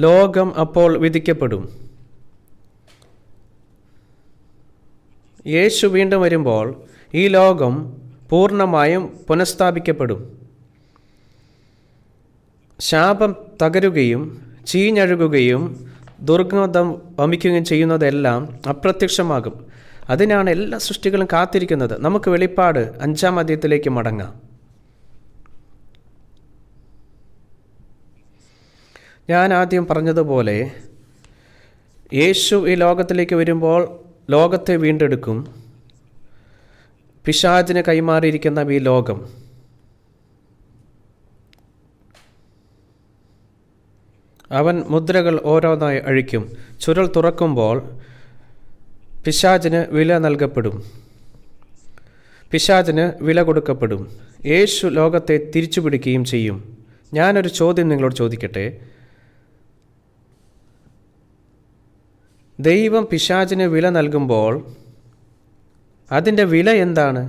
ലോകം അപ്പോൾ വിധിക്കപ്പെടും. യേശു വീണ്ടും വരുമ്പോൾ ഈ ലോകം പൂർണ്ണമായും പുനഃസ്ഥാപിക്കപ്പെടും. ശാപം തകരുകയും ചീഞ്ഞഴുകുകയും ദുർഗന്ധം വമിക്കുകയും ചെയ്യുന്നതെല്ലാം അപ്രത്യക്ഷമാകും. അതിനാണ് എല്ലാ സൃഷ്ടികളും കാത്തിരിക്കുന്നത്. നമുക്ക് വെളിപ്പാട് 5-ാം അധ്യായത്തിലേക്ക് മടങ്ങാം. ഞാൻ ആദ്യം പറഞ്ഞതുപോലെ യേശു ഈ ലോകത്തിലേക്ക് വരുമ്പോൾ ലോകത്തെ വീണ്ടെടുക്കും. പിശാചിന് കൈമാറിയിരിക്കുന്ന ഈ ലോകം അവൻ മുദ്രകൾ ഓരോന്നായി അഴിക്കും. ചുരുൾ തുറക്കുമ്പോൾ പിശാചിന് വില നൽകപ്പെടും. പിശാചിന് വില കൊടുക്കപ്പെടും. യേശു ലോകത്തെ തിരിച്ചു പിടിക്കുകയും ചെയ്യും. ഞാനൊരു ചോദ്യം നിങ്ങളോട് ചോദിക്കട്ടെ. ദൈവം പിശാചിന് വില നൽകുമ്പോൾ അതിൻ്റെ വില എന്താണ്?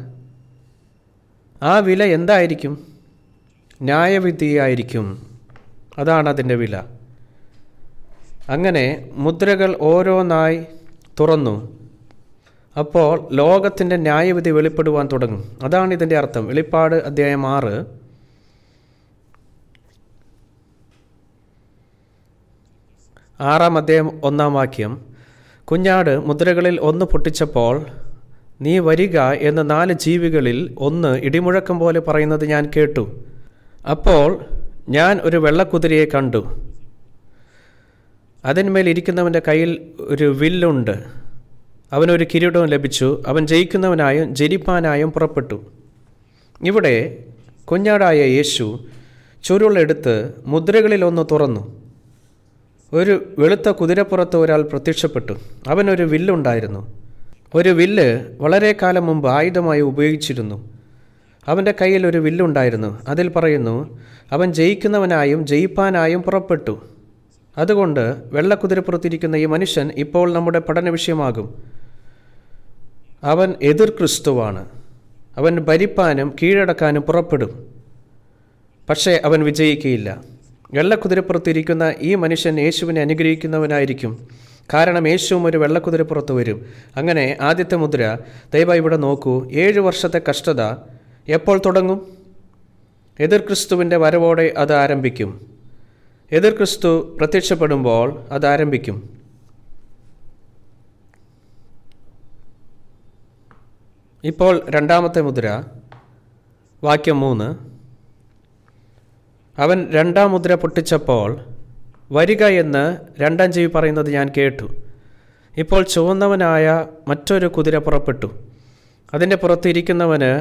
ആ വില എന്തായിരിക്കും? ന്യായവിധിയായിരിക്കും. അതാണ് അതിൻ്റെ വില. അങ്ങനെ മുദ്രകൾ ഓരോന്നായി തുറന്നു. അപ്പോൾ ലോകത്തിൻ്റെ ന്യായവിധി വെളിപ്പെടുവാൻ തുടങ്ങും. അതാണ് ഇതിൻ്റെ അർത്ഥം. വെളിപ്പാട് അധ്യായം 6 6-ാം അധ്യായം 1-ാം വാക്യം. കുഞ്ഞാട് മുദ്രകളിൽ ഒന്ന് പൊട്ടിച്ചപ്പോൾ നീ വരിക എന്ന് 4 ജീവികളിൽ ഒന്ന് ഇടിമുഴക്കം പോലെ പറയുന്നത് ഞാൻ കേട്ടു. അപ്പോൾ ഞാൻ ഒരു വെള്ളക്കുതിരയെ കണ്ടു. അതിന്മേൽ ഇരിക്കുന്നവൻ്റെ കയ്യിൽ ഒരു വില്ലുണ്ട്. അവനൊരു കിരീടവും ലഭിച്ചു. അവൻ ജയിക്കുന്നവനായും ജനിപ്പാനായും പുറപ്പെട്ടു. ഇവിടെ കുഞ്ഞാടായ യേശു ചുരുളെടുത്ത് മുദ്രകളിലൊന്ന് തുറന്നു. ഒരു വെളുത്ത കുതിരപ്പുറത്ത് ഒരാൾ പ്രത്യക്ഷപ്പെട്ടു. അവനൊരു വില്ലുണ്ടായിരുന്നു. ഒരു വില്ല് വളരെ കാലം മുമ്പ് ആയുധമായി ഉപയോഗിച്ചിരുന്നു. അവൻ്റെ കയ്യിൽ ഒരു വില്ലുണ്ടായിരുന്നു. അതിൽ പറയുന്നു, അവൻ ജയിക്കുന്നവനായും ജയിപ്പാനായും പുറപ്പെട്ടു. അതുകൊണ്ട് വെള്ളക്കുതിരപ്പുറത്തിരിക്കുന്ന ഈ മനുഷ്യൻ ഇപ്പോൾ നമ്മുടെ പഠന വിഷയമാകും. അവൻ എതിർ ക്രിസ്തുവാണ്. അവൻ ഭരിപ്പാനും കീഴടക്കാനും പുറപ്പെടും. പക്ഷേ അവൻ വിജയിക്കുകയില്ല. വെള്ളക്കുതിരപ്പുറത്തിരിക്കുന്ന ഈ മനുഷ്യൻ യേശുവിനെ അനുഗ്രഹിക്കുന്നവനായിരിക്കും. കാരണം യേശുവും ഒരു വെള്ളക്കുതിരപ്പുറത്ത് വരും. അങ്ങനെ ആദ്യത്തെ മുദ്ര ദയവായി ഇവിടെ നോക്കൂ. 7 വർഷത്തെ കഷ്ടത എപ്പോൾ തുടങ്ങും? എതിർ ക്രിസ്തുവിൻ്റെ വരവോടെ അത് ആരംഭിക്കും. എതിർ ക്രിസ്തു പ്രത്യക്ഷപ്പെടുമ്പോൾ അത് ആരംഭിക്കും. ഇപ്പോൾ രണ്ടാമത്തെ മുദ്ര, വാക്യം 3. അവൻ രണ്ടാം മുദ്ര പൊട്ടിച്ചപ്പോൾ വരിക എന്ന് രണ്ടാം ജീവി പറയുന്നത് ഞാൻ കേട്ടു. ഇപ്പോൾ ചുവന്നവനായ മറ്റൊരു കുതിര പുറപ്പെട്ടു. അതിൻ്റെ പുറത്തിരിക്കുന്നവന്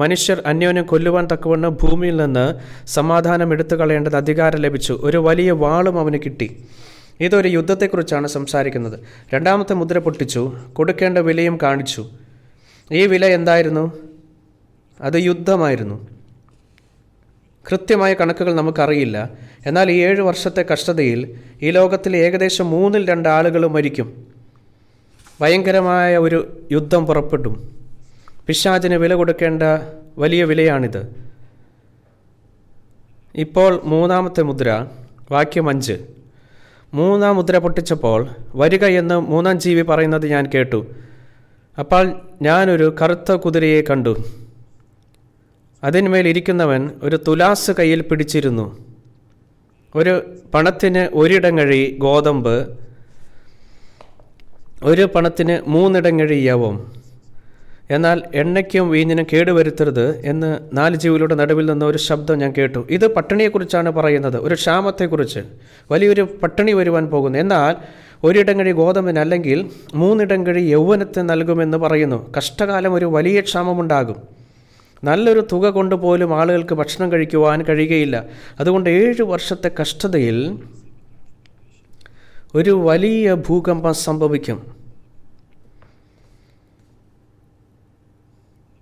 മനുഷ്യർ അന്യോന്യം കൊല്ലുവാൻ തക്കവണ്ണം ഭൂമിയിൽ നിന്ന് സമാധാനം എടുത്തു കളയേണ്ടത് അധികാരം ലഭിച്ചു. ഒരു വലിയ വാളും അവന് കിട്ടി. ഇതൊരു യുദ്ധത്തെക്കുറിച്ചാണ് സംസാരിക്കുന്നത്. രണ്ടാമത്തെ മുദ്ര പൊട്ടിച്ചു, കൊടുക്കേണ്ട വിലയും കാണിച്ചു. ഈ വില എന്തായിരുന്നു? അത് യുദ്ധമായിരുന്നു. കൃത്യമായ കണക്കുകൾ നമുക്കറിയില്ല. എന്നാൽ ഈ 7 വർഷത്തെ കഷ്ടതയിൽ ഈ ലോകത്തിലെ ഏകദേശം 2/3 ആളുകൾ മരിക്കും. ഭയങ്കരമായ ഒരു യുദ്ധം പുറപ്പെടും. പിശാചിന് വില കൊടുക്കേണ്ട വലിയ വിലയാണിത്. ഇപ്പോൾ മൂന്നാമത്തെ മുദ്ര, വാക്യം 5. മൂന്നാം മുദ്ര പൊട്ടിച്ചപ്പോൾ വരിക എന്ന് മൂന്നാം ജീവി പറയുന്നത് ഞാൻ കേട്ടു. അപ്പോൾ ഞാനൊരു കറുത്ത കുതിരയെ കണ്ടു. അതിന്മേൽ ഇരിക്കുന്നവൻ ഒരു തുലാസ് കയ്യിൽ പിടിച്ചിരുന്നു. ഒരു പണത്തിന് 1 ഇടങ്ങഴി ഗോതമ്പ്, ഒരു പണത്തിന് 3 ഇടങ്ങഴി യവം. എന്നാൽ എണ്ണയ്ക്കും വീഞ്ഞിനും കേടുവരുത്തരുത് എന്ന് 4 ജീവികളുടെ നടുവിൽ നിന്ന് ഒരു ശബ്ദം ഞാൻ കേട്ടു. ഇത് പട്ടിണിയെക്കുറിച്ചാണ് പറയുന്നത്, ഒരു ക്ഷാമത്തെക്കുറിച്ച്. വലിയൊരു പട്ടിണി വരുവാൻ പോകുന്നു. എന്നാൽ 1 ഇടങ്ങഴി ഗോതമ്പിന് അല്ലെങ്കിൽ 3 ഇടങ്ങഴി യൗവനത്തിന് നൽകുമെന്ന് പറയുന്നു. കഷ്ടകാലം, ഒരു വലിയ ക്ഷാമമുണ്ടാകും. നല്ലൊരു തുക കൊണ്ടുപോലും ആളുകൾക്ക് ഭക്ഷണം കഴിക്കുവാൻ കഴിയുകയില്ല. അതുകൊണ്ട് 7 വർഷത്തെ കഷ്ടതയിൽ ഒരു വലിയ ഭൂകമ്പം സംഭവിക്കും.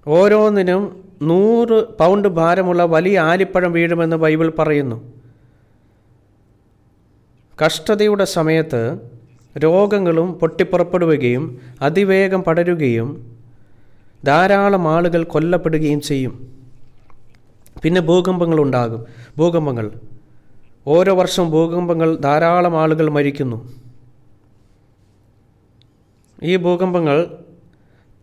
ഓരോന്നിനും 100 പൗണ്ട് ഭാരമുള്ള വലിയ ആലിപ്പഴം വീഴുമെന്ന് ബൈബിൾ പറയുന്നു. കഷ്ടതയുടെ സമയത്ത് രോഗങ്ങളും പൊട്ടിപ്പുറപ്പെടുകയും അതിവേഗം പടരുകയും ധാരാളം ആളുകൾ കൊല്ലപ്പെടുകയും ചെയ്യും. പിന്നെ ഭൂകമ്പങ്ങളുണ്ടാകും. ഭൂകമ്പങ്ങൾ, ഓരോ വർഷവും ഭൂകമ്പങ്ങൾ, ധാരാളം ആളുകൾ മരിക്കുന്നു. ഈ ഭൂകമ്പങ്ങൾ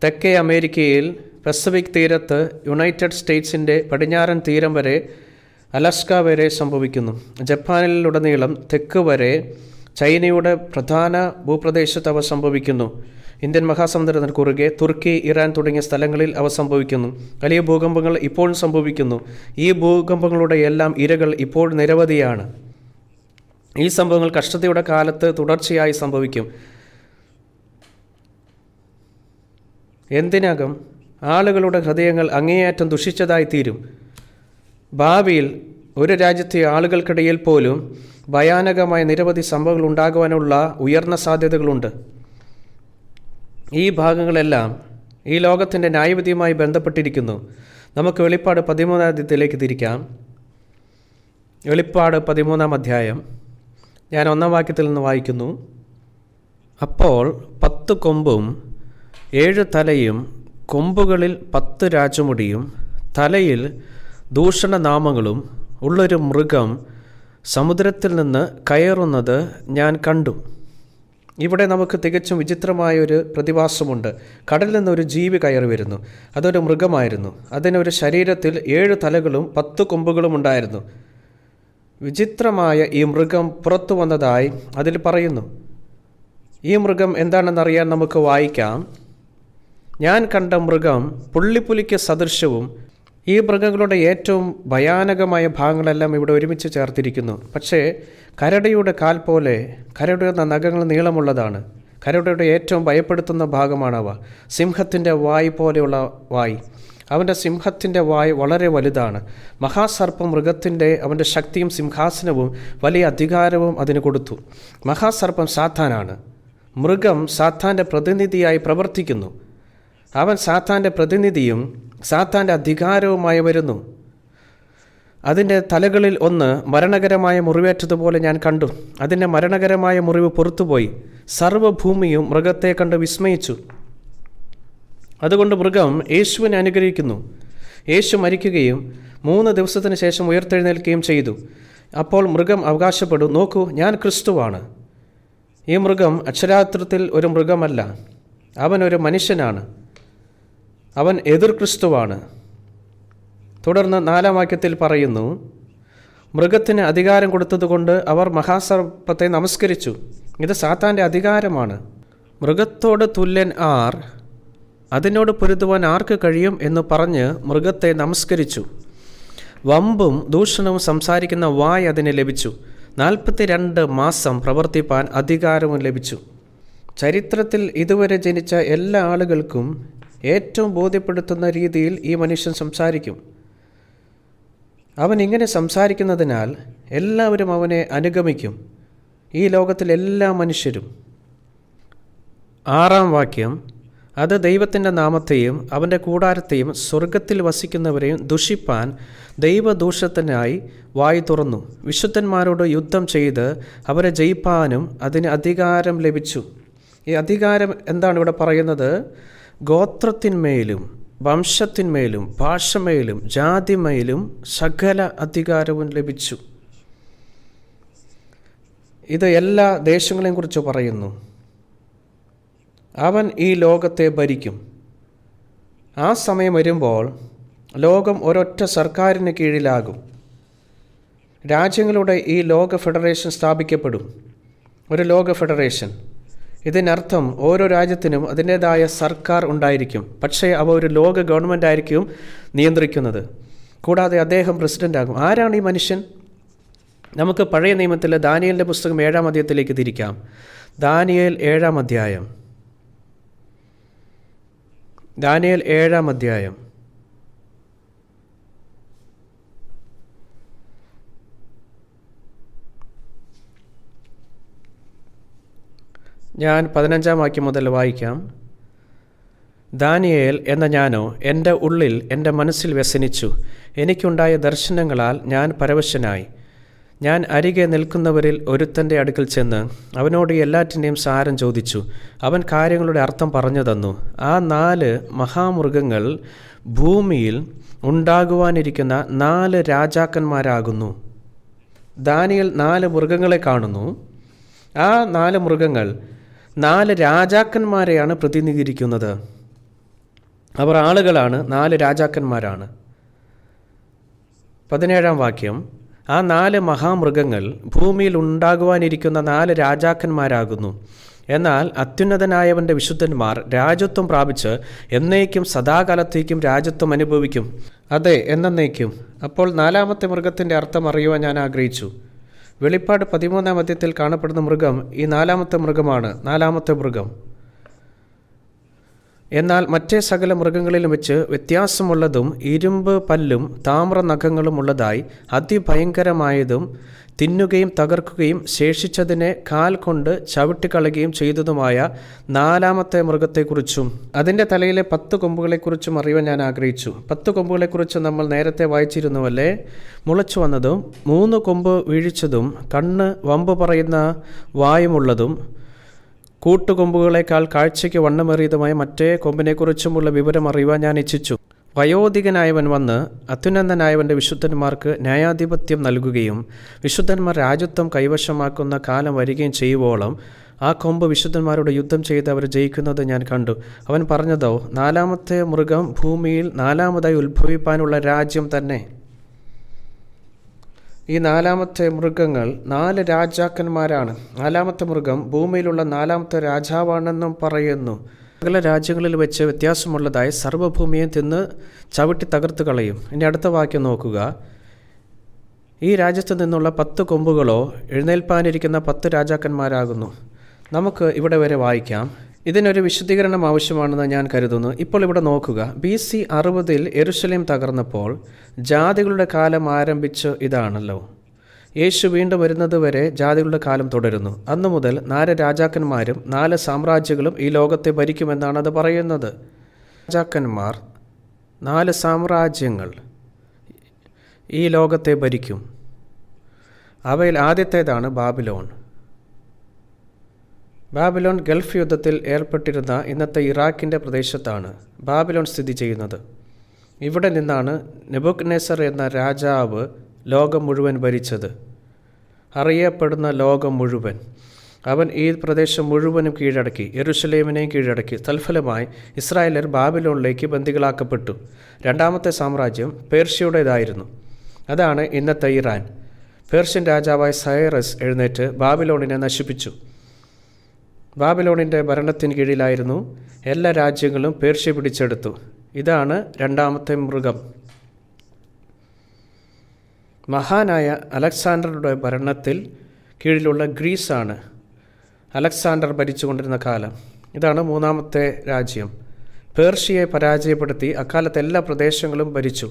തെക്കേ അമേരിക്കയിൽ പസഫിക് തീരത്ത്, യുണൈറ്റഡ് സ്റ്റേറ്റ്സിൻ്റെ പടിഞ്ഞാറൻ തീരം വരെ, അലാസ്ക വരെ സംഭവിക്കുന്നു. ജപ്പാനിലുടനീളം തെക്ക് വരെ, ചൈനയുടെ പ്രധാന ഭൂപ്രദേശത്ത് അവ സംഭവിക്കുന്നു. ഇന്ത്യൻ മഹാസമുദ്രത്തിന് കുറുകെ തുർക്കി, ഇറാൻ തുടങ്ങിയ സ്ഥലങ്ങളിൽ അവ സംഭവിക്കുന്നു. വലിയ ഭൂകമ്പങ്ങൾ ഇപ്പോഴും സംഭവിക്കുന്നു. ഈ ഭൂകമ്പങ്ങളുടെ എല്ലാം ഇരകൾ ഇപ്പോൾ നിരവധിയാണ്. ഈ സംഭവങ്ങൾ കഷ്ടതയുടെ കാലത്ത് തുടർച്ചയായി സംഭവിക്കും. എന്തിനകം ആളുകളുടെ ഹൃദയങ്ങൾ അങ്ങേയറ്റം ദുഷിച്ചതായി തീരും. ഭാവിയിൽ ഒരു രാജ്യത്തെ ആളുകൾക്കിടയിൽ പോലും ഭയാനകമായ നിരവധി സംഭവങ്ങൾ ഉണ്ടാകുവാനുള്ള ഉയർന്ന സാധ്യതകളുണ്ട്. ഈ ഭാഗങ്ങളെല്ലാം ഈ ലോകത്തിൻ്റെ ന്യായവിധിയുമായി ബന്ധപ്പെട്ടിരിക്കുന്നു. നമുക്ക് വെളിപ്പാട് 13-ാം അധ്യായത്തിലേക്ക് തിരിക്കാം. വെളിപ്പാട് 13-ാം അധ്യായം ഞാൻ 1-ാം വാക്യത്തിൽ നിന്ന് വായിക്കുന്നു. അപ്പോൾ 10 കൊമ്പും 7 തലയും, കൊമ്പുകളിൽ 10 രാജമുടിയും തലയിൽ ദൂഷണനാമങ്ങളും ഉള്ളൊരു മൃഗം സമുദ്രത്തിൽ നിന്ന് കയറുന്നത് ഞാൻ കണ്ടു. ഇവിടെ നമുക്ക് തികച്ചും വിചിത്രമായൊരു പ്രതിഭാസമുണ്ട്. കടലിൽ നിന്നൊരു ജീവി കയറി വരുന്നു. അതൊരു മൃഗമായിരുന്നു. അതിനൊരു ശരീരത്തിൽ 7 തലകളും 10 കൊമ്പുകളും ഉണ്ടായിരുന്നു. വിചിത്രമായ ഈ മൃഗം പുറത്തു വന്നതായി അതിൽ പറയുന്നു. ഈ മൃഗം എന്താണെന്നറിയാൻ നമുക്ക് വായിക്കാം. ഞാൻ കണ്ട മൃഗം പുള്ളിപ്പുലിക്ക് സദൃശവും. ഈ മൃഗങ്ങളുടെ ഏറ്റവും ഭയാനകമായ ഭാഗങ്ങളെല്ലാം ഇവിടെ ഒരുമിച്ച് ചേർത്തിരിക്കുന്നു. പക്ഷേ കരടിയുടെ കാൽ പോലെ, കരടിയുടെ നഖങ്ങൾ നീളമുള്ളതാണ്. കരടിയുടെ ഏറ്റവും ഭയപ്പെടുത്തുന്ന ഭാഗമാണവ. സിംഹത്തിൻ്റെ വായ് പോലെയുള്ള വായ്. അവൻ്റെ സിംഹത്തിൻ്റെ വായ് വളരെ വലുതാണ്. മഹാസർപ്പം മൃഗത്തിൻ്റെ അവൻ്റെ ശക്തിയും സിംഹാസനവും വലിയ അധികാരവും അതിന് കൊടുത്തു. മഹാസർപ്പം സാത്താനാണ്. മൃഗം സാത്താൻ്റെ പ്രതിനിധിയായി പ്രവർത്തിക്കുന്നു. അവൻ സാത്താൻ്റെ പ്രതിനിധിയും സാത്താൻ്റെ അധികാരവുമായി വരുന്നു. അതിൻ്റെ തലകളിൽ ഒന്ന് മരണകരമായ മുറിവേറ്റതുപോലെ ഞാൻ കണ്ടു. അതിൻ്റെ മരണകരമായ മുറിവ് പുറത്തുപോയി. സർവ്വഭൂമിയും മൃഗത്തെ കണ്ട് വിസ്മയിച്ചു. അതുകൊണ്ട് മൃഗം യേശുവിനെ അനുഗ്രഹിക്കുന്നു. യേശു മരിക്കുകയും 3 ദിവസത്തിന് ശേഷം ഉയർത്തെഴുന്നേൽക്കുകയും ചെയ്തു. അപ്പോൾ മൃഗം അവകാശപ്പെടും, നോക്കൂ, ഞാൻ ക്രിസ്തുവാണ്. ഈ മൃഗം അക്ഷരാർത്ഥത്തിൽ ഒരു മൃഗമല്ല, അവനൊരു മനുഷ്യനാണ്. അവൻ എതിർ ക്രിസ്തുവാണ്. തുടർന്ന് 4-ാം വാക്യത്തിൽ പറയുന്നു, മൃഗത്തിന് അധികാരം കൊടുത്തതുകൊണ്ട് അവർ മഹാസർപ്പത്തെ നമസ്കരിച്ചു. ഇത് സാത്താൻ്റെ അധികാരമാണ്. മൃഗത്തോട് തുല്യൻ ആർ, അതിനോട് പൊരുതുവാൻ ആർക്ക് കഴിയും എന്ന് പറഞ്ഞ് മൃഗത്തെ നമസ്കരിച്ചു. വമ്പും ദൂഷണവും സംസാരിക്കുന്ന വായ് അതിന് ലഭിച്ചു. 42 മാസം പ്രവർത്തിപ്പാൻ അധികാരവും ലഭിച്ചു. ചരിത്രത്തിൽ ഇതുവരെ ജനിച്ച എല്ലാ ആളുകൾക്കും ഏറ്റവും ബോധ്യപ്പെടുത്തുന്ന രീതിയിൽ ഈ മനുഷ്യൻ സംസാരിക്കും. അവൻ ഇങ്ങനെ സംസാരിക്കുന്നതിനാൽ എല്ലാവരും അവനെ അനുഗമിക്കും, ഈ ലോകത്തിലെ എല്ലാ മനുഷ്യരും. 6-ാം വാക്യം, അത് ദൈവത്തിൻ്റെ നാമത്തെയും അവൻ്റെ കൂടാരത്തെയും സ്വർഗത്തിൽ വസിക്കുന്നവരെയും ദുഷിപ്പാൻ ദൈവദൂഷത്തിനായി വായി തുറന്നു. വിശുദ്ധന്മാരോട് യുദ്ധം ചെയ്ത് അവരെ ജയിപ്പാനും അതിന് അധികാരം ലഭിച്ചു. ഈ അധികാരം എന്താണ് ഇവിടെ പറയുന്നത്? ഗോത്രത്തിന്മേലും വംശത്തിന്മേലും ഭാഷമേലും ജാതിമേലും സകല അധികാരവും ലഭിച്ചു. ഇത് എല്ലാ ദേശങ്ങളെയും കുറിച്ച് പറയുന്നു. അവൻ ഈ ലോകത്തെ ഭരിക്കും. ആ സമയം വരുമ്പോൾ ലോകം ഒരൊറ്റ സർക്കാരിന് കീഴിലാകും. രാജ്യങ്ങളുടെ ഈ ലോക ഫെഡറേഷൻ സ്ഥാപിക്കപ്പെടും. ഒരു ലോക ഫെഡറേഷൻ. ഇതിനർത്ഥം ഓരോ രാജ്യത്തിനും അതിൻ്റേതായ സർക്കാർ ഉണ്ടായിരിക്കും. പക്ഷേ അവ ഒരു ലോക ഗവൺമെൻറ് ആയിരിക്കും നിയന്ത്രിക്കുന്നത്. കൂടാതെ അദ്ദേഹം പ്രസിഡൻ്റാകും. ആരാണ് ഈ മനുഷ്യൻ? നമുക്ക് പഴയ നിയമത്തിൽ ദാനിയേലിൻ്റെ പുസ്തകം 7-ാം അധ്യായത്തിലേക്ക് തിരിക്കാം. ദാനിയേൽ 7-ാം അധ്യായം. ദാനിയേൽ 7-ാം അധ്യായം. ഞാൻ 15-ാം വാക്യം മുതൽ വായിക്കാം. ദാനിയേൽ എന്ന ഞാനോ എൻ്റെ ഉള്ളിൽ എൻ്റെ മനസ്സിൽ വ്യസനിച്ചു. എനിക്കുണ്ടായ ദർശനങ്ങളാൽ ഞാൻ പരവശനായി. ഞാൻ അരികെ നിൽക്കുന്നവരിൽ ഒരുത്തൻ്റെ അടുക്കൽ ചെന്ന് അവനോട് എല്ലാറ്റിൻ്റെയും സാരം ചോദിച്ചു. അവൻ കാര്യങ്ങളുടെ അർത്ഥം പറഞ്ഞു തന്നു. ആ 4 മഹാമൃഗങ്ങൾ ഭൂമിയിൽ ഉണ്ടാകുവാനിരിക്കുന്ന 4 രാജാക്കന്മാരാകുന്നു. ദാനിയേൽ 4 മൃഗങ്ങളെ കാണുന്നു. ആ 4 മൃഗങ്ങൾ 4 രാജാക്കന്മാരെയാണ് പ്രതിനിധീകരിക്കുന്നത്. അവർ ആളുകളാണ്, 4 രാജാക്കന്മാരാണ്. 17-ാം വാക്യം, ആ 4 മഹാമൃഗങ്ങൾ ഭൂമിയിൽ ഉണ്ടാകുവാനിരിക്കുന്ന 4 രാജാക്കന്മാരാകുന്നു. എന്നാൽ അത്യുന്നതനായവൻ്റെ വിശുദ്ധന്മാർ രാജ്യത്വം പ്രാപിച്ച് എന്നേക്കും സദാകാലത്തേക്കും രാജ്യത്വം അനുഭവിക്കും. അതെ, എന്നേക്കും. അപ്പോൾ 4-ാമത്തെ മൃഗത്തിൻ്റെ അർത്ഥം അറിയുവാൻ ഞാൻ ആഗ്രഹിച്ചു. വെളിപ്പാട് 13-ാം അധ്യായത്തിൽ കാണപ്പെടുന്ന മൃഗം ഈ 4-ാമത്തെ മൃഗമാണ്, 4-ാമത്തെ മൃഗം. എന്നാൽ മറ്റേ സകല മൃഗങ്ങളിലും വെച്ച് വ്യത്യാസമുള്ളതും ഇരുമ്പ് പല്ലും താമ്ര നഖങ്ങളും ഉള്ളതായി അതിഭയങ്കരമായതും തിന്നുകയും തകർക്കുകയും ശേഷിച്ചതിനെ കാൽ കൊണ്ട് ചവിട്ടിക്കളയുകയും ചെയ്തതുമായ 4-ാമത്തെ മൃഗത്തെക്കുറിച്ചും അതിൻ്റെ തലയിലെ 10 കൊമ്പുകളെക്കുറിച്ചും അറിയാൻ ഞാൻ ആഗ്രഹിച്ചു. 10 കൊമ്പുകളെക്കുറിച്ച് നമ്മൾ നേരത്തെ വായിച്ചിരുന്നുവല്ലേ? മുളച്ചു വന്നതും 3 കൊമ്പ് വീഴിച്ചതും കണ്ണ് വമ്പ് പറയുന്ന വായുമുള്ളതും കൂട്ടുകൊമ്പുകളെക്കാൾ കാഴ്ചയ്ക്ക് വണ്ണമേറിയതുമായ മറ്റേ കൊമ്പിനെക്കുറിച്ചുമുള്ള വിവരം അറിയുവാൻ ഞാൻ ഇച്ഛിച്ചു. വയോധികനായവൻ വന്ന് അത്യുന്നതനായവൻ്റെ വിശുദ്ധന്മാർക്ക് ന്യായാധിപത്യം നൽകുകയും വിശുദ്ധന്മാർ രാജ്യത്വം കൈവശമാക്കുന്ന കാലം വരികയും ചെയ്യുവോളം ആ കൊമ്പ് വിശുദ്ധന്മാരോട് യുദ്ധം ചെയ്ത് അവർ ജയിക്കുന്നത് ഞാൻ കണ്ടു. അവൻ പറഞ്ഞതോ, 4-ാമത്തെ മൃഗം ഭൂമിയിൽ 4-ാമതായി ഉത്ഭവിപ്പാനുള്ള രാജ്യം തന്നെ. ഈ 4-ാമത്തെ മൃഗങ്ങൾ 4 രാജാക്കന്മാരാണ്. 4-ാമത്തെ മൃഗം ഭൂമിയിലുള്ള 4-ാമത്തെ രാജാവാണെന്നും പറയുന്നു. സകല രാജ്യങ്ങളിൽ വെച്ച് വ്യത്യാസമുള്ളതായി സർവ്വഭൂമിയെ തിന്ന് ചവിട്ടി തകർത്ത് കളയും. ഇനി അടുത്ത വാക്യം നോക്കുക. ഈ രാജ്യത്തു നിന്നുള്ള 10 കൊമ്പുകളോ എഴുന്നേൽപ്പാനിരിക്കുന്ന 10 രാജാക്കന്മാരാകുന്നു. നമുക്ക് ഇവിടെ വരെ വായിക്കാം. ഇതിനൊരു വിശദീകരണം ആവശ്യമാണെന്ന് ഞാൻ കരുതുന്നു. ഇപ്പോൾ ഇവിടെ നോക്കുക. BC 60-ൽ യെരുശലേം തകർന്നപ്പോൾ ജാതികളുടെ കാലം ആരംഭിച്ച് ഇതാണല്ലോ. യേശു വീണ്ടും വരുന്നത് വരെ ജാതികളുടെ കാലം തുടരുന്നു. അന്നു മുതൽ 4 രാജാക്കന്മാരും 4 സാമ്രാജ്യങ്ങളും ഈ ലോകത്തെ ഭരിക്കുമെന്നാണ് അത് പറയുന്നത്. രാജാക്കന്മാർ, 4 സാമ്രാജ്യങ്ങൾ ഈ ലോകത്തെ ഭരിക്കും. അവയിൽ ആദ്യത്തേതാണ് ബാബിലോൺ. ബാബിലോൺ ഗൾഫ് യുദ്ധത്തിൽ ഏർപ്പെട്ടിരുന്ന ഇന്നത്തെ ഇറാഖിൻ്റെ പ്രദേശത്താണ് ബാബിലോൺ സ്ഥിതി ചെയ്യുന്നത്. ഇവിടെ നിന്നാണ് നെബൂഖദ്നേസർ എന്ന രാജാവ് ലോകം മുഴുവൻ ഭരിച്ചത്. അറിയപ്പെടുന്ന ലോകം മുഴുവൻ. അവൻ ഈ പ്രദേശം മുഴുവനും കീഴടക്കി, യെരുശലേമിനെയും കീഴടക്കി. തൽഫലമായി ഇസ്രായേലർ ബാബിലോണിലേക്ക് ബന്ദികളാക്കപ്പെട്ടു. 2-ാമത്തെ സാമ്രാജ്യം പേർഷ്യയുടേതായിരുന്നു. അതാണ് ഇന്നത്തെ ഇറാൻ. പേർഷ്യൻ രാജാവായ സൈറസ് എഴുന്നേറ്റ് ബാബിലോണിനെ നശിപ്പിച്ചു. ബാബിലോണിൻ്റെ ഭരണത്തിന് കീഴിലായിരുന്നു എല്ലാ രാജ്യങ്ങളും പേർഷ്യ പിടിച്ചെടുത്തു. ഇതാണ് രണ്ടാമത്തെ മൃഗം. മഹാനായ അലക്സാണ്ടറുടെ ഭരണത്തിൽ കീഴിലുള്ള ഗ്രീസാണ് അലക്സാണ്ടർ ഭരിച്ചുകൊണ്ടിരുന്ന കാലം. ഇതാണ് മൂന്നാമത്തെ രാജ്യം. പേർഷ്യയെ പരാജയപ്പെടുത്തി അക്കാലത്തെ എല്ലാ പ്രദേശങ്ങളും ഭരിച്ചു.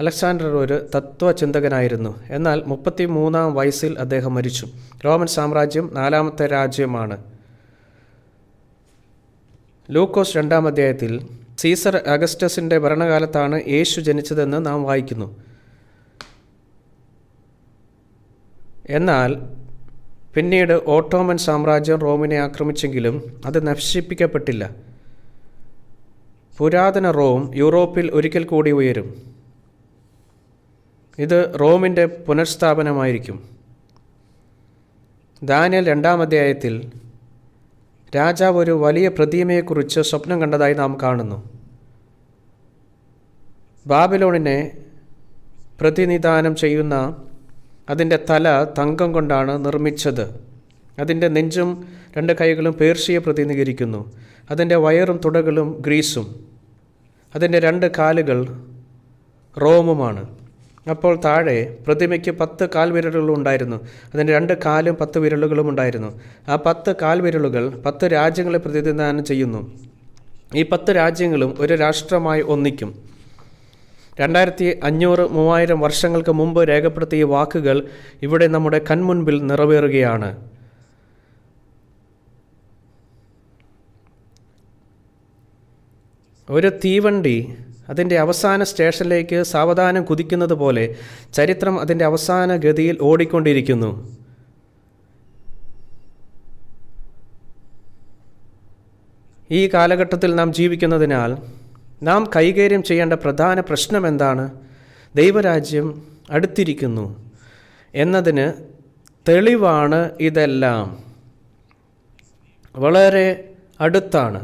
അലക്സാണ്ടർ ഒരു തത്വചിന്തകനായിരുന്നു. എന്നാൽ 33-ാം വയസ്സിൽ അദ്ദേഹം മരിച്ചു. റോമൻ സാമ്രാജ്യം 4ാമത്തെ രാജ്യമാണ്. ലൂക്കോസ് 2-ാം അധ്യായത്തിൽ സീസർ അഗസ്റ്റസിൻ്റെ ഭരണകാലത്താണ് യേശു ജനിച്ചതെന്ന് നാം വായിക്കുന്നു. എന്നാൽ പിന്നീട് ഓട്ടോമൻ സാമ്രാജ്യം റോമിനെ ആക്രമിച്ചെങ്കിലും അത് നശിപ്പിക്കപ്പെട്ടില്ല. പുരാതന റോം യൂറോപ്പിൽ ഒരിക്കൽ കൂടി ഉയരും. ഇത് റോമിൻ്റെ പുനഃസ്ഥാപനമായിരിക്കും. ദാനിയേൽ 2-ാം അധ്യായത്തിൽ രാജാവ് ഒരു വലിയ പ്രതിമയെക്കുറിച്ച് സ്വപ്നം കണ്ടതായി നാം കാണുന്നു. ബാബിലോണിനെ പ്രതിനിധാനം ചെയ്യുന്ന അതിൻ്റെ തല തങ്കം കൊണ്ടാണ് നിർമ്മിച്ചത്. അതിൻ്റെ നെഞ്ചും 2 കൈകളും പേർഷ്യയെ പ്രതിനിധീകരിക്കുന്നു. അതിൻ്റെ വയറും തുടകളും ഗ്രീസും. അതിൻ്റെ 2 കാലുകൾ റോമുമാണ്. അപ്പോൾ താഴെ പ്രതിമയ്ക്ക് 10 കാൽവിരലുകളും ഉണ്ടായിരുന്നു. അതിൻ്റെ 2 കാലും 10 വിരലുകളും ഉണ്ടായിരുന്നു. ആ 10 കാൽവിരലുകൾ 10 രാജ്യങ്ങളെ പ്രതിനിധാനം ചെയ്യുന്നു. ഈ 10 രാജ്യങ്ങളും ഒരു രാഷ്ട്രമായി ഒന്നിക്കും. 2500-3000 വർഷങ്ങൾക്ക് മുമ്പ് രേഖപ്പെടുത്തിയ വാക്കുകൾ ഇവിടെ നമ്മുടെ കൺമുൻപിൽ നിറവേറുകയാണ്. ഒരു തീവണ്ടി അതിൻ്റെ അവസാന സ്റ്റേഷനിലേക്ക് സാവധാനം കുതിക്കുന്നത് പോലെ ചരിത്രം അതിൻ്റെ അവസാന ഗതിയിൽ ഓടിക്കൊണ്ടിരിക്കുന്നു. ഈ കാലഘട്ടത്തിൽ നാം ജീവിക്കുന്നതിനാൽ നാം കൈകാര്യം ചെയ്യേണ്ട പ്രധാന പ്രശ്നം എന്താണ്? ദൈവരാജ്യം അടുത്തിരിക്കുന്നു എന്നതിന് തെളിവാണ് ഇതെല്ലാം. വളരെ അടുത്താണ്.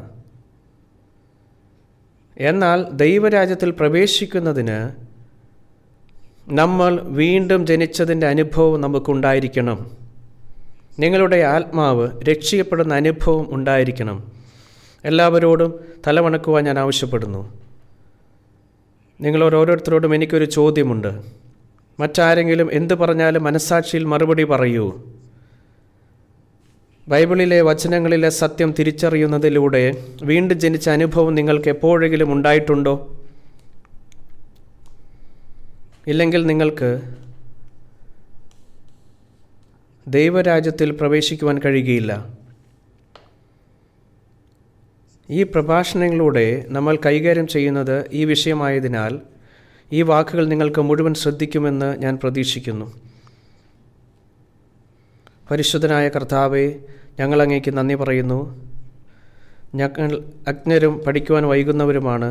എന്നാൽ ദൈവരാജ്യത്തിൽ പ്രവേശിക്കുന്നതിന് നമ്മൾ വീണ്ടും ജനിച്ചതിൻ്റെ അനുഭവം നമുക്കുണ്ടായിരിക്കണം. നിങ്ങളുടെ ആത്മാവ് രക്ഷിക്കപ്പെടുന്ന അനുഭവം ഉണ്ടായിരിക്കണം. എല്ലാവരോടും തലവണക്കുവാൻ ഞാൻ ആവശ്യപ്പെടുന്നു. നിങ്ങളോരോരുത്തരോടും എനിക്കൊരു ചോദ്യമുണ്ട്. മറ്റാരെങ്കിലും എന്തു പറഞ്ഞാലും മനസ്സാക്ഷിയിൽ മറുപടി പറയൂ. ബൈബിളിലെ വചനങ്ങളിലെ സത്യം തിരിച്ചറിയുന്നതിലൂടെ വീണ്ടും ജനിച്ച അനുഭവം നിങ്ങൾക്ക് എപ്പോഴെങ്കിലും ഉണ്ടായിട്ടുണ്ടോ? ഇല്ലെങ്കിൽ നിങ്ങൾക്ക് ദൈവരാജ്യത്തിൽ പ്രവേശിക്കുവാൻ കഴിയുകയില്ല. ഈ പ്രഭാഷണങ്ങളിലൂടെ നമ്മൾ കൈകാര്യം ചെയ്യുന്നത് ഈ വിഷയമായതിനാൽ ഈ വാക്കുകൾ നിങ്ങൾക്ക് മുഴുവൻ ശ്രദ്ധിക്കുമെന്ന് ഞാൻ പ്രതീക്ഷിക്കുന്നു. പരിശുദ്ധനായ കർത്താവേ, ഞങ്ങൾ അങ്ങേക്ക് നന്ദി പറയുന്നു. ഞങ്ങൾ അജ്ഞരും പഠിക്കുവാൻ വൈകുന്നവരുമാണ്.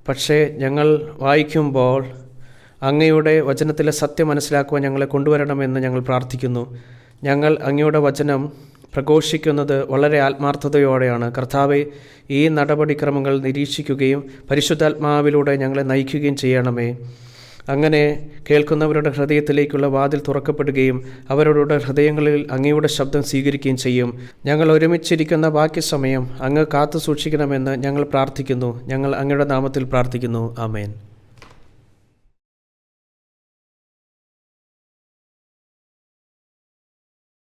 പക്ഷേ ഞങ്ങൾ വായിക്കുമ്പോൾ അങ്ങയുടെ വചനത്തിലെ സത്യം മനസ്സിലാക്കുവാൻ ഞങ്ങളെ കൊണ്ടുവരണമെന്ന് ഞങ്ങൾ പ്രാർത്ഥിക്കുന്നു. ഞങ്ങൾ അങ്ങയുടെ വചനം പ്രഘോഷിക്കുന്നത് വളരെ ആത്മാർത്ഥതയോടെയാണ്. കർത്താവെ, ഈ നടപടിക്രമങ്ങൾ നിരീക്ഷിക്കുകയും പരിശുദ്ധാത്മാവിലൂടെ ഞങ്ങളെ നയിക്കുകയും ചെയ്യണമേ. അങ്ങനെ കേൾക്കുന്നവരുടെ ഹൃദയത്തിലേക്കുള്ള വാതിൽ തുറക്കപ്പെടുകയും അവരുടെ ഹൃദയങ്ങളിൽ അങ്ങയുടെ ശബ്ദം സ്വീകരിക്കുകയും ചെയ്യും. ഞങ്ങൾ ഒരുമിച്ചിരിക്കുന്ന ബാക്കി സമയം അങ്ങ് കാത്തു സൂക്ഷിക്കണമെന്ന് ഞങ്ങൾ പ്രാർത്ഥിക്കുന്നു. ഞങ്ങൾ അങ്ങയുടെ നാമത്തിൽ പ്രാർത്ഥിക്കുന്നു. ആമേൻ.